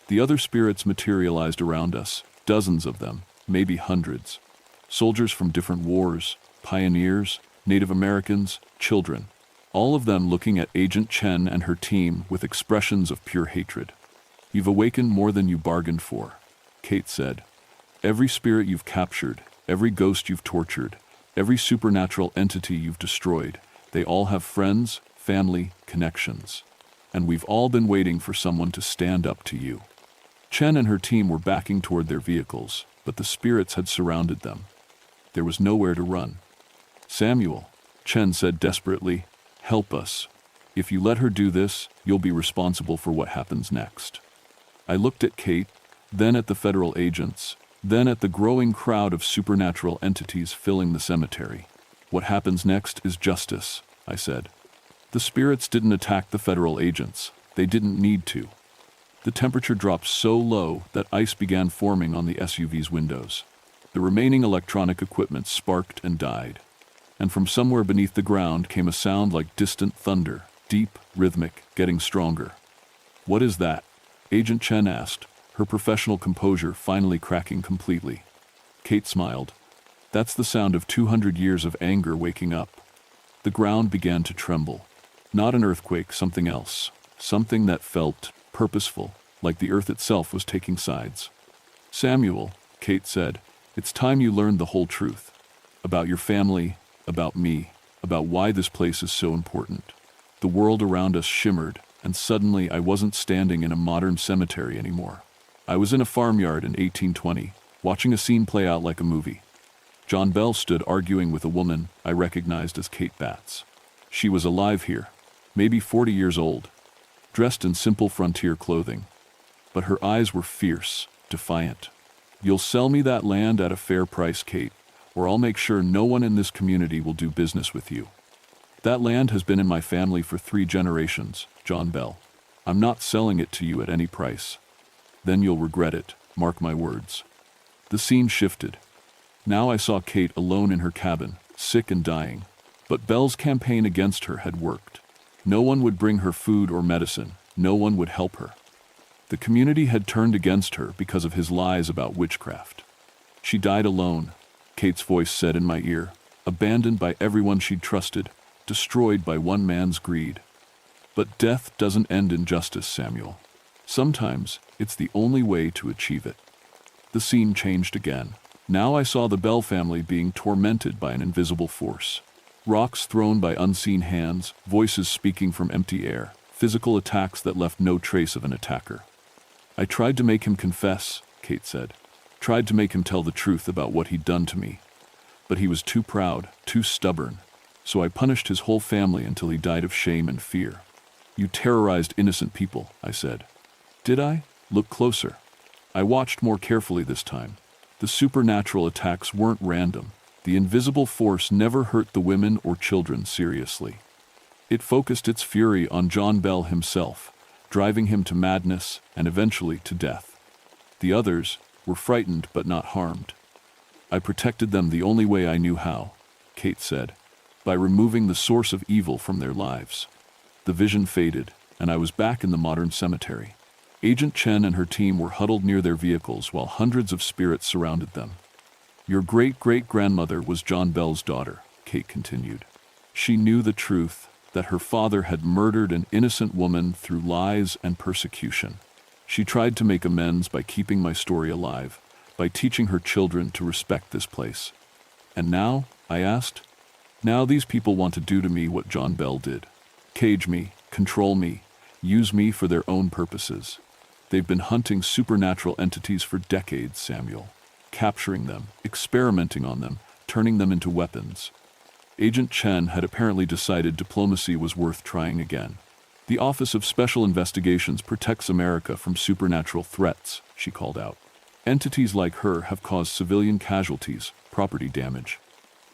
The other spirits materialized around us, dozens of them, maybe hundreds. Soldiers from different wars, pioneers, Native Americans, children, all of them looking at Agent Chen and her team with expressions of pure hatred. You've awakened more than you bargained for, Kate said. Every spirit you've captured, every ghost you've tortured, every supernatural entity you've destroyed, they all have friends, family, connections. And we've all been waiting for someone to stand up to you. Chen and her team were backing toward their vehicles, but the spirits had surrounded them. There was nowhere to run. Samuel, Chen said desperately, help us. If you let her do this, you'll be responsible for what happens next. I looked at Kate, then at the federal agents, then at the growing crowd of supernatural entities filling the cemetery. What happens next is justice, I said. The spirits didn't attack the federal agents. They didn't need to. The temperature dropped so low that ice began forming on the SUV's windows. The remaining electronic equipment sparked and died. And from somewhere beneath the ground came a sound like distant thunder, deep, rhythmic, getting stronger. What is that? Agent Chen asked, her professional composure finally cracking completely. Kate smiled. That's the sound of 200 years of anger waking up. The ground began to tremble. Not an earthquake, something else. Something that felt purposeful, like the earth itself was taking sides. Samuel, Kate said, it's time you learned the whole truth. About your family, about me, about why this place is so important. The world around us shimmered, and suddenly I wasn't standing in a modern cemetery anymore. I was in a farmyard in 1820, watching a scene play out like a movie. John Bell stood arguing with a woman I recognized as Kate Batts. She was alive here, maybe 40 years old, dressed in simple frontier clothing. But her eyes were fierce, defiant. You'll sell me that land at a fair price, Kate, or I'll make sure no one in this community will do business with you. That land has been in my family for 3 generations, John Bell. I'm not selling it to you at any price. Then you'll regret it, mark my words. The scene shifted. Now I saw Kate alone in her cabin, sick and dying. But Bell's campaign against her had worked. No one would bring her food or medicine. No one would help her. The community had turned against her because of his lies about witchcraft. She died alone, Kate's voice said in my ear, abandoned by everyone she'd trusted, destroyed by one man's greed. But death doesn't end in justice, Samuel. Sometimes it's the only way to achieve it. The scene changed again. Now I saw the Bell family being tormented by an invisible force. Rocks thrown by unseen hands, voices speaking from empty air, physical attacks that left no trace of an attacker. I tried to make him confess, Kate said. Tried to make him tell the truth about what he'd done to me. But he was too proud, too stubborn. So I punished his whole family until he died of shame and fear. You terrorized innocent people, I said. Did I? Look closer. I watched more carefully this time. The supernatural attacks weren't random. The invisible force never hurt the women or children seriously. It focused its fury on John Bell himself, driving him to madness and eventually to death. The others were frightened but not harmed. I protected them the only way I knew how, Kate said, by removing the source of evil from their lives. The vision faded, and I was back in the modern cemetery. Agent Chen and her team were huddled near their vehicles while hundreds of spirits surrounded them. Your great-great-grandmother was John Bell's daughter, Kate continued. She knew the truth, that her father had murdered an innocent woman through lies and persecution. She tried to make amends by keeping my story alive, by teaching her children to respect this place. And now, I asked, now these people want to do to me what John Bell did. Cage me, control me, use me for their own purposes. They've been hunting supernatural entities for decades, Samuel. Capturing them, experimenting on them, turning them into weapons. Agent Chen had apparently decided diplomacy was worth trying again. The Office of Special Investigations protects America from supernatural threats, she called out. Entities like her have caused civilian casualties, property damage.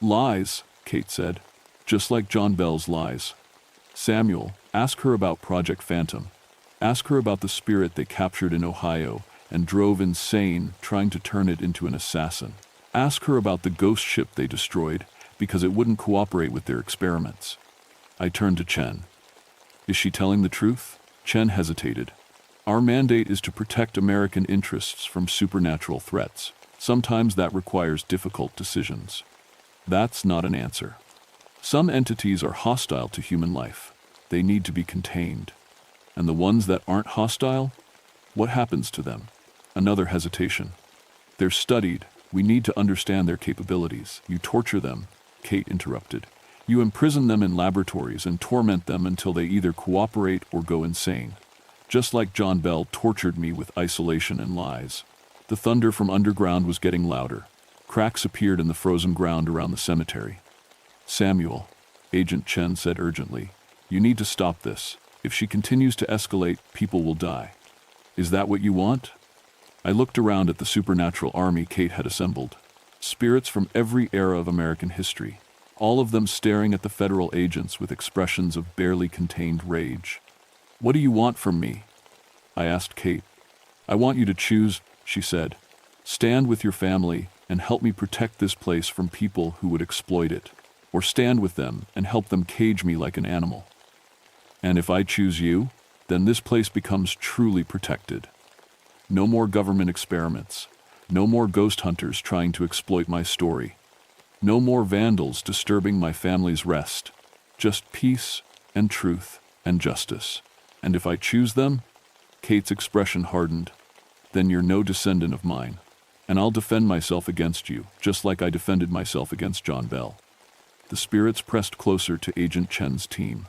Lies, Kate said, just like John Bell's lies. Samuel, ask her about Project Phantom. Ask her about the spirit they captured in Ohio and drove insane trying to turn it into an assassin. Ask her about the ghost ship they destroyed because it wouldn't cooperate with their experiments. I turned to Chen. Is she telling the truth? Chen hesitated. Our mandate is to protect American interests from supernatural threats. Sometimes that requires difficult decisions. That's not an answer. Some entities are hostile to human life. They need to be contained. And the ones that aren't hostile? What happens to them? Another hesitation. They're studied. We need to understand their capabilities. You torture them, Kate interrupted. You imprison them in laboratories and torment them until they either cooperate or go insane. Just like John Bell tortured me with isolation and lies. The thunder from underground was getting louder. Cracks appeared in the frozen ground around the cemetery. Samuel, Agent Chen said urgently, you need to stop this. If she continues to escalate, people will die. Is that what you want? I looked around at the supernatural army Kate had assembled. Spirits from every era of American history, all of them staring at the federal agents with expressions of barely contained rage. What do you want from me? I asked Kate. I want you to choose, she said. Stand with your family and help me protect this place from people who would exploit it, or stand with them and help them cage me like an animal. And if I choose you, then this place becomes truly protected. No more government experiments. No more ghost hunters trying to exploit my story. No more vandals disturbing my family's rest. Just peace and truth and justice. And if I choose them, Kate's expression hardened, then you're no descendant of mine. And I'll defend myself against you, just like I defended myself against John Bell. The spirits pressed closer to Agent Chen's team.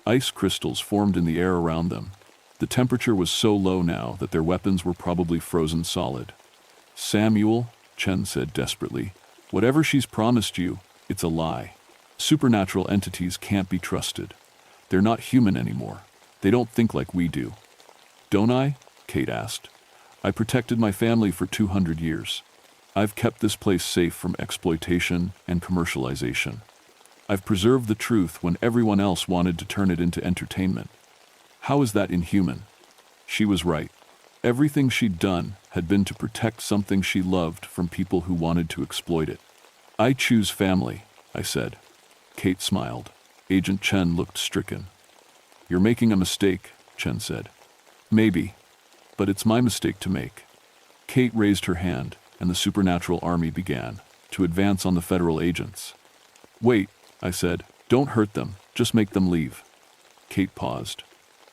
Ice crystals formed in the air around them. The temperature was so low now that their weapons were probably frozen solid. Samuel, Chen said desperately, whatever she's promised you, it's a lie. Supernatural entities can't be trusted. They're not human anymore. They don't think like we do. Don't I? Kate asked. I protected my family for 200 years. I've kept this place safe from exploitation and commercialization. I've preserved the truth when everyone else wanted to turn it into entertainment. How is that inhuman? She was right. Everything she'd done had been to protect something she loved from people who wanted to exploit it. I choose family, I said. Kate smiled. Agent Chen looked stricken. You're making a mistake, Chen said. Maybe, but it's my mistake to make. Kate raised her hand, and the supernatural army began to advance on the federal agents. Wait, I said, don't hurt them, just make them leave. Kate paused.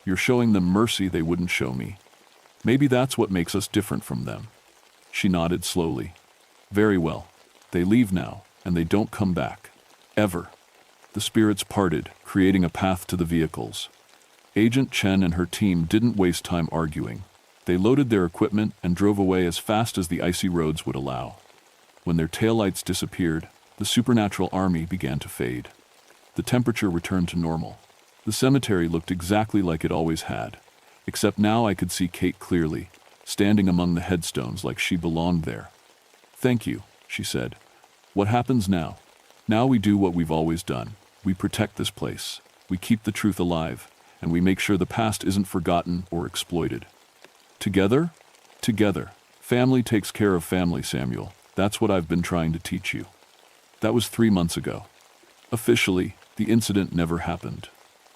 You're showing them mercy they wouldn't show me. Maybe that's what makes us different from them. She nodded slowly. Very well. They leave now, and they don't come back. Ever. The spirits parted, creating a path to the vehicles. Agent Chen and her team didn't waste time arguing. They loaded their equipment and drove away as fast as the icy roads would allow. When their taillights disappeared, the supernatural army began to fade. The temperature returned to normal. The cemetery looked exactly like it always had, except now I could see Kate clearly, standing among the headstones like she belonged there. Thank you, she said. What happens now? Now we do what we've always done. We protect this place. We keep the truth alive, and we make sure the past isn't forgotten or exploited. Together? Together. Family takes care of family, Samuel. That's what I've been trying to teach you. That was 3 months ago. Officially, the incident never happened.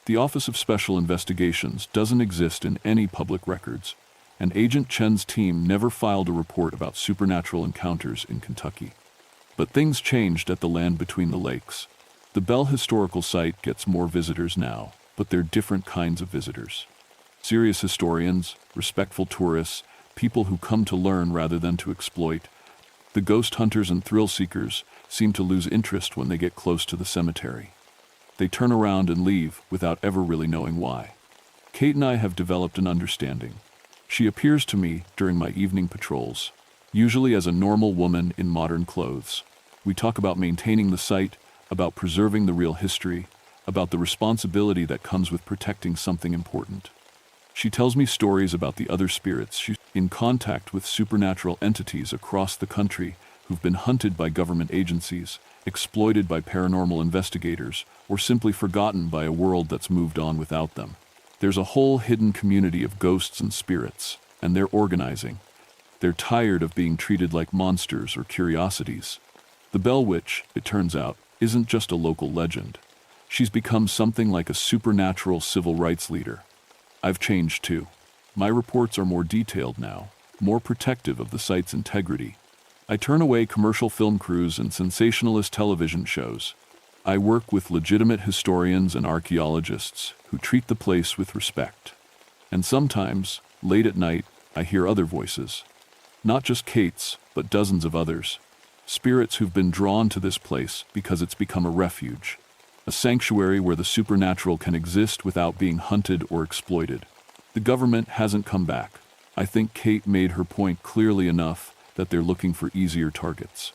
The Office of Special Investigations doesn't exist in any public records, and Agent Chen's team never filed a report about supernatural encounters in Kentucky. But things changed at the Land Between the Lakes. The Bell Historical Site gets more visitors now, but they're different kinds of visitors. Serious historians, respectful tourists, people who come to learn rather than to exploit. The ghost hunters and thrill seekers seem to lose interest when they get close to the cemetery. They turn around and leave without ever really knowing why. Kate and I have developed an understanding. She appears to me during my evening patrols, usually as a normal woman in modern clothes. We talk about maintaining the site, about preserving the real history, about the responsibility that comes with protecting something important. She tells me stories about the other spirits she's in contact with, supernatural entities across the country who've been hunted by government agencies, exploited by paranormal investigators, or simply forgotten by a world that's moved on without them. There's a whole hidden community of ghosts and spirits, and they're organizing. They're tired of being treated like monsters or curiosities. The Bell Witch, it turns out, isn't just a local legend. She's become something like a supernatural civil rights leader. I've changed too. My reports are more detailed now, more protective of the site's integrity. I turn away commercial film crews and sensationalist television shows. I work with legitimate historians and archaeologists who treat the place with respect. And sometimes, late at night, I hear other voices. Not just Kate's, but dozens of others. Spirits who've been drawn to this place because it's become a refuge. A sanctuary where the supernatural can exist without being hunted or exploited. The government hasn't come back. I think Kate made her point clearly enough that they're looking for easier targets.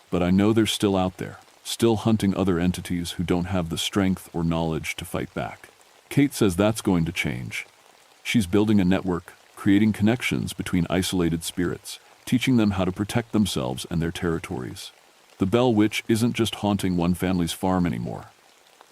But I know they're still out there, still hunting other entities who don't have the strength or knowledge to fight back. Kate says that's going to change. She's building a network, creating connections between isolated spirits, teaching them how to protect themselves and their territories. The Bell Witch isn't just haunting one family's farm anymore.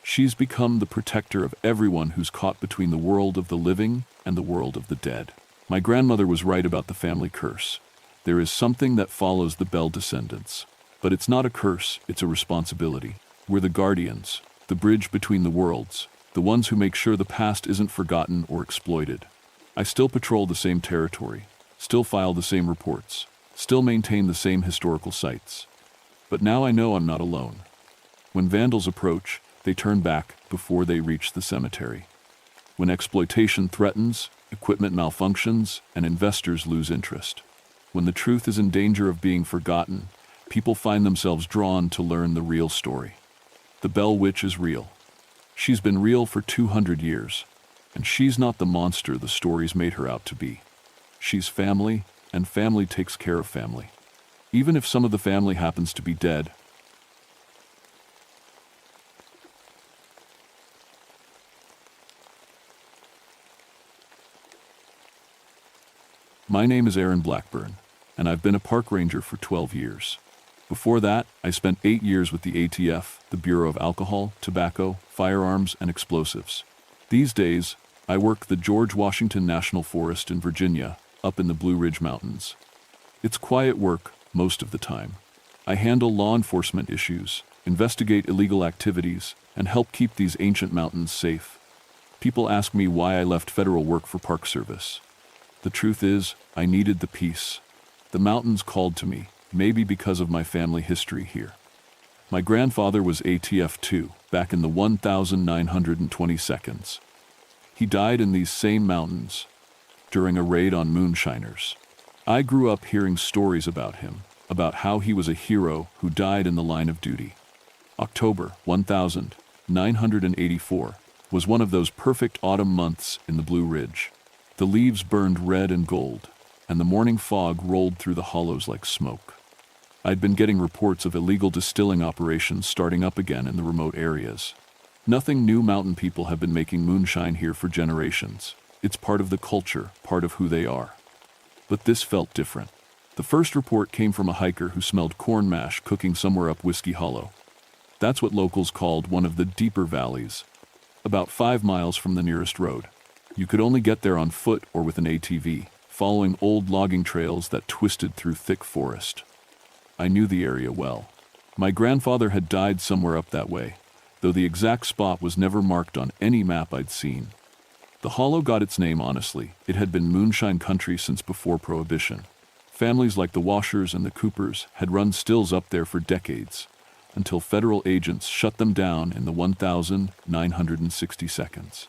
She's become the protector of everyone who's caught between the world of the living and the world of the dead. My grandmother was right about the family curse. There is something that follows the Bell descendants. But it's not a curse, it's a responsibility. We're the guardians, the bridge between the worlds, the ones who make sure the past isn't forgotten or exploited. I still patrol the same territory, still file the same reports, still maintain the same historical sites. But now I know I'm not alone. When vandals approach, they turn back before they reach the cemetery. When exploitation threatens, equipment malfunctions, and investors lose interest. When the truth is in danger of being forgotten, people find themselves drawn to learn the real story. The Bell Witch is real. She's been real for 200 years, and she's not the monster the stories made her out to be. She's family, and family takes care of family. Even if some of the family happens to be dead. My name is Aaron Blackburn, and I've been a park ranger for 12 years. Before that, I spent 8 years with the ATF, the Bureau of Alcohol, Tobacco, Firearms, and Explosives. These days, I work the George Washington National Forest in Virginia, up in the Blue Ridge Mountains. It's quiet work most of the time. I handle law enforcement issues, investigate illegal activities, and help keep these ancient mountains safe. People ask me why I left federal work for Park Service. The truth is, I needed the peace. The mountains called to me, maybe because of my family history here. My grandfather was ATF too, back in the 1922nd. He died in these same mountains during a raid on moonshiners. I grew up hearing stories about him, about how he was a hero who died in the line of duty. October 1984 was one of those perfect autumn months in the Blue Ridge. The leaves burned red and gold, and the morning fog rolled through the hollows like smoke. I'd been getting reports of illegal distilling operations starting up again in the remote areas. Nothing new. Mountain people have been making moonshine here for generations. It's part of the culture, part of who they are. But this felt different. The first report came from a hiker who smelled corn mash cooking somewhere up Whiskey Hollow. That's what locals called one of the deeper valleys, about 5 miles from the nearest road. You could only get there on foot or with an ATV, following old logging trails that twisted through thick forest. I knew the area well. My grandfather had died somewhere up that way, though the exact spot was never marked on any map I'd seen. The hollow got its name honestly. It had been moonshine country since before Prohibition. Families like the Washers and the Coopers had run stills up there for decades, until federal agents shut them down in the 1960s.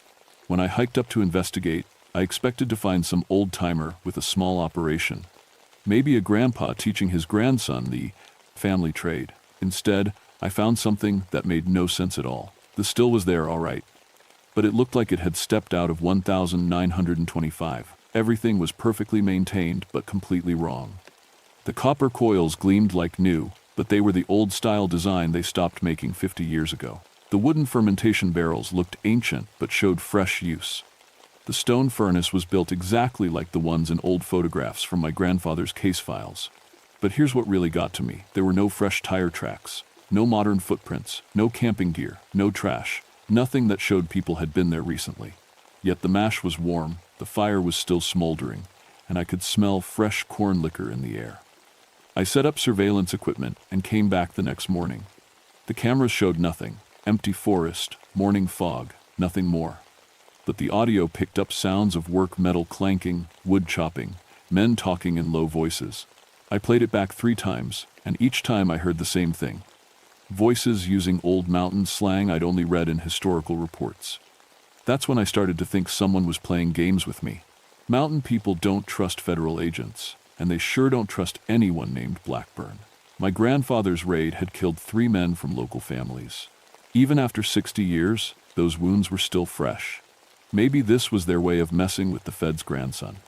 When I hiked up to investigate, I expected to find some old-timer with a small operation. Maybe a grandpa teaching his grandson the family trade. Instead, I found something that made no sense at all. The still was there, all right, but it looked like it had stepped out of 1925. Everything was perfectly maintained, but completely wrong. The copper coils gleamed like new, but they were the old-style design they stopped making 50 years ago. The wooden fermentation barrels looked ancient, but showed fresh use. The stone furnace was built exactly like the ones in old photographs from my grandfather's case files. But here's what really got to me. There were no fresh tire tracks, no modern footprints, no camping gear, no trash, nothing that showed people had been there recently. Yet the mash was warm, the fire was still smoldering, and I could smell fresh corn liquor in the air. I set up surveillance equipment and came back the next morning. The cameras showed nothing. Empty forest, morning fog, nothing more. But the audio picked up sounds of work metal clanking, wood chopping, men talking in low voices. I played it back 3 times, and each time I heard the same thing. Voices using old mountain slang I'd only read in historical reports. That's when I started to think someone was playing games with me. Mountain people don't trust federal agents, and they sure don't trust anyone named Blackburn. My grandfather's raid had killed 3 men from local families. Even after 60 years, those wounds were still fresh. Maybe this was their way of messing with the Fed's grandson.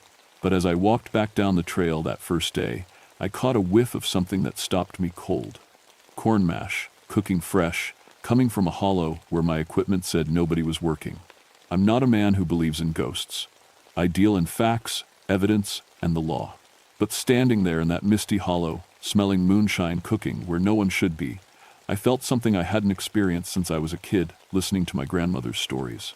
But as I walked back down the trail that first day, I caught a whiff of something that stopped me cold. Corn mash, cooking fresh, coming from a hollow where my equipment said nobody was working. I'm not a man who believes in ghosts. I deal in facts, evidence, and the law. But standing there in that misty hollow, smelling moonshine cooking where no one should be, I felt something I hadn't experienced since I was a kid, listening to my grandmother's stories.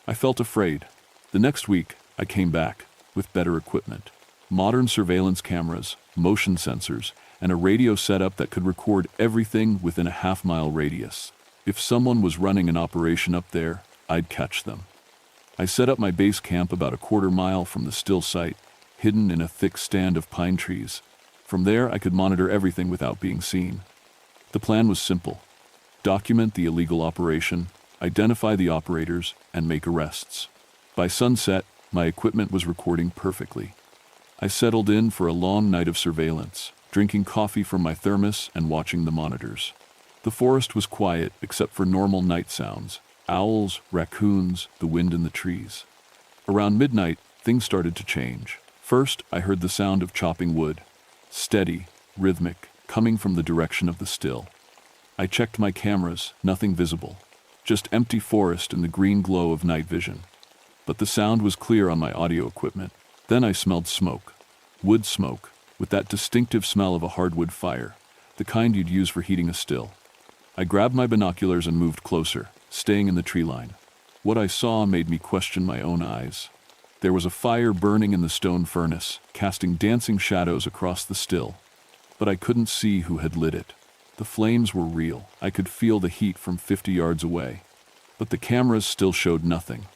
I felt afraid. The next week, I came back, with better equipment. Modern surveillance cameras, motion sensors, and a radio setup that could record everything within a half-mile radius. If someone was running an operation up there, I'd catch them. I set up my base camp about a quarter mile from the still site, hidden in a thick stand of pine trees. From there, I could monitor everything without being seen. The plan was simple. Document the illegal operation, identify the operators, and make arrests. By sunset, my equipment was recording perfectly. I settled in for a long night of surveillance, drinking coffee from my thermos and watching the monitors. The forest was quiet except for normal night sounds: owls, raccoons, the wind in the trees. Around midnight, things started to change. First, I heard the sound of chopping wood. Steady, rhythmic, coming from the direction of the still. I checked my cameras, nothing visible. Just empty forest and the green glow of night vision. But the sound was clear on my audio equipment. Then I smelled smoke. Wood smoke, with that distinctive smell of a hardwood fire. the kind you'd use for heating a still. I grabbed my binoculars and moved closer, staying in the tree line. What I saw made me question my own eyes. There was a fire burning in the stone furnace, casting dancing shadows across the still. But I couldn't see who had lit it. The flames were real. I could feel the heat from 50 yards away. But the cameras still showed nothing.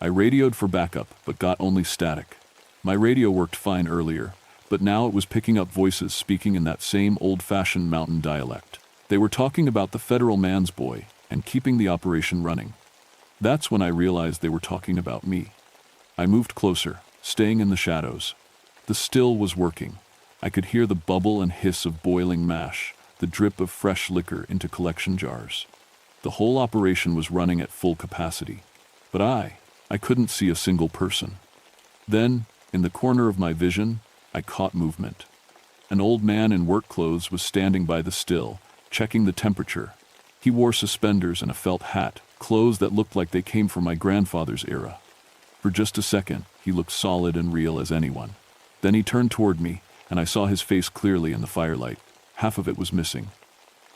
I radioed for backup, but got only static. My radio worked fine earlier, but now it was picking up voices speaking in that same old-fashioned mountain dialect. They were talking about the federal man's boy and keeping the operation running. That's when I realized they were talking about me. I moved closer, staying in the shadows. The still was working. I could hear the bubble and hiss of boiling mash, the drip of fresh liquor into collection jars. The whole operation was running at full capacity. But I couldn't see a single person. Then, in the corner of my vision, I caught movement. An old man in work clothes was standing by the still, checking the temperature. He wore suspenders and a felt hat, clothes that looked like they came from my grandfather's era. For just a second, he looked solid and real as anyone. Then he turned toward me, and I saw his face clearly in the firelight. Half of it was missing.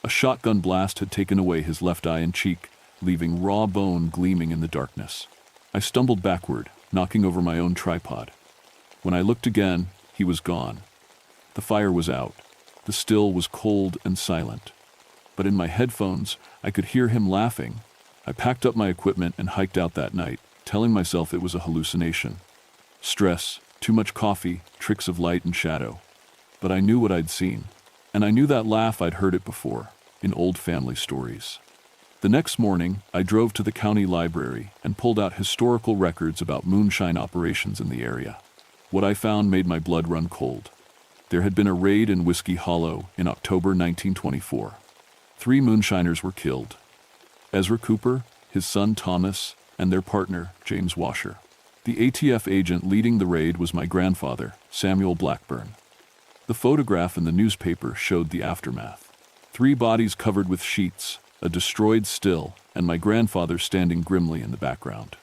A shotgun blast had taken away his left eye and cheek, leaving raw bone gleaming in the darkness. I stumbled backward, knocking over my own tripod. When I looked again, he was gone. The fire was out. The still was cold and silent. But in my headphones, I could hear him laughing. I packed up my equipment and hiked out that night, telling myself it was a hallucination. Stress, too much coffee, tricks of light and shadow. But I knew what I'd seen. And I knew that laugh. I'd heard it before, in old family stories. The next morning, I drove to the county library and pulled out historical records about moonshine operations in the area. What I found made my blood run cold. There had been a raid in Whiskey Hollow in October 1924. 3 moonshiners were killed. Ezra Cooper, his son Thomas, and their partner, James Washer. The ATF agent leading the raid was my grandfather, Samuel Blackburn. The photograph in the newspaper showed the aftermath. 3 bodies covered with sheets, a destroyed still, and my grandfather standing grimly in the background.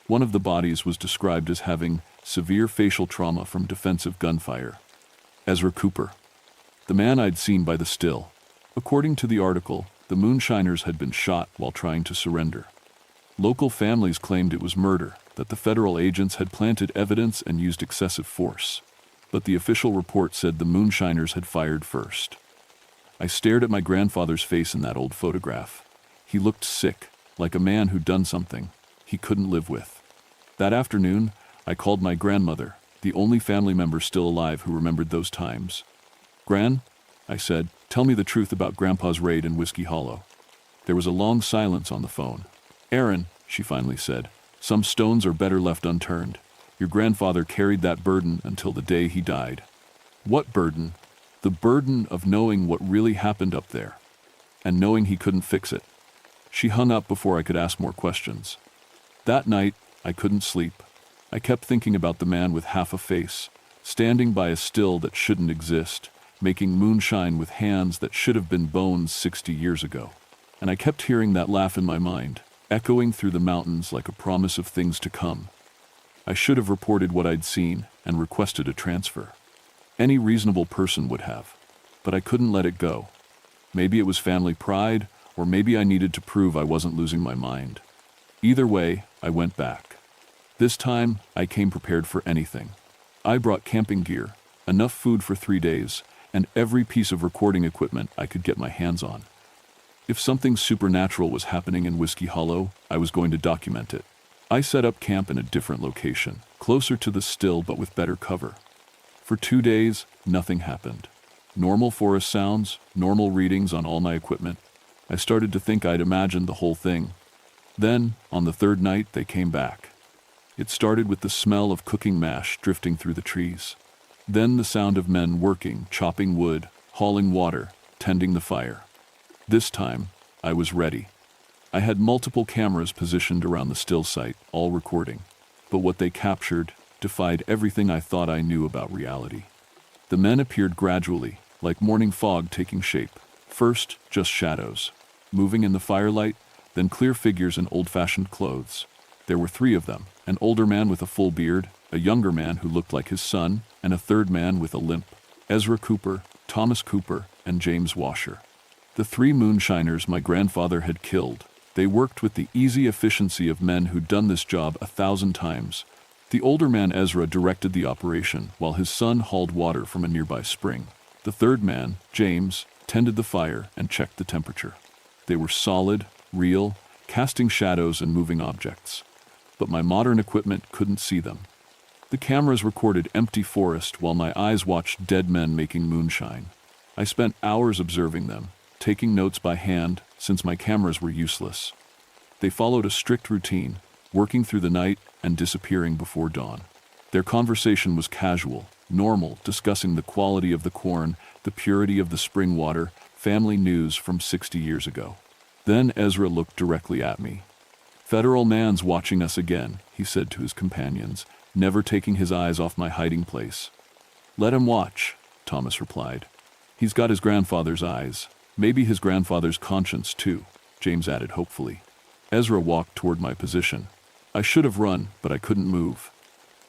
One of the bodies was described as having severe facial trauma from defensive gunfire. Ezra Cooper, the man I'd seen by the still. According to the article, the moonshiners had been shot while trying to surrender. Local families claimed it was murder, that the federal agents had planted evidence and used excessive force. But the official report said the moonshiners had fired first. I stared at my grandfather's face in that old photograph. He looked sick, like a man who'd done something he couldn't live with. That afternoon, I called my grandmother, the only family member still alive who remembered those times. "Gran," I said, "tell me the truth about Grandpa's raid in Whiskey Hollow." There was a long silence on the phone. "Aaron," she finally said, "some stones are better left unturned. Your grandfather carried that burden until the day he died." "What burden?" "The burden of knowing what really happened up there, and knowing he couldn't fix it." She hung up before I could ask more questions. That night, I couldn't sleep. I kept thinking about the man with half a face, standing by a still that shouldn't exist, making moonshine with hands that should have been bones 60 years ago. And I kept hearing that laugh in my mind, echoing through the mountains like a promise of things to come. I should have reported what I'd seen and requested a transfer. Any reasonable person would have, but I couldn't let it go. Maybe it was family pride, or maybe I needed to prove I wasn't losing my mind. Either way, I went back. This time, I came prepared for anything. I brought camping gear, enough food for 3 days, and every piece of recording equipment I could get my hands on. If something supernatural was happening in Whiskey Hollow, I was going to document it. I set up camp in a different location, closer to the still but with better cover. For 2 days, nothing happened. Normal forest sounds, normal readings on all my equipment. I started to think I'd imagined the whole thing. Then, on the 3rd night, they came back. It started with the smell of cooking mash drifting through the trees. Then the sound of men working, chopping wood, hauling water, tending the fire. This time, I was ready. I had multiple cameras positioned around the still site, all recording. But what they captured defied everything I thought I knew about reality. The men appeared gradually, like morning fog taking shape. First, just shadows, moving in the firelight, then clear figures in old-fashioned clothes. There were 3 of them, an older man with a full beard, a younger man who looked like his son, and a 3rd man with a limp. Ezra Cooper, Thomas Cooper, and James Washer. The three moonshiners my grandfather had killed. They worked with the easy efficiency of men who'd done this job 1,000 times. The older man Ezra directed the operation, while his son hauled water from a nearby spring. The third man, James, tended the fire and checked the temperature. They were solid, real, casting shadows and moving objects. But my modern equipment couldn't see them. The cameras recorded empty forest while my eyes watched dead men making moonshine. I spent hours observing them, taking notes by hand since my cameras were useless. They followed a strict routine, working through the night and disappearing before dawn. Their conversation was casual, normal, discussing the quality of the corn, the purity of the spring water, family news from 60 years ago. Then Ezra looked directly at me. "Federal man's watching us again," he said to his companions, never taking his eyes off my hiding place. "Let him watch," Thomas replied. "He's got his grandfather's eyes. Maybe his grandfather's conscience too," James added hopefully. Ezra walked toward my position. I should have run, but I couldn't move.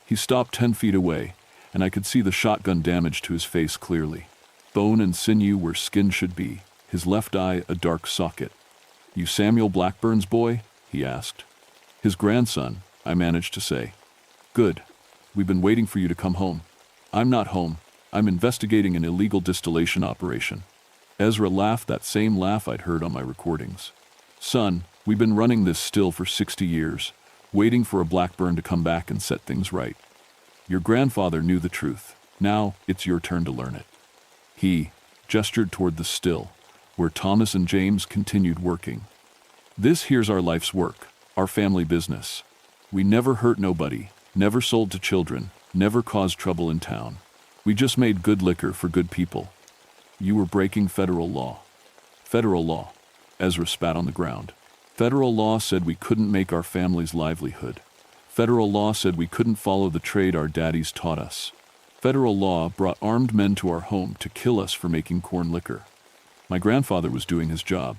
He stopped 10 feet away, and I could see the shotgun damage to his face clearly. Bone and sinew where skin should be, his left eye a dark socket. "You Samuel Blackburn's boy?" he asked. "His grandson," I managed to say. "Good. We've been waiting for you to come home." "I'm not home. I'm investigating an illegal distillation operation." Ezra laughed, that same laugh I'd heard on my recordings. "Son, we've been running this still for 60 years, waiting for a Blackburn to come back and set things right. Your grandfather knew the truth. Now it's your turn to learn it." He gestured toward the still, where Thomas and James continued working. "This here's our life's work, our family business. We never hurt nobody, never sold to children, never caused trouble in town. We just made good liquor for good people. You were breaking federal law." "Federal law?" Ezra spat on the ground. "Federal law said we couldn't make our family's livelihood. Federal law said we couldn't follow the trade our daddies taught us. Federal law brought armed men to our home to kill us for making corn liquor. My grandfather was doing his job.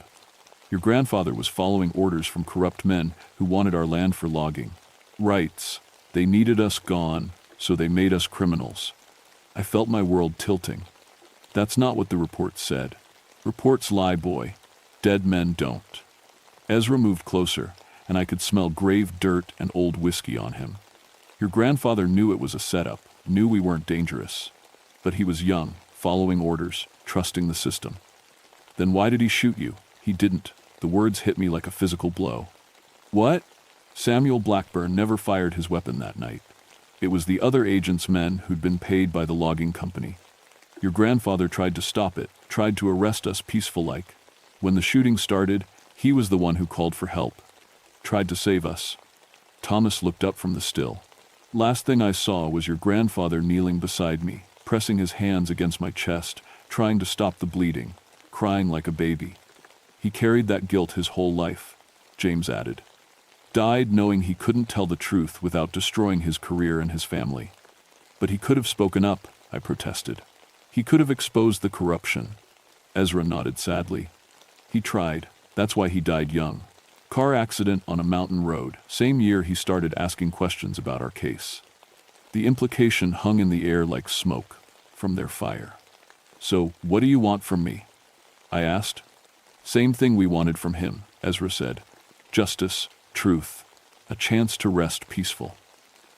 Your grandfather was following orders from corrupt men who wanted our land for logging. Rights. They needed us gone, so they made us criminals." I felt my world tilting. "That's not what the reports said. Reports lie, boy. Dead men don't." Ezra moved closer, and I could smell grave dirt and old whiskey on him. "Your grandfather knew it was a setup, knew we weren't dangerous. But he was young, following orders, trusting the system." "Then why did he shoot you?" "He didn't." The words hit me like a physical blow. "What?" "Samuel Blackburn never fired his weapon that night. It was the other agent's men who'd been paid by the logging company. Your grandfather tried to stop it, tried to arrest us peaceful-like. When the shooting started, he was the one who called for help. Tried to save us." Thomas looked up from the still. "Last thing I saw was your grandfather kneeling beside me, pressing his hands against my chest, trying to stop the bleeding, crying like a baby. He carried that guilt his whole life," James added. "Died knowing he couldn't tell the truth without destroying his career and his family." "But he could have spoken up," I protested. "He could have exposed the corruption." Ezra nodded sadly. "He tried. That's why he died young. Car accident on a mountain road. Same year he started asking questions about our case. The implication hung in the air like smoke from their fire." "So, what do you want from me?" I asked. "Same thing we wanted from him," Ezra said. "Justice, truth, a chance to rest peaceful."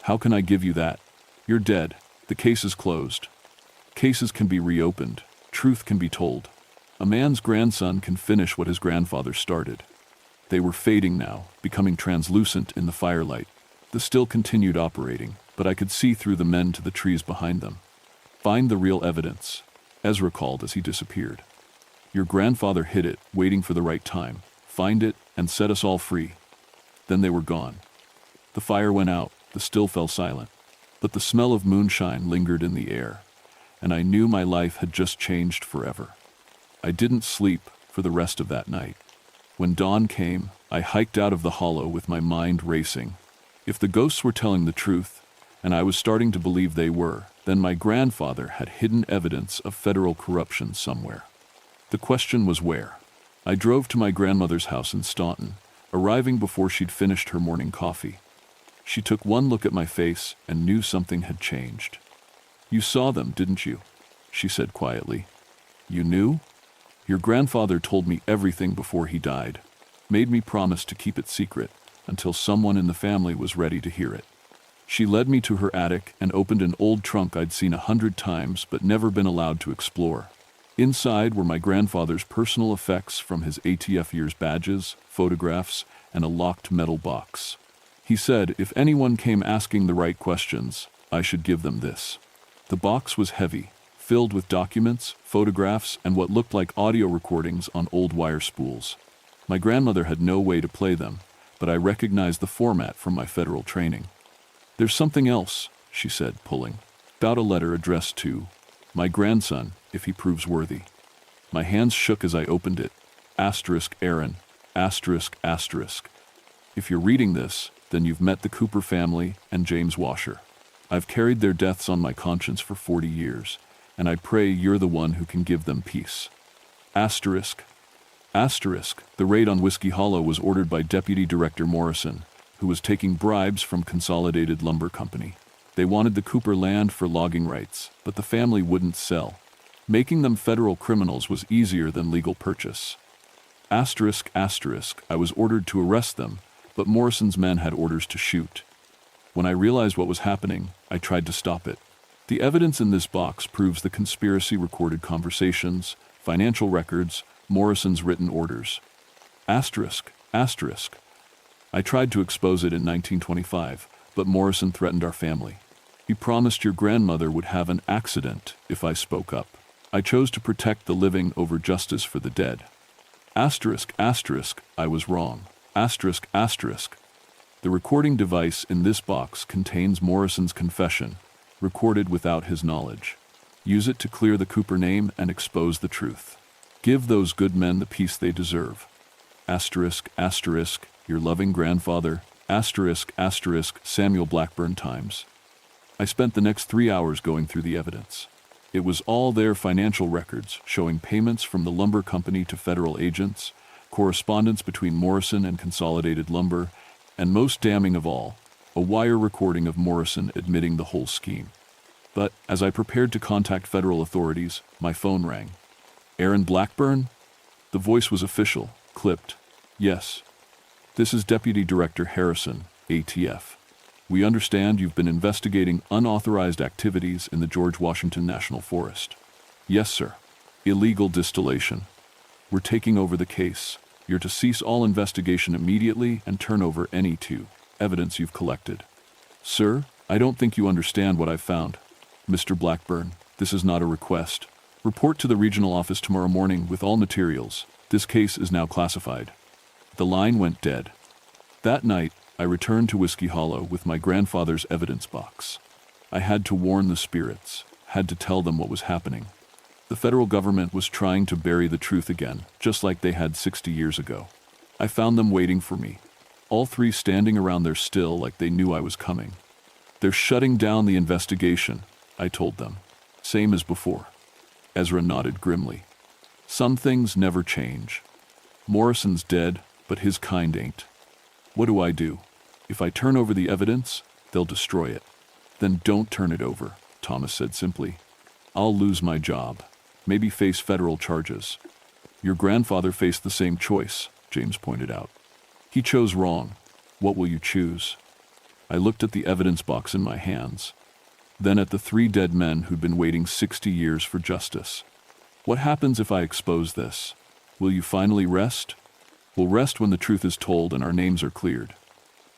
"How can I give you that? You're dead. The case is closed. Cases can be reopened. Truth can be told. A man's grandson can finish what his grandfather started." They were fading now, becoming translucent in the firelight. The still continued operating, but I could see through the men to the trees behind them. "Find the real evidence," Ezra called as he disappeared. "Your grandfather hid it, waiting for the right time. Find it and set us all free." Then they were gone. The fire went out, the still fell silent, but the smell of moonshine lingered in the air, and I knew my life had just changed forever. I didn't sleep for the rest of that night. When dawn came, I hiked out of the hollow with my mind racing. If the ghosts were telling the truth, and I was starting to believe they were, then my grandfather had hidden evidence of federal corruption somewhere. The question was where. I drove to my grandmother's house in Staunton, arriving before she'd finished her morning coffee. She took one look at my face and knew something had changed. "You saw them, didn't you?" she said quietly. You knew? Your grandfather told me everything before he died. Made me promise to keep it secret until someone in the family was ready to hear it. She led me to her attic and opened an old trunk I'd seen 100 times but never been allowed to explore. Inside were my grandfather's personal effects from his ATF years badges, photographs, and a locked metal box. He said if anyone came asking the right questions, I should give them this. The box was heavy, filled with documents, photographs, and what looked like audio recordings on old wire spools. My grandmother had no way to play them, but I recognized the format from my federal training. There's something else, she said, pulling. About a letter addressed to my grandson, if he proves worthy. My hands shook as I opened it. Aaron, ***. If you're reading this, then you've met the Cooper family and James Washer. I've carried their deaths on my conscience for 40 years, and I pray you're the one who can give them peace. ***. The raid on Whiskey Hollow was ordered by Deputy Director Morrison, who was taking bribes from Consolidated Lumber Company. They wanted the Cooper land for logging rights, but the family wouldn't sell. Making them federal criminals was easier than legal purchase. ***. I was ordered to arrest them, but Morrison's men had orders to shoot. When I realized what was happening, I tried to stop it. The evidence in this box proves the conspiracy recorded conversations, financial records, Morrison's written orders. ***. I tried to expose it in 1925, but Morrison threatened our family. He promised your grandmother would have an accident if I spoke up. I chose to protect the living over justice for the dead. ***. I was wrong. ***. The recording device in this box contains Morrison's confession, recorded without his knowledge. Use it to clear the Cooper name and expose the truth. Give those good men the peace they deserve. ***. Your loving grandfather, Samuel Blackburn Times. I spent the next 3 hours going through the evidence. It was all their financial records showing payments from the lumber company to federal agents, correspondence between Morrison and Consolidated Lumber, and most damning of all, a wire recording of Morrison admitting the whole scheme. But as I prepared to contact federal authorities, my phone rang. Aaron Blackburn? The voice was official, clipped. Yes. This is Deputy Director Harrison, ATF. We understand you've been investigating unauthorized activities in the George Washington National Forest. Yes, sir. Illegal distillation. We're taking over the case. You're to cease all investigation immediately and turn over any evidence you've collected. Sir, I don't think you understand what I've found. Mr. Blackburn, this is not a request. Report to the regional office tomorrow morning with all materials. This case is now classified. The line went dead. That night, I returned to Whiskey Hollow with my grandfather's evidence box. I had to warn the spirits, had to tell them what was happening. The federal government was trying to bury the truth again, just like they had 60 years ago. I found them waiting for me, all three standing around there still like they knew I was coming. They're shutting down the investigation, I told them. Same as before. Ezra nodded grimly. Some things never change. Morrison's dead, but his kind ain't. What do I do? If I turn over the evidence, they'll destroy it. Then don't turn it over, Thomas said simply. I'll lose my job, maybe face federal charges. Your grandfather faced the same choice, James pointed out. He chose wrong. What will you choose? I looked at the evidence box in my hands, then at the 3 dead men who'd been waiting 60 years for justice. What happens if I expose this? Will you finally rest? We'll rest when the truth is told and our names are cleared.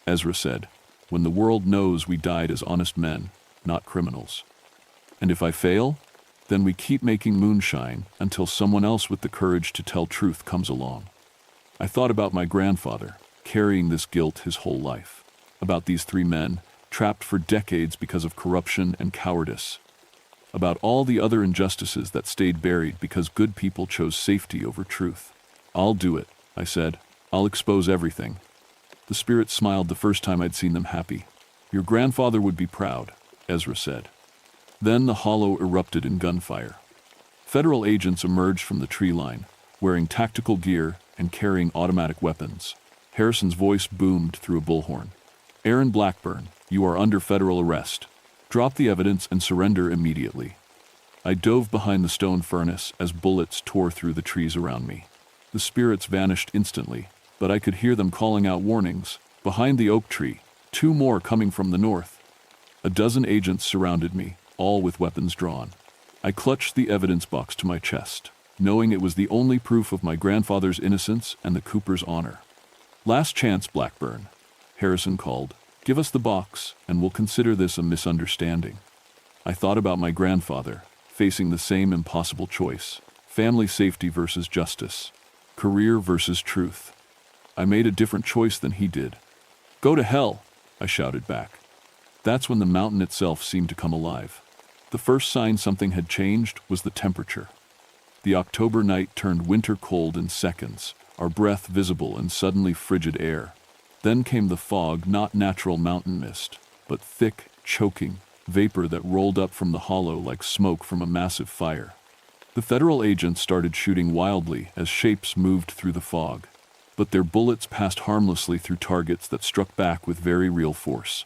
Ezra said, when the world knows we died as honest men, not criminals. And if I fail, then we keep making moonshine until someone else with the courage to tell truth comes along. I thought about my grandfather, carrying this guilt his whole life. About these 3 men, trapped for decades because of corruption and cowardice. About all the other injustices that stayed buried because good people chose safety over truth. I'll do it, I said. I'll expose everything. The spirits smiled the first time I'd seen them happy. Your grandfather would be proud, Ezra said. Then the hollow erupted in gunfire. Federal agents emerged from the tree line, wearing tactical gear and carrying automatic weapons. Harrison's voice boomed through a bullhorn. Aaron Blackburn, you are under federal arrest. Drop the evidence and surrender immediately. I dove behind the stone furnace as bullets tore through the trees around me. The spirits vanished instantly, but I could hear them calling out warnings. Behind the oak tree, 2 more coming from the north. A dozen agents surrounded me, all with weapons drawn. I clutched the evidence box to my chest, knowing it was the only proof of my grandfather's innocence and the Cooper's honor. "Last chance, Blackburn," Harrison called. "Give us the box, and we'll consider this a misunderstanding." I thought about my grandfather, facing the same impossible choice: family safety versus justice, career versus truth. I made a different choice than he did. "Go to hell," I shouted back. That's when the mountain itself seemed to come alive. The first sign something had changed was the temperature. The October night turned winter cold in seconds, our breath visible in suddenly frigid air. Then came the fog, not natural mountain mist, but thick, choking vapor that rolled up from the hollow like smoke from a massive fire. The federal agents started shooting wildly as shapes moved through the fog, but their bullets passed harmlessly through targets that struck back with very real force.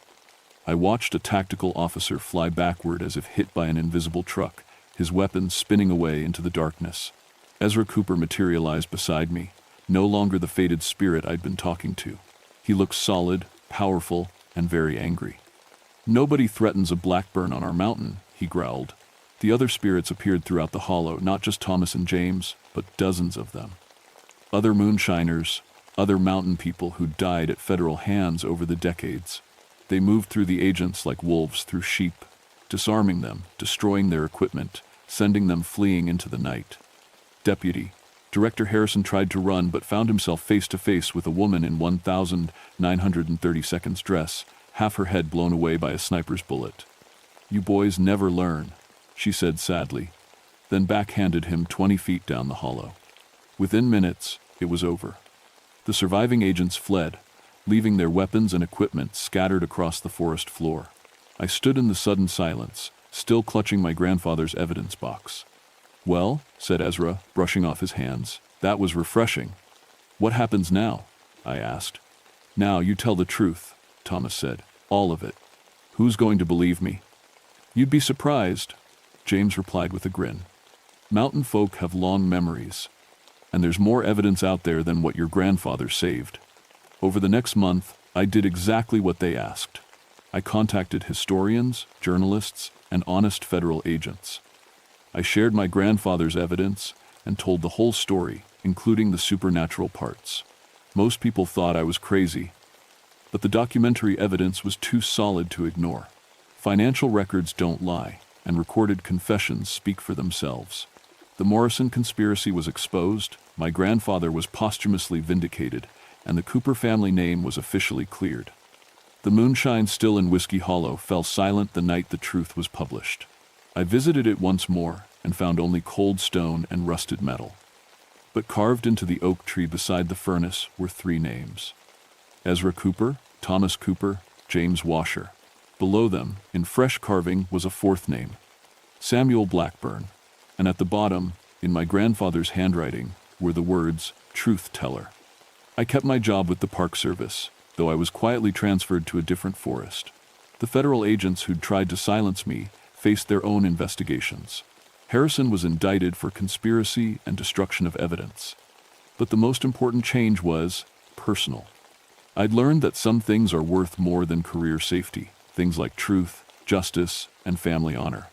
I watched a tactical officer fly backward as if hit by an invisible truck, his weapon spinning away into the darkness. Ezra Cooper materialized beside me, no longer the faded spirit I'd been talking to. He looked solid, powerful, and very angry. "Nobody threatens a Blackburn on our mountain," he growled. The other spirits appeared throughout the hollow, not just Thomas and James, but dozens of them. Other moonshiners, other mountain people who died at federal hands over the decades. They moved through the agents like wolves through sheep, disarming them, destroying their equipment, sending them fleeing into the night. Deputy Director Harrison tried to run but found himself face to face with a woman in 1930 seconds dress, half her head blown away by a sniper's bullet. "You boys never learn," she said sadly, then backhanded him 20 feet down the hollow. Within minutes, it was over. The surviving agents fled, leaving their weapons and equipment scattered across the forest floor. I stood in the sudden silence, still clutching my grandfather's evidence box. "Well," said Ezra, brushing off his hands, "that was refreshing. What happens now?" I asked. "Now you tell the truth," Thomas said. "All of it. Who's going to believe me?" "You'd be surprised," James replied with a grin. "Mountain folk have long memories, and there's more evidence out there than what your grandfather saved." Over the next month, I did exactly what they asked. I contacted historians, journalists, and honest federal agents. I shared my grandfather's evidence and told the whole story, including the supernatural parts. Most people thought I was crazy, but the documentary evidence was too solid to ignore. Financial records don't lie, and recorded confessions speak for themselves. The Morrison conspiracy was exposed, my grandfather was posthumously vindicated, and the Cooper family name was officially cleared. The moonshine still in Whiskey Hollow fell silent the night the truth was published. I visited it once more and found only cold stone and rusted metal. But carved into the oak tree beside the furnace were 3 names: Ezra Cooper, Thomas Cooper, James Washer. Below them, in fresh carving, was a 4th name: Samuel Blackburn. And at the bottom, in my grandfather's handwriting, were the words, "Truth Teller." I kept my job with the Park Service, though I was quietly transferred to a different forest. The federal agents who'd tried to silence me faced their own investigations. Harrison was indicted for conspiracy and destruction of evidence. But the most important change was personal. I'd learned that some things are worth more than career safety, things like truth, justice, and family honor.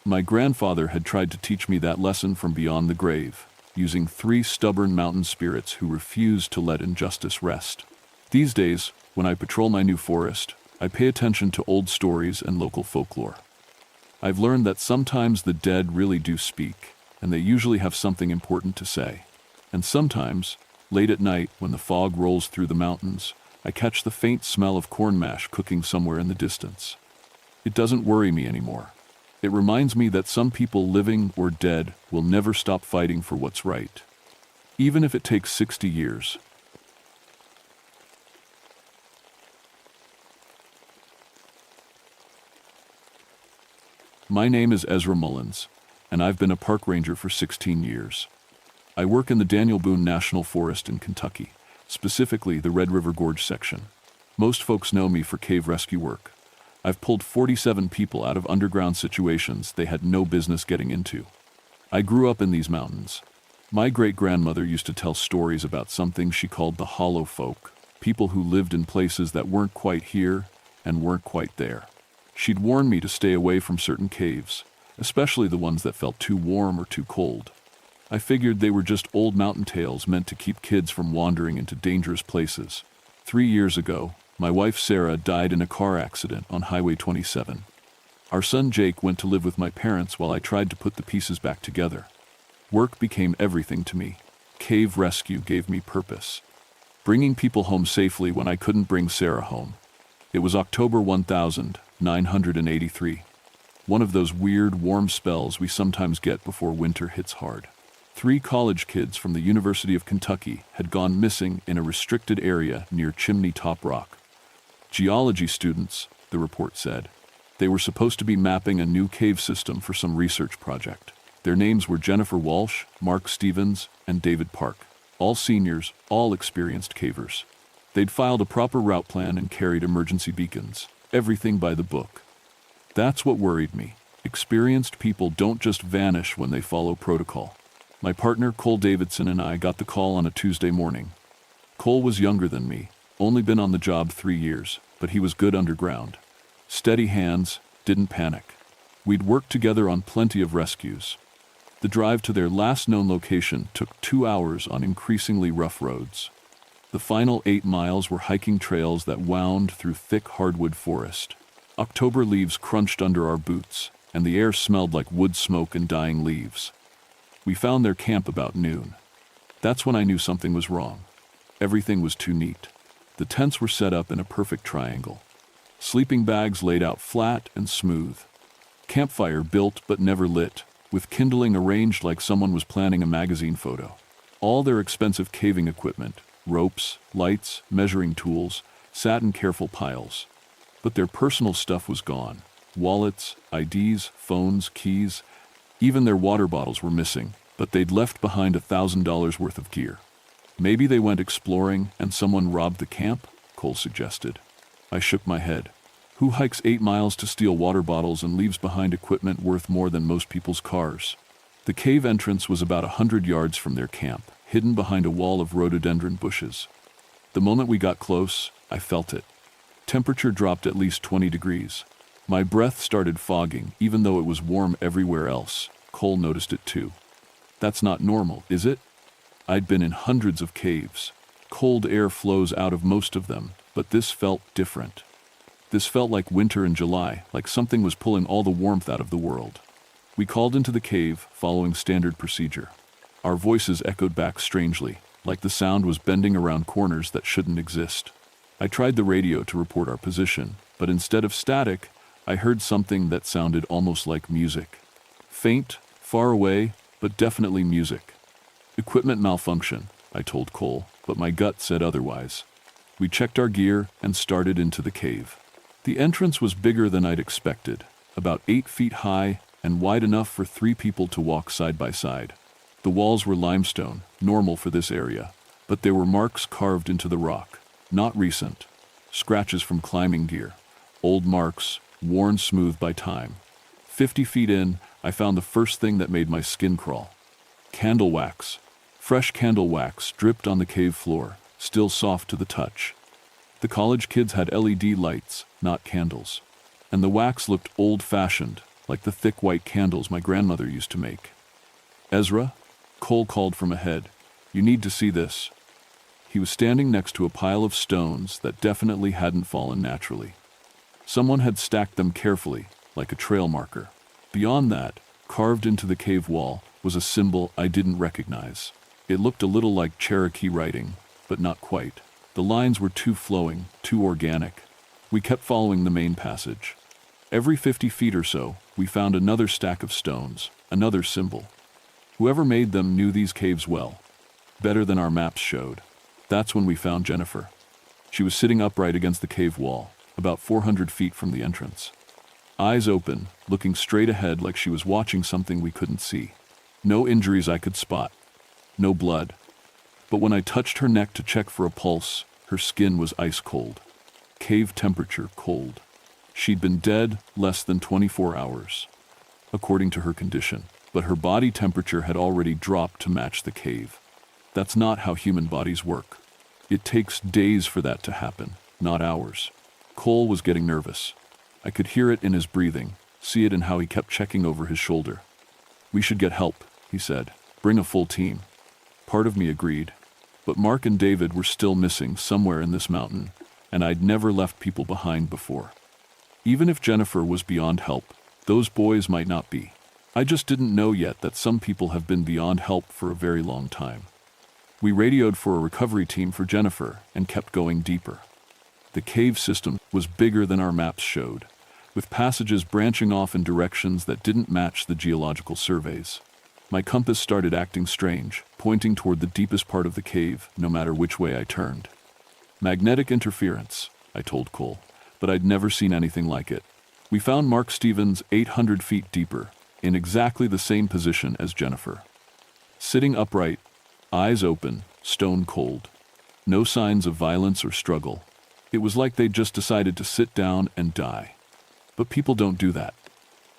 My grandfather had tried to teach me that lesson from beyond the grave, using 3 stubborn mountain spirits who refused to let injustice rest. These days, when I patrol my new forest, I pay attention to old stories and local folklore. I've learned that sometimes the dead really do speak, and they usually have something important to say. And sometimes, late at night when the fog rolls through the mountains, I catch the faint smell of corn mash cooking somewhere in the distance. It doesn't worry me anymore. It reminds me that some people, living or dead, will never stop fighting for what's right, even if it takes 60 years. My name is Ezra Mullins, and I've been a park ranger for 16 years. I work in the Daniel Boone National Forest in Kentucky, specifically the Red River Gorge section. Most folks know me for cave rescue work, I've pulled 47 people out of underground situations they had no business getting into. I grew up in these mountains. My great-grandmother used to tell stories about something she called the hollow folk, people who lived in places that weren't quite here and weren't quite there. She'd warn me to stay away from certain caves, especially the ones that felt too warm or too cold. I figured they were just old mountain tales meant to keep kids from wandering into dangerous places. 3 years ago, my wife Sarah died in a car accident on Highway 27. Our son Jake went to live with my parents while I tried to put the pieces back together. Work became everything to me. Cave rescue gave me purpose. Bringing people home safely when I couldn't bring Sarah home. It was October 1983. One of those weird, warm spells we sometimes get before winter hits hard. 3 college kids from the University of Kentucky had gone missing in a restricted area near Chimney Top Rock. Geology students, the report said. They were supposed to be mapping a new cave system for some research project. Their names were Jennifer Walsh, Mark Stevens, and David Park. All seniors, all experienced cavers. They'd filed a proper route plan and carried emergency beacons. Everything by the book. That's what worried me. Experienced people don't just vanish when they follow protocol. My partner, Cole Davidson, and I got the call on a Tuesday morning. Cole was younger than me, only been on the job 3 years, but he was good underground. Steady hands, didn't panic. We'd worked together on plenty of rescues. The drive to their last known location took 2 hours on increasingly rough roads. The final 8 miles were hiking trails that wound through thick hardwood forest. October leaves crunched under our boots, and the air smelled like wood smoke and dying leaves. We found their camp about noon. That's when I knew something was wrong. Everything was too neat. The tents were set up in a perfect triangle. Sleeping bags laid out flat and smooth. Campfire built but never lit, with kindling arranged like someone was planning a magazine photo. All their expensive caving equipment, ropes, lights, measuring tools, sat in careful piles. But their personal stuff was gone. Wallets, IDs, phones, keys. Even their water bottles were missing, but they'd left behind $1,000 worth of gear. Maybe they went exploring and someone robbed the camp, Cole suggested. I shook my head. Who hikes 8 miles to steal water bottles and leaves behind equipment worth more than most people's cars? The cave entrance was about 100 yards from their camp, hidden behind a wall of rhododendron bushes. The moment we got close, I felt it. Temperature dropped at least 20 degrees. My breath started fogging, even though it was warm everywhere else. Cole noticed it too. That's not normal, is it? I'd been in hundreds of caves. Cold air flows out of most of them, but this felt different. This felt like winter in July, like something was pulling all the warmth out of the world. We called into the cave, following standard procedure. Our voices echoed back strangely, like the sound was bending around corners that shouldn't exist. I tried the radio to report our position, but instead of static, I heard something that sounded almost like music. Faint, far away, but definitely music. Equipment malfunction, I told Cole, but my gut said otherwise. We checked our gear and started into the cave. The entrance was bigger than I'd expected, about 8 feet high and wide enough for 3 people to walk side by side. The walls were limestone, normal for this area, but there were marks carved into the rock, not recent. Scratches from climbing gear, old marks, worn smooth by time. 50 feet in, I found the first thing that made my skin crawl. Candle wax. Fresh candle wax dripped on the cave floor, still soft to the touch. The college kids had LED lights, not candles. And the wax looked old-fashioned, like the thick white candles my grandmother used to make. Ezra? Cole called from ahead. You need to see this. He was standing next to a pile of stones that definitely hadn't fallen naturally. Someone had stacked them carefully, like a trail marker. Beyond that, carved into the cave wall, was a symbol I didn't recognize. It looked a little like Cherokee writing, but not quite. The lines were too flowing, too organic. We kept following the main passage. Every 50 feet or so, we found another stack of stones, another symbol. Whoever made them knew these caves well, better than our maps showed. That's when we found Jennifer. She was sitting upright against the cave wall, about 400 feet from the entrance. Eyes open, looking straight ahead like she was watching something we couldn't see. No injuries I could spot. No blood. But when I touched her neck to check for a pulse, her skin was ice cold. Cave temperature cold. She'd been dead less than 24 hours, according to her condition, but her body temperature had already dropped to match the cave. That's not how human bodies work. It takes days for that to happen, not hours. Cole was getting nervous. I could hear it in his breathing, see it in how he kept checking over his shoulder. "We should get help," he said. "Bring a full team." Part of me agreed, but Mark and David were still missing somewhere in this mountain, and I'd never left people behind before. Even if Jennifer was beyond help, those boys might not be. I just didn't know yet that some people have been beyond help for a very long time. We radioed for a recovery team for Jennifer and kept going deeper. The cave system was bigger than our maps showed, with passages branching off in directions that didn't match the geological surveys. My compass started acting strange, pointing toward the deepest part of the cave, no matter which way I turned. "Magnetic interference," I told Cole, but I'd never seen anything like it. We found Mark Stevens 800 feet deeper, in exactly the same position as Jennifer. Sitting upright, eyes open, stone cold. No signs of violence or struggle. It was like they'd just decided to sit down and die. But people don't do that.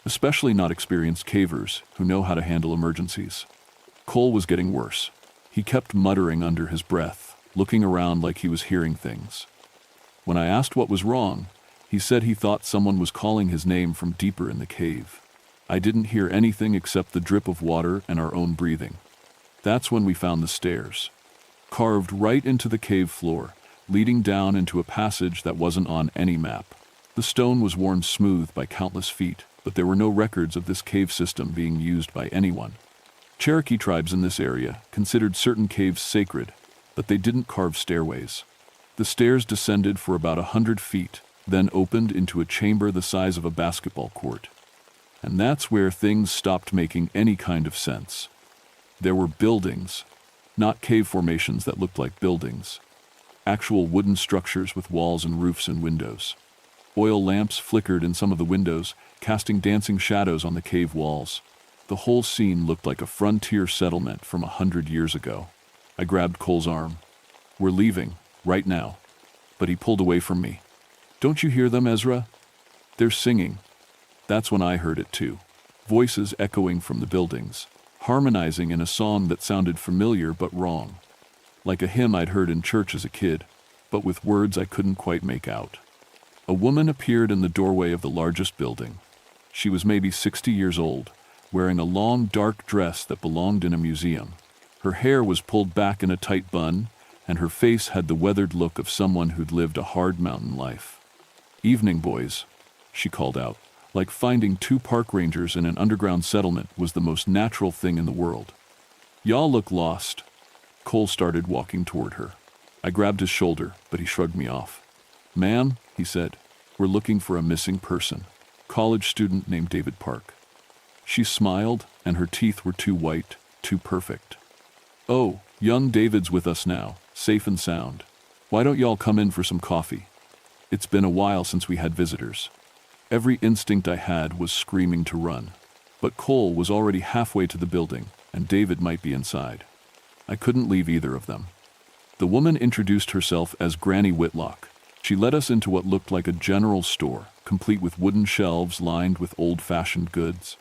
Especially not experienced cavers who know how to handle emergencies. Cole was getting worse. He kept muttering under his breath, looking around like he was hearing things. When I asked what was wrong, he said he thought someone was calling his name from deeper in the cave. I didn't hear anything except the drip of water and our own breathing. That's when we found the stairs, carved right into the cave floor, leading down into a passage that wasn't on any map. The stone was worn smooth by countless feet, but there were no records of this cave system being used by anyone. Cherokee tribes in this area considered certain caves sacred, but they didn't carve stairways. The stairs descended for about 100 feet, then opened into a chamber the size of a basketball court. And that's where things stopped making any kind of sense. There were buildings, not cave formations that looked like buildings. Actual wooden structures with walls and roofs and windows. Oil lamps flickered in some of the windows, casting dancing shadows on the cave walls. The whole scene looked like a frontier settlement from 100 years ago. I grabbed Cole's arm. "We're leaving, right now." But he pulled away from me. "Don't you hear them, Ezra? They're singing." That's when I heard it too. Voices echoing from the buildings, harmonizing in a song that sounded familiar but wrong. Like a hymn I'd heard in church as a kid, but with words I couldn't quite make out. A woman appeared in the doorway of the largest building. She was maybe 60 years old, wearing a long dark dress that belonged in a museum. Her hair was pulled back in a tight bun, and her face had the weathered look of someone who'd lived a hard mountain life. "Evening, boys," she called out. Like finding two park rangers in an underground settlement was the most natural thing in the world. "Y'all look lost." Cole started walking toward her. I grabbed his shoulder, but he shrugged me off. "Ma'am," he said, "we're looking for a missing person. College student named David Park." She smiled, and her teeth were too white, too perfect. "Oh, young David's with us now, safe and sound. Why don't y'all come in for some coffee? It's been a while since we had visitors." Every instinct I had was screaming to run. But Cole was already halfway to the building, and David might be inside. I couldn't leave either of them. The woman introduced herself as Granny Whitlock. She led us into what looked like a general store, complete with wooden shelves lined with old-fashioned goods.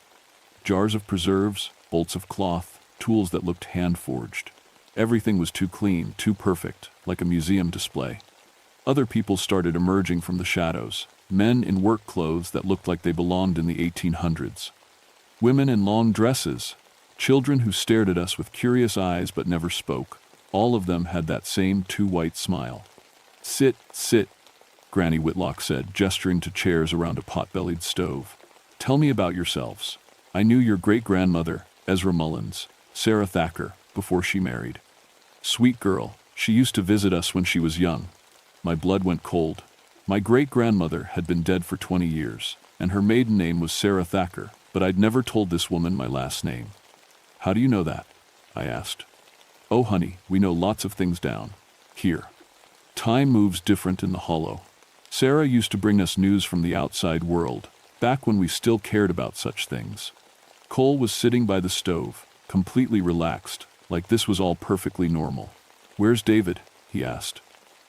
Jars of preserves, bolts of cloth, tools that looked hand-forged. Everything was too clean, too perfect, like a museum display. Other people started emerging from the shadows, men in work clothes that looked like they belonged in the 1800s. Women in long dresses, children who stared at us with curious eyes but never spoke. All of them had that same too-white smile. "Sit, sit," Granny Whitlock said, gesturing to chairs around a pot-bellied stove. "Tell me about yourselves. I knew your great-grandmother, Ezra Mullins, Sarah Thacker, before she married. Sweet girl, she used to visit us when she was young." My blood went cold. My great-grandmother had been dead for 20 years, and her maiden name was Sarah Thacker, but I'd never told this woman my last name. "How do you know that?" I asked. "Oh, honey, we know lots of things down here. Time moves different in the hollow. Sarah used to bring us news from the outside world, back when we still cared about such things." Cole was sitting by the stove, completely relaxed, like this was all perfectly normal. "Where's David?" he asked.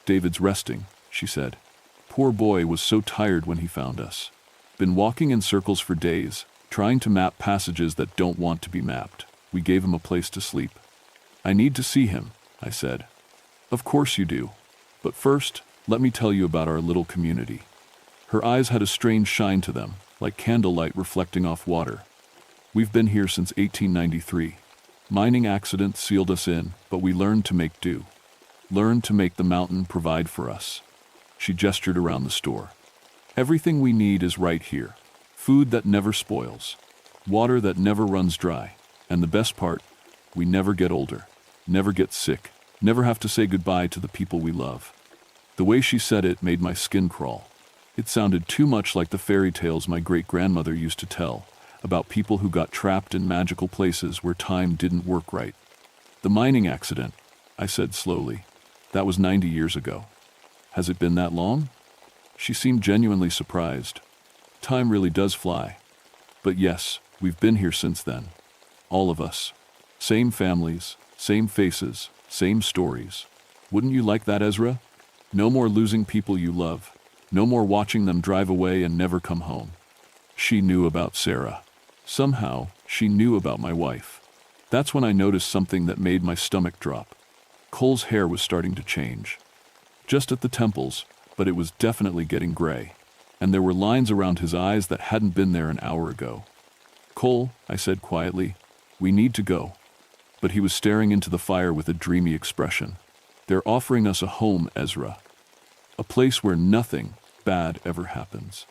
"David's resting," she said. Poor boy was so tired when he found us. Been walking in circles for days, trying to map passages that don't want to be mapped. We gave him a place to sleep. I need to see him, I said. Of course you do. But first, let me tell you about our little community. Her eyes had a strange shine to them, like candlelight reflecting off water. We've been here since 1893. Mining accidents sealed us in, but we learned to make do. Learned to make the mountain provide for us. She gestured around the store. Everything we need is right here. Food that never spoils. Water that never runs dry. And the best part, we never get older. Never get sick. Never have to say goodbye to the people we love. The way she said it made my skin crawl. It sounded too much like the fairy tales my great-grandmother used to tell, about people who got trapped in magical places where time didn't work right. The mining accident, I said slowly. That was 90 years ago. Has it been that long? She seemed genuinely surprised. Time really does fly. But yes, we've been here since then. All of us. Same families, same faces, same stories. Wouldn't you like that, Ezra? No more losing people you love. No more watching them drive away and never come home. She knew about Sarah. Somehow, she knew about my wife. That's when I noticed something that made my stomach drop. Cole's hair was starting to change. Just at the temples, but it was definitely getting gray. And there were lines around his eyes that hadn't been there an hour ago. Cole, I said quietly, we need to go. But he was staring into the fire with a dreamy expression. They're offering us a home, Ezra. A place where nothing bad ever happens.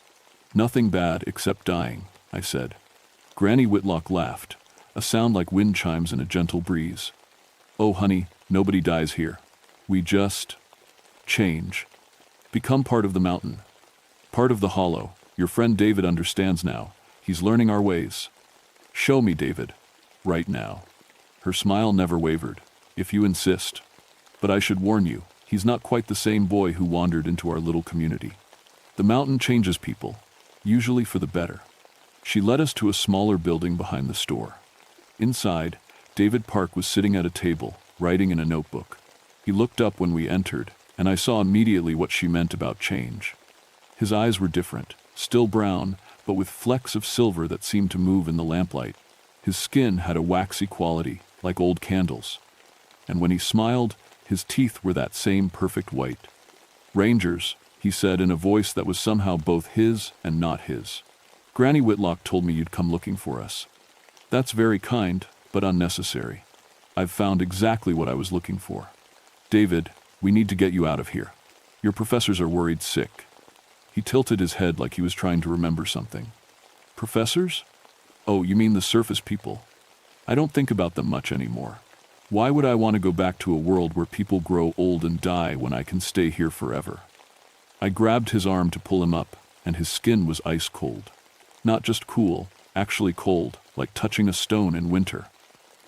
Nothing bad except dying, I said. Granny Whitlock laughed, a sound like wind chimes in a gentle breeze. Oh, honey, nobody dies here. We just change. Become part of the mountain. Part of the hollow. Your friend David understands now. He's learning our ways. Show me, David. Right now. Her smile never wavered. If you insist. But I should warn you, he's not quite the same boy who wandered into our little community. The mountain changes people, usually for the better. She led us to a smaller building behind the store. Inside, David Park was sitting at a table, writing in a notebook. He looked up when we entered, and I saw immediately what she meant about change. His eyes were different, still brown, but with flecks of silver that seemed to move in the lamplight. His skin had a waxy quality, like old candles. And when he smiled, his teeth were that same perfect white. Rangers, he said in a voice that was somehow both his and not his. Granny Whitlock told me you'd come looking for us. That's very kind, but unnecessary. I've found exactly what I was looking for. David, we need to get you out of here. Your professors are worried sick. He tilted his head like he was trying to remember something. Professors? Oh, you mean the surface people. I don't think about them much anymore. Why would I want to go back to a world where people grow old and die when I can stay here forever? I grabbed his arm to pull him up, and his skin was ice cold. Not just cool, actually cold, like touching a stone in winter.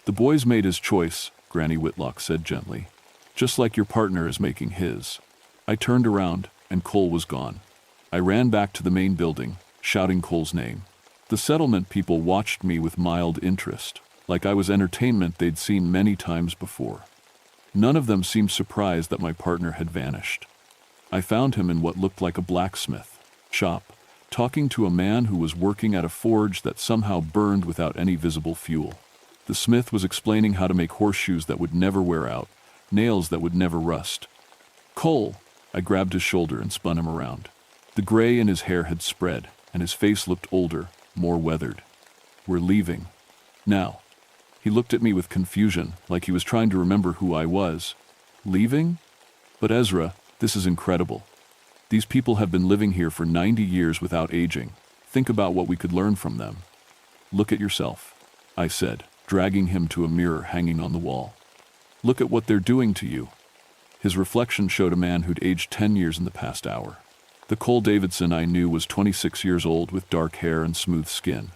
The boy's made his choice, Granny Whitlock said gently. Just like your partner is making his. I turned around, and Cole was gone. I ran back to the main building, shouting Cole's name. The settlement people watched me with mild interest, like I was entertainment they'd seen many times before. None of them seemed surprised that my partner had vanished. I found him in what looked like a blacksmith shop, talking to a man who was working at a forge that somehow burned without any visible fuel. The smith was explaining how to make horseshoes that would never wear out, nails that would never rust. Cole! I grabbed his shoulder and spun him around. The gray in his hair had spread, and his face looked older, more weathered. We're leaving. Now. He looked at me with confusion, like he was trying to remember who I was. Leaving? But Ezra, this is incredible. These people have been living here for 90 years without aging. Think about what we could learn from them. Look at yourself, I said, dragging him to a mirror hanging on the wall. Look at what they're doing to you. His reflection showed a man who'd aged 10 years in the past hour. The Cole Davidson I knew was 26 years old with dark hair and smooth skin.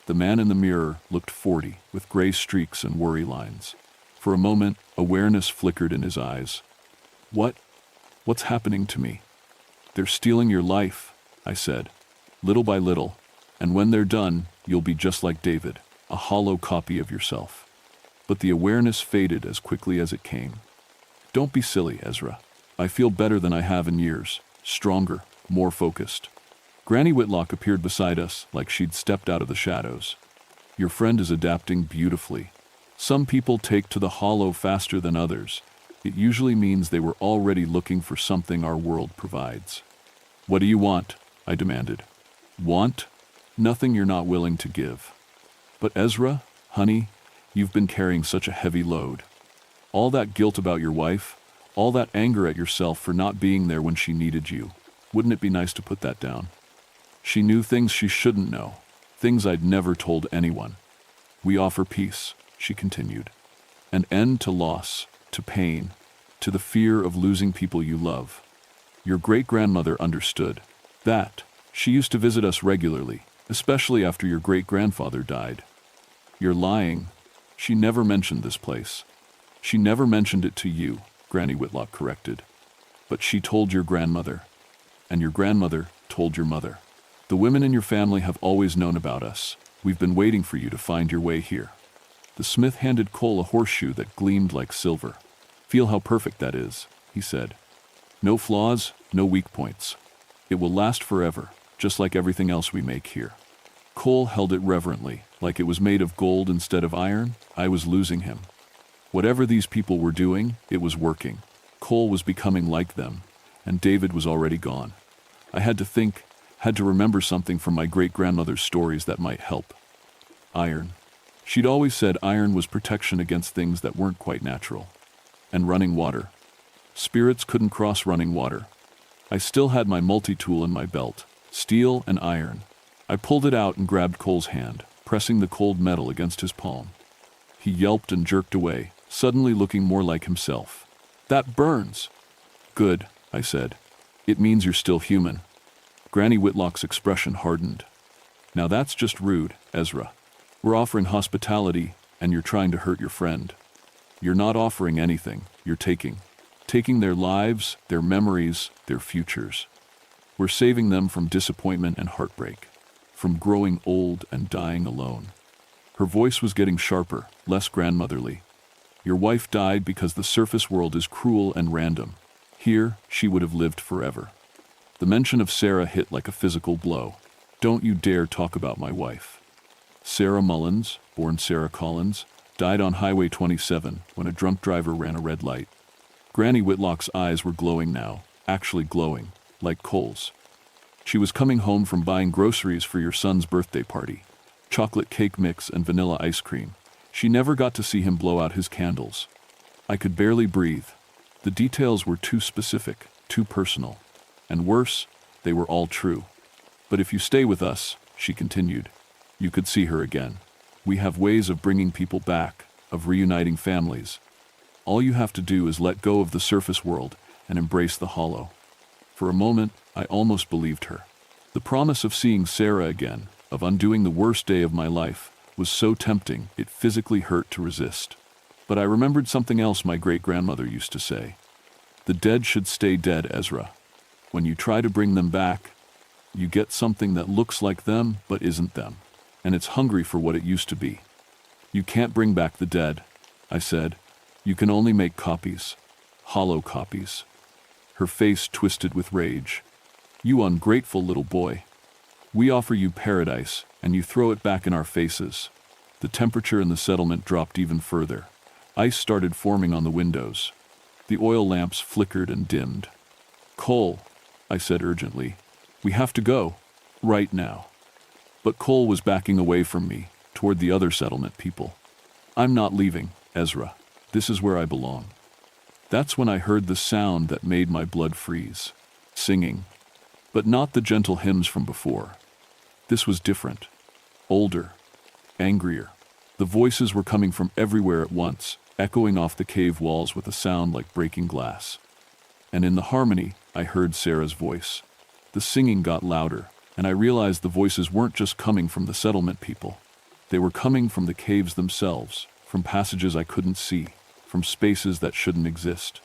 The man in the mirror looked 40, with gray streaks and worry lines. For a moment, awareness flickered in his eyes. What's happening to me? They're stealing your life, I said, little by little, and when they're done, you'll be just like David, a hollow copy of yourself. But the awareness faded as quickly as it came. Don't be silly, Ezra. I feel better than I have in years, stronger, more focused. Granny Whitlock appeared beside us like she'd stepped out of the shadows. Your friend is adapting beautifully. Some people take to the hollow faster than others. It usually means they were already looking for something our world provides. What do you want? I demanded. Want? Nothing you're not willing to give. But Ezra, honey, you've been carrying such a heavy load. All that guilt about your wife, all that anger at yourself for not being there when she needed you. Wouldn't it be nice to put that down? She knew things she shouldn't know, things I'd never told anyone. We offer peace, she continued. An end to loss, to pain, to the fear of losing people you love. Your great-grandmother understood that. She used to visit us regularly, especially after your great-grandfather died. You're lying. She never mentioned this place. She never mentioned it to you, Granny Whitlock corrected. But she told your grandmother. And your grandmother told your mother. The women in your family have always known about us. We've been waiting for you to find your way here. The smith handed Cole a horseshoe that gleamed like silver. Feel how perfect that is, he said. No flaws, no weak points. It will last forever, just like everything else we make here. Cole held it reverently, like it was made of gold instead of iron. I was losing him. Whatever these people were doing, it was working. Cole was becoming like them, and David was already gone. I had to think, had to remember something from my great-grandmother's stories that might help. Iron. She'd always said iron was protection against things that weren't quite natural. And running water. Spirits couldn't cross running water. I still had my multi-tool in my belt, steel and iron. I pulled it out and grabbed Cole's hand, pressing the cold metal against his palm. He yelped and jerked away, suddenly looking more like himself. That burns. Good, I said. It means you're still human. Granny Whitlock's expression hardened. Now that's just rude, Ezra. We're offering hospitality, and you're trying to hurt your friend. You're not offering anything, you're taking. Taking their lives, their memories, their futures. We're saving them from disappointment and heartbreak, from growing old and dying alone. Her voice was getting sharper, less grandmotherly. Your wife died because the surface world is cruel and random. Here, she would have lived forever. The mention of Sarah hit like a physical blow. Don't you dare talk about my wife. Sarah Mullins, born Sarah Collins, died on Highway 27 when a drunk driver ran a red light. Granny Whitlock's eyes were glowing now, actually glowing, like coals. She was coming home from buying groceries for your son's birthday party. Chocolate cake mix and vanilla ice cream. She never got to see him blow out his candles. I could barely breathe. The details were too specific, too personal. And worse, they were all true. But if you stay with us, she continued, you could see her again. We have ways of bringing people back, of reuniting families. All you have to do is let go of the surface world and embrace the hollow. For a moment, I almost believed her. The promise of seeing Sarah again, of undoing the worst day of my life, was so tempting it physically hurt to resist. But I remembered something else my great-grandmother used to say. The dead should stay dead, Ezra. When you try to bring them back, you get something that looks like them but isn't them, and it's hungry for what it used to be. You can't bring back the dead, I said. You can only make copies, hollow copies. Her face twisted with rage. You ungrateful little boy. We offer you paradise, and you throw it back in our faces. The temperature in the settlement dropped even further. Ice started forming on the windows. The oil lamps flickered and dimmed. Cole, I said urgently, we have to go, right now. But Cole was backing away from me, toward the other settlement people. I'm not leaving, Ezra. This is where I belong. That's when I heard the sound that made my blood freeze. Singing. But not the gentle hymns from before. This was different. Older. Angrier. The voices were coming from everywhere at once, echoing off the cave walls with a sound like breaking glass. And in the harmony, I heard Sarah's voice. The singing got louder, and I realized the voices weren't just coming from the settlement people. They were coming from the caves themselves, from passages I couldn't see, from spaces that shouldn't exist.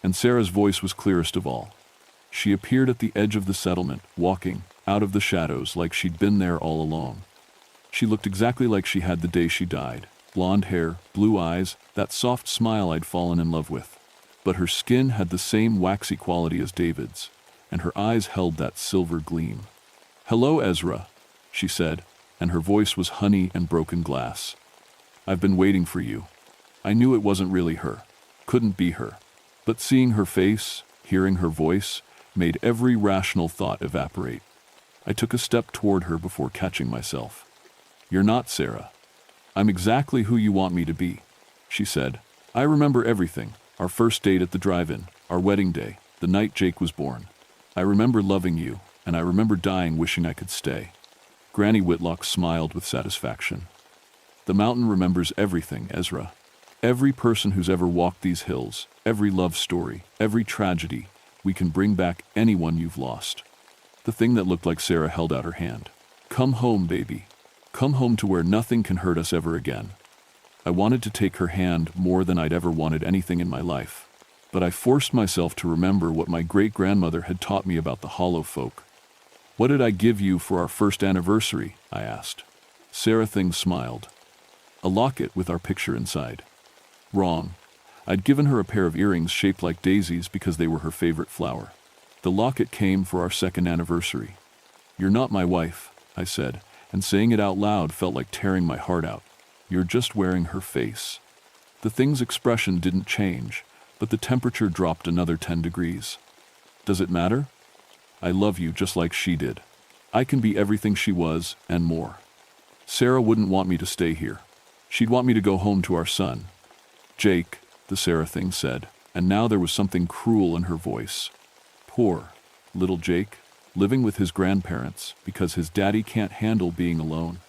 And Sarah's voice was clearest of all. She appeared at the edge of the settlement, walking, out of the shadows like she'd been there all along. She looked exactly like she had the day she died. Blonde hair, blue eyes, that soft smile I'd fallen in love with. But her skin had the same waxy quality as David's, and her eyes held that silver gleam. "Hello, Ezra," she said, and her voice was honey and broken glass. "I've been waiting for you." I knew it wasn't really her, couldn't be her, but seeing her face, hearing her voice, made every rational thought evaporate. I took a step toward her before catching myself. "You're not Sarah." "I'm exactly who you want me to be," she said. "I remember everything, our first date at the drive-in, our wedding day, the night Jake was born. I remember loving you, and I remember dying wishing I could stay." Granny Whitlock smiled with satisfaction. "The mountain remembers everything, Ezra. Every person who's ever walked these hills, every love story, every tragedy, we can bring back anyone you've lost." The thing that looked like Sarah held out her hand. "Come home, baby. Come home to where nothing can hurt us ever again." I wanted to take her hand more than I'd ever wanted anything in my life, but I forced myself to remember what my great-grandmother had taught me about the Hollow folk. "What did I give you for our first anniversary?" I asked. Sarah Thing smiled. "A locket with our picture inside." Wrong. I'd given her a pair of earrings shaped like daisies because they were her favorite flower. The locket came for our second anniversary. "You're not my wife," I said, and saying it out loud felt like tearing my heart out. "You're just wearing her face." The thing's expression didn't change, but the temperature dropped another 10 degrees. "Does it matter? I love you just like she did. I can be everything she was, and more." Sarah wouldn't want me to stay here. She'd want me to go home to our son. "Jake," the Sarah Thing said, and now there was something cruel in her voice. "Poor little Jake, living with his grandparents because his daddy can't handle being alone.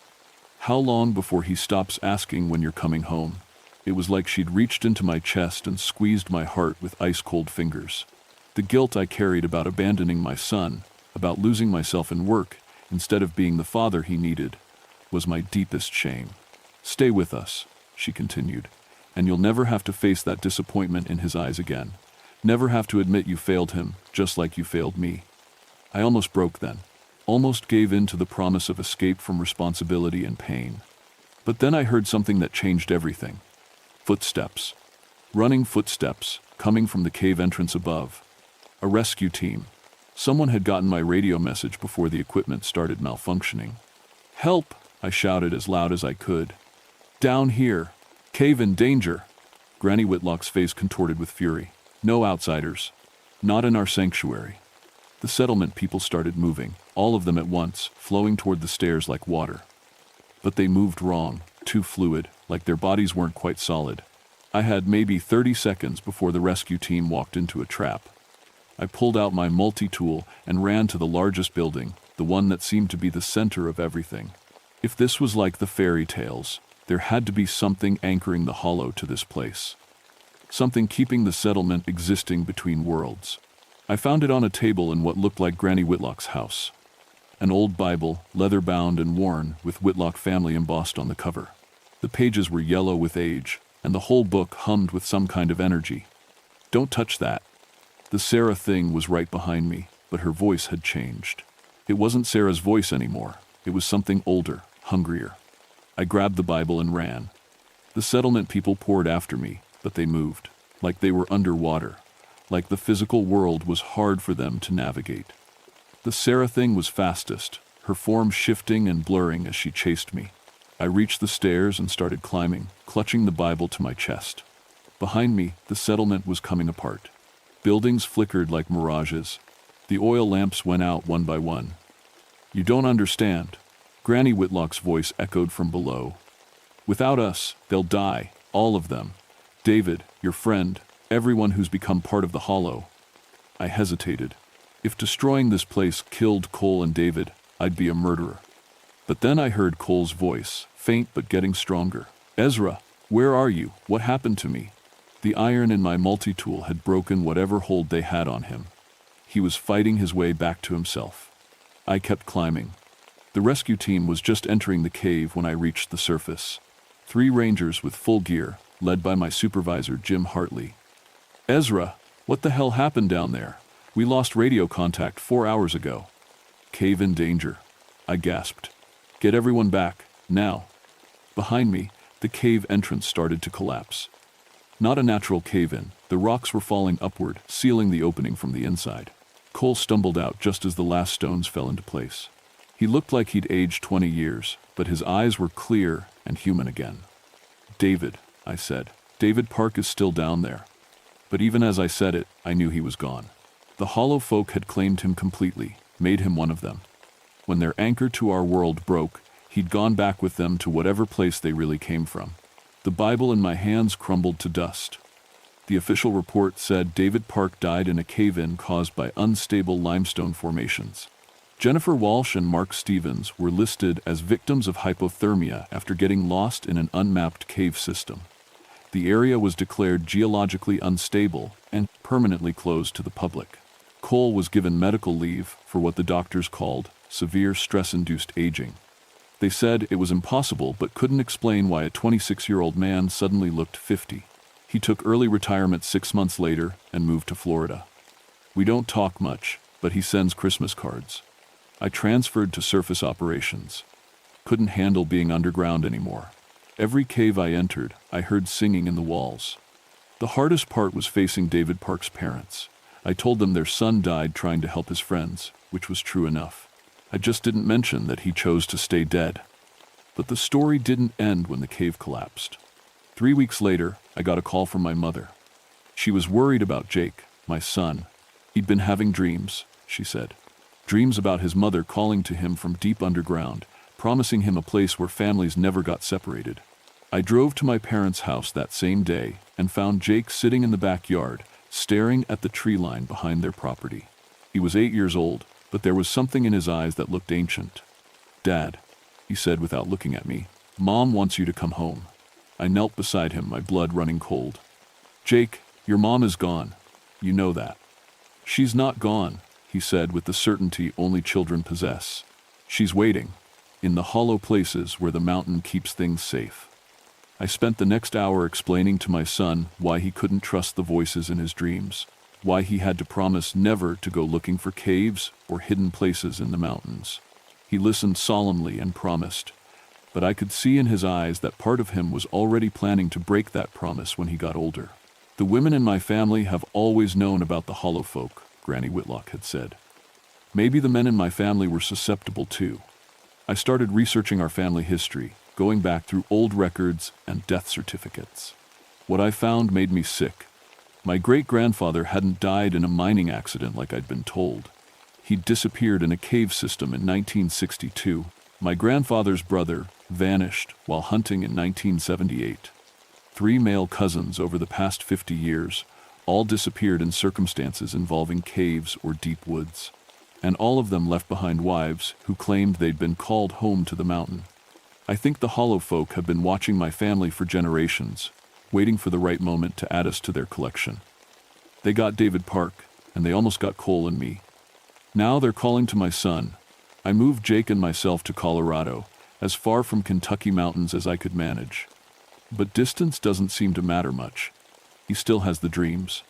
How long before he stops asking when you're coming home?" It was like she'd reached into my chest and squeezed my heart with ice-cold fingers. The guilt I carried about abandoning my son, about losing myself in work instead of being the father he needed, was my deepest shame. "Stay with us," she continued, "and you'll never have to face that disappointment in his eyes again. Never have to admit you failed him, just like you failed me." I almost broke then, almost gave in to the promise of escape from responsibility and pain. But then I heard something that changed everything. Footsteps. Running footsteps, coming from the cave entrance above. A rescue team. Someone had gotten my radio message before the equipment started malfunctioning. "Help!" I shouted as loud as I could. "Down here! Cave in danger!" Granny Whitlock's face contorted with fury. "No outsiders. Not in our sanctuary." The settlement people started moving, all of them at once, flowing toward the stairs like water. But they moved wrong, too fluid, like their bodies weren't quite solid. I had maybe 30 seconds before the rescue team walked into a trap. I pulled out my multi-tool and ran to the largest building, the one that seemed to be the center of everything. If this was like the fairy tales, there had to be something anchoring the hollow to this place. Something keeping the settlement existing between worlds. I found it on a table in what looked like Granny Whitlock's house. An old Bible, leather-bound and worn, with Whitlock family embossed on the cover. The pages were yellow with age, and the whole book hummed with some kind of energy. "Don't touch that." The Sarah Thing was right behind me, but her voice had changed. It wasn't Sarah's voice anymore. It was something older, hungrier. I grabbed the Bible and ran. The settlement people poured after me, but they moved, like they were underwater, like the physical world was hard for them to navigate. The Sarah Thing was fastest, her form shifting and blurring as she chased me. I reached the stairs and started climbing, clutching the Bible to my chest. Behind me, the settlement was coming apart. Buildings flickered like mirages. The oil lamps went out one by one. "You don't understand." Granny Whitlock's voice echoed from below. "Without us, they'll die, all of them. David, your friend, everyone who's become part of the Hollow." I hesitated. If destroying this place killed Cole and David, I'd be a murderer. But then I heard Cole's voice, faint but getting stronger. "Ezra, where are you? What happened to me?" The iron in my multi-tool had broken whatever hold they had on him. He was fighting his way back to himself. I kept climbing. The rescue team was just entering the cave when I reached the surface. 3 rangers with full gear, led by my supervisor, Jim Hartley. "Ezra, what the hell happened down there? We lost radio contact 4 hours ago." "Cave in danger," I gasped. "Get everyone back, now." Behind me, the cave entrance started to collapse. Not a natural cave-in, the rocks were falling upward, sealing the opening from the inside. Cole stumbled out just as the last stones fell into place. He looked like he'd aged 20 years, but his eyes were clear and human again. "David," I said. "David Park is still down there." But even as I said it, I knew he was gone. The hollow folk had claimed him completely, made him one of them. When their anchor to our world broke, he'd gone back with them to whatever place they really came from. The Bible in my hands crumbled to dust. The official report said David Park died in a cave-in caused by unstable limestone formations. Jennifer Walsh and Mark Stevens were listed as victims of hypothermia after getting lost in an unmapped cave system. The area was declared geologically unstable and permanently closed to the public. Cole was given medical leave for what the doctors called severe stress-induced aging. They said it was impossible but couldn't explain why a 26-year-old man suddenly looked 50. He took early retirement 6 months later and moved to Florida. We don't talk much, but he sends Christmas cards. I transferred to surface operations. Couldn't handle being underground anymore. Every cave I entered, I heard singing in the walls. The hardest part was facing David Park's parents. I told them their son died trying to help his friends, which was true enough. I just didn't mention that he chose to stay dead. But the story didn't end when the cave collapsed. 3 weeks later, I got a call from my mother. She was worried about Jake, my son. He'd been having dreams, she said. Dreams about his mother calling to him from deep underground, promising him a place where families never got separated. I drove to my parents' house that same day and found Jake sitting in the backyard, staring at the tree line behind their property. He was 8 years old, but there was something in his eyes that looked ancient. "Dad," he said without looking at me, "Mom wants you to come home." I knelt beside him, my blood running cold. "Jake, your mom is gone. You know that." "She's not gone," he said with the certainty only children possess. "She's waiting, in the hollow places where the mountain keeps things safe." I spent the next hour explaining to my son why he couldn't trust the voices in his dreams, why he had to promise never to go looking for caves or hidden places in the mountains. He listened solemnly and promised, but I could see in his eyes that part of him was already planning to break that promise when he got older. "The women in my family have always known about the hollow folk," Granny Whitlock had said. Maybe the men in my family were susceptible too. I started researching our family history, going back through old records and death certificates. What I found made me sick. My great-grandfather hadn't died in a mining accident like I'd been told. He'd disappeared in a cave system in 1962. My grandfather's brother vanished while hunting in 1978. 3 male cousins over the past 50 years all disappeared in circumstances involving caves or deep woods. And all of them left behind wives who claimed they'd been called home to the mountain. I think the hollow folk have been watching my family for generations, waiting for the right moment to add us to their collection. They got David Park, and they almost got Cole and me. Now they're calling to my son. I moved Jake and myself to Colorado, as far from Kentucky mountains as I could manage. But distance doesn't seem to matter much. He still has the dreams.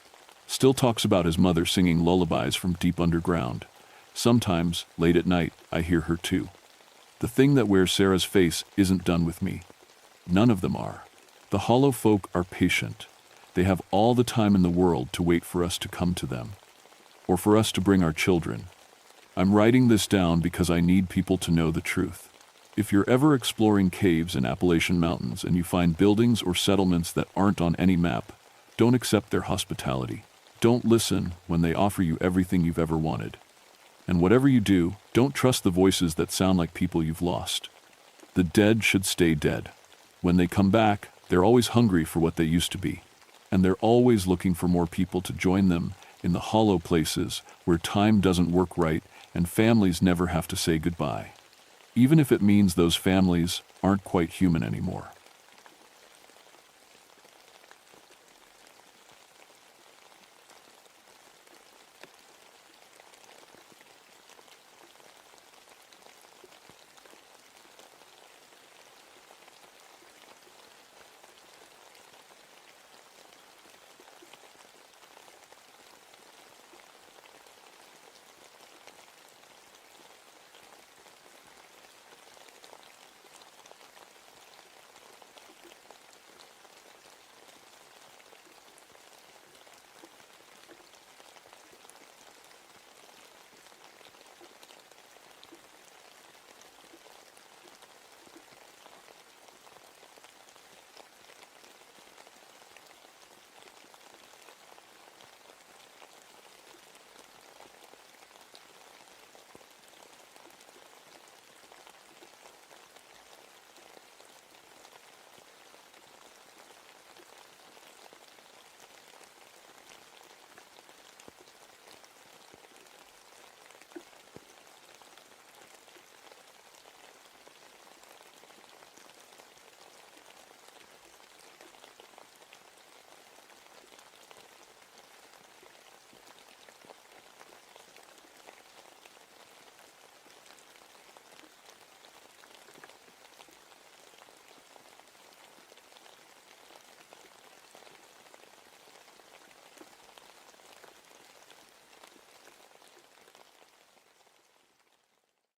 Still talks about his mother singing lullabies from deep underground. Sometimes, late at night, I hear her too. The thing that wears Sarah's face isn't done with me. None of them are. The hollow folk are patient. They have all the time in the world to wait for us to come to them. Or for us to bring our children. I'm writing this down because I need people to know the truth. If you're ever exploring caves in Appalachian mountains and you find buildings or settlements that aren't on any map, don't accept their hospitality. Don't listen when they offer you everything you've ever wanted. And whatever you do, don't trust the voices that sound like people you've lost. The dead should stay dead. When they come back, they're always hungry for what they used to be. And they're always looking for more people to join them in the hollow places where time doesn't work right and families never have to say goodbye. Even if it means those families aren't quite human anymore.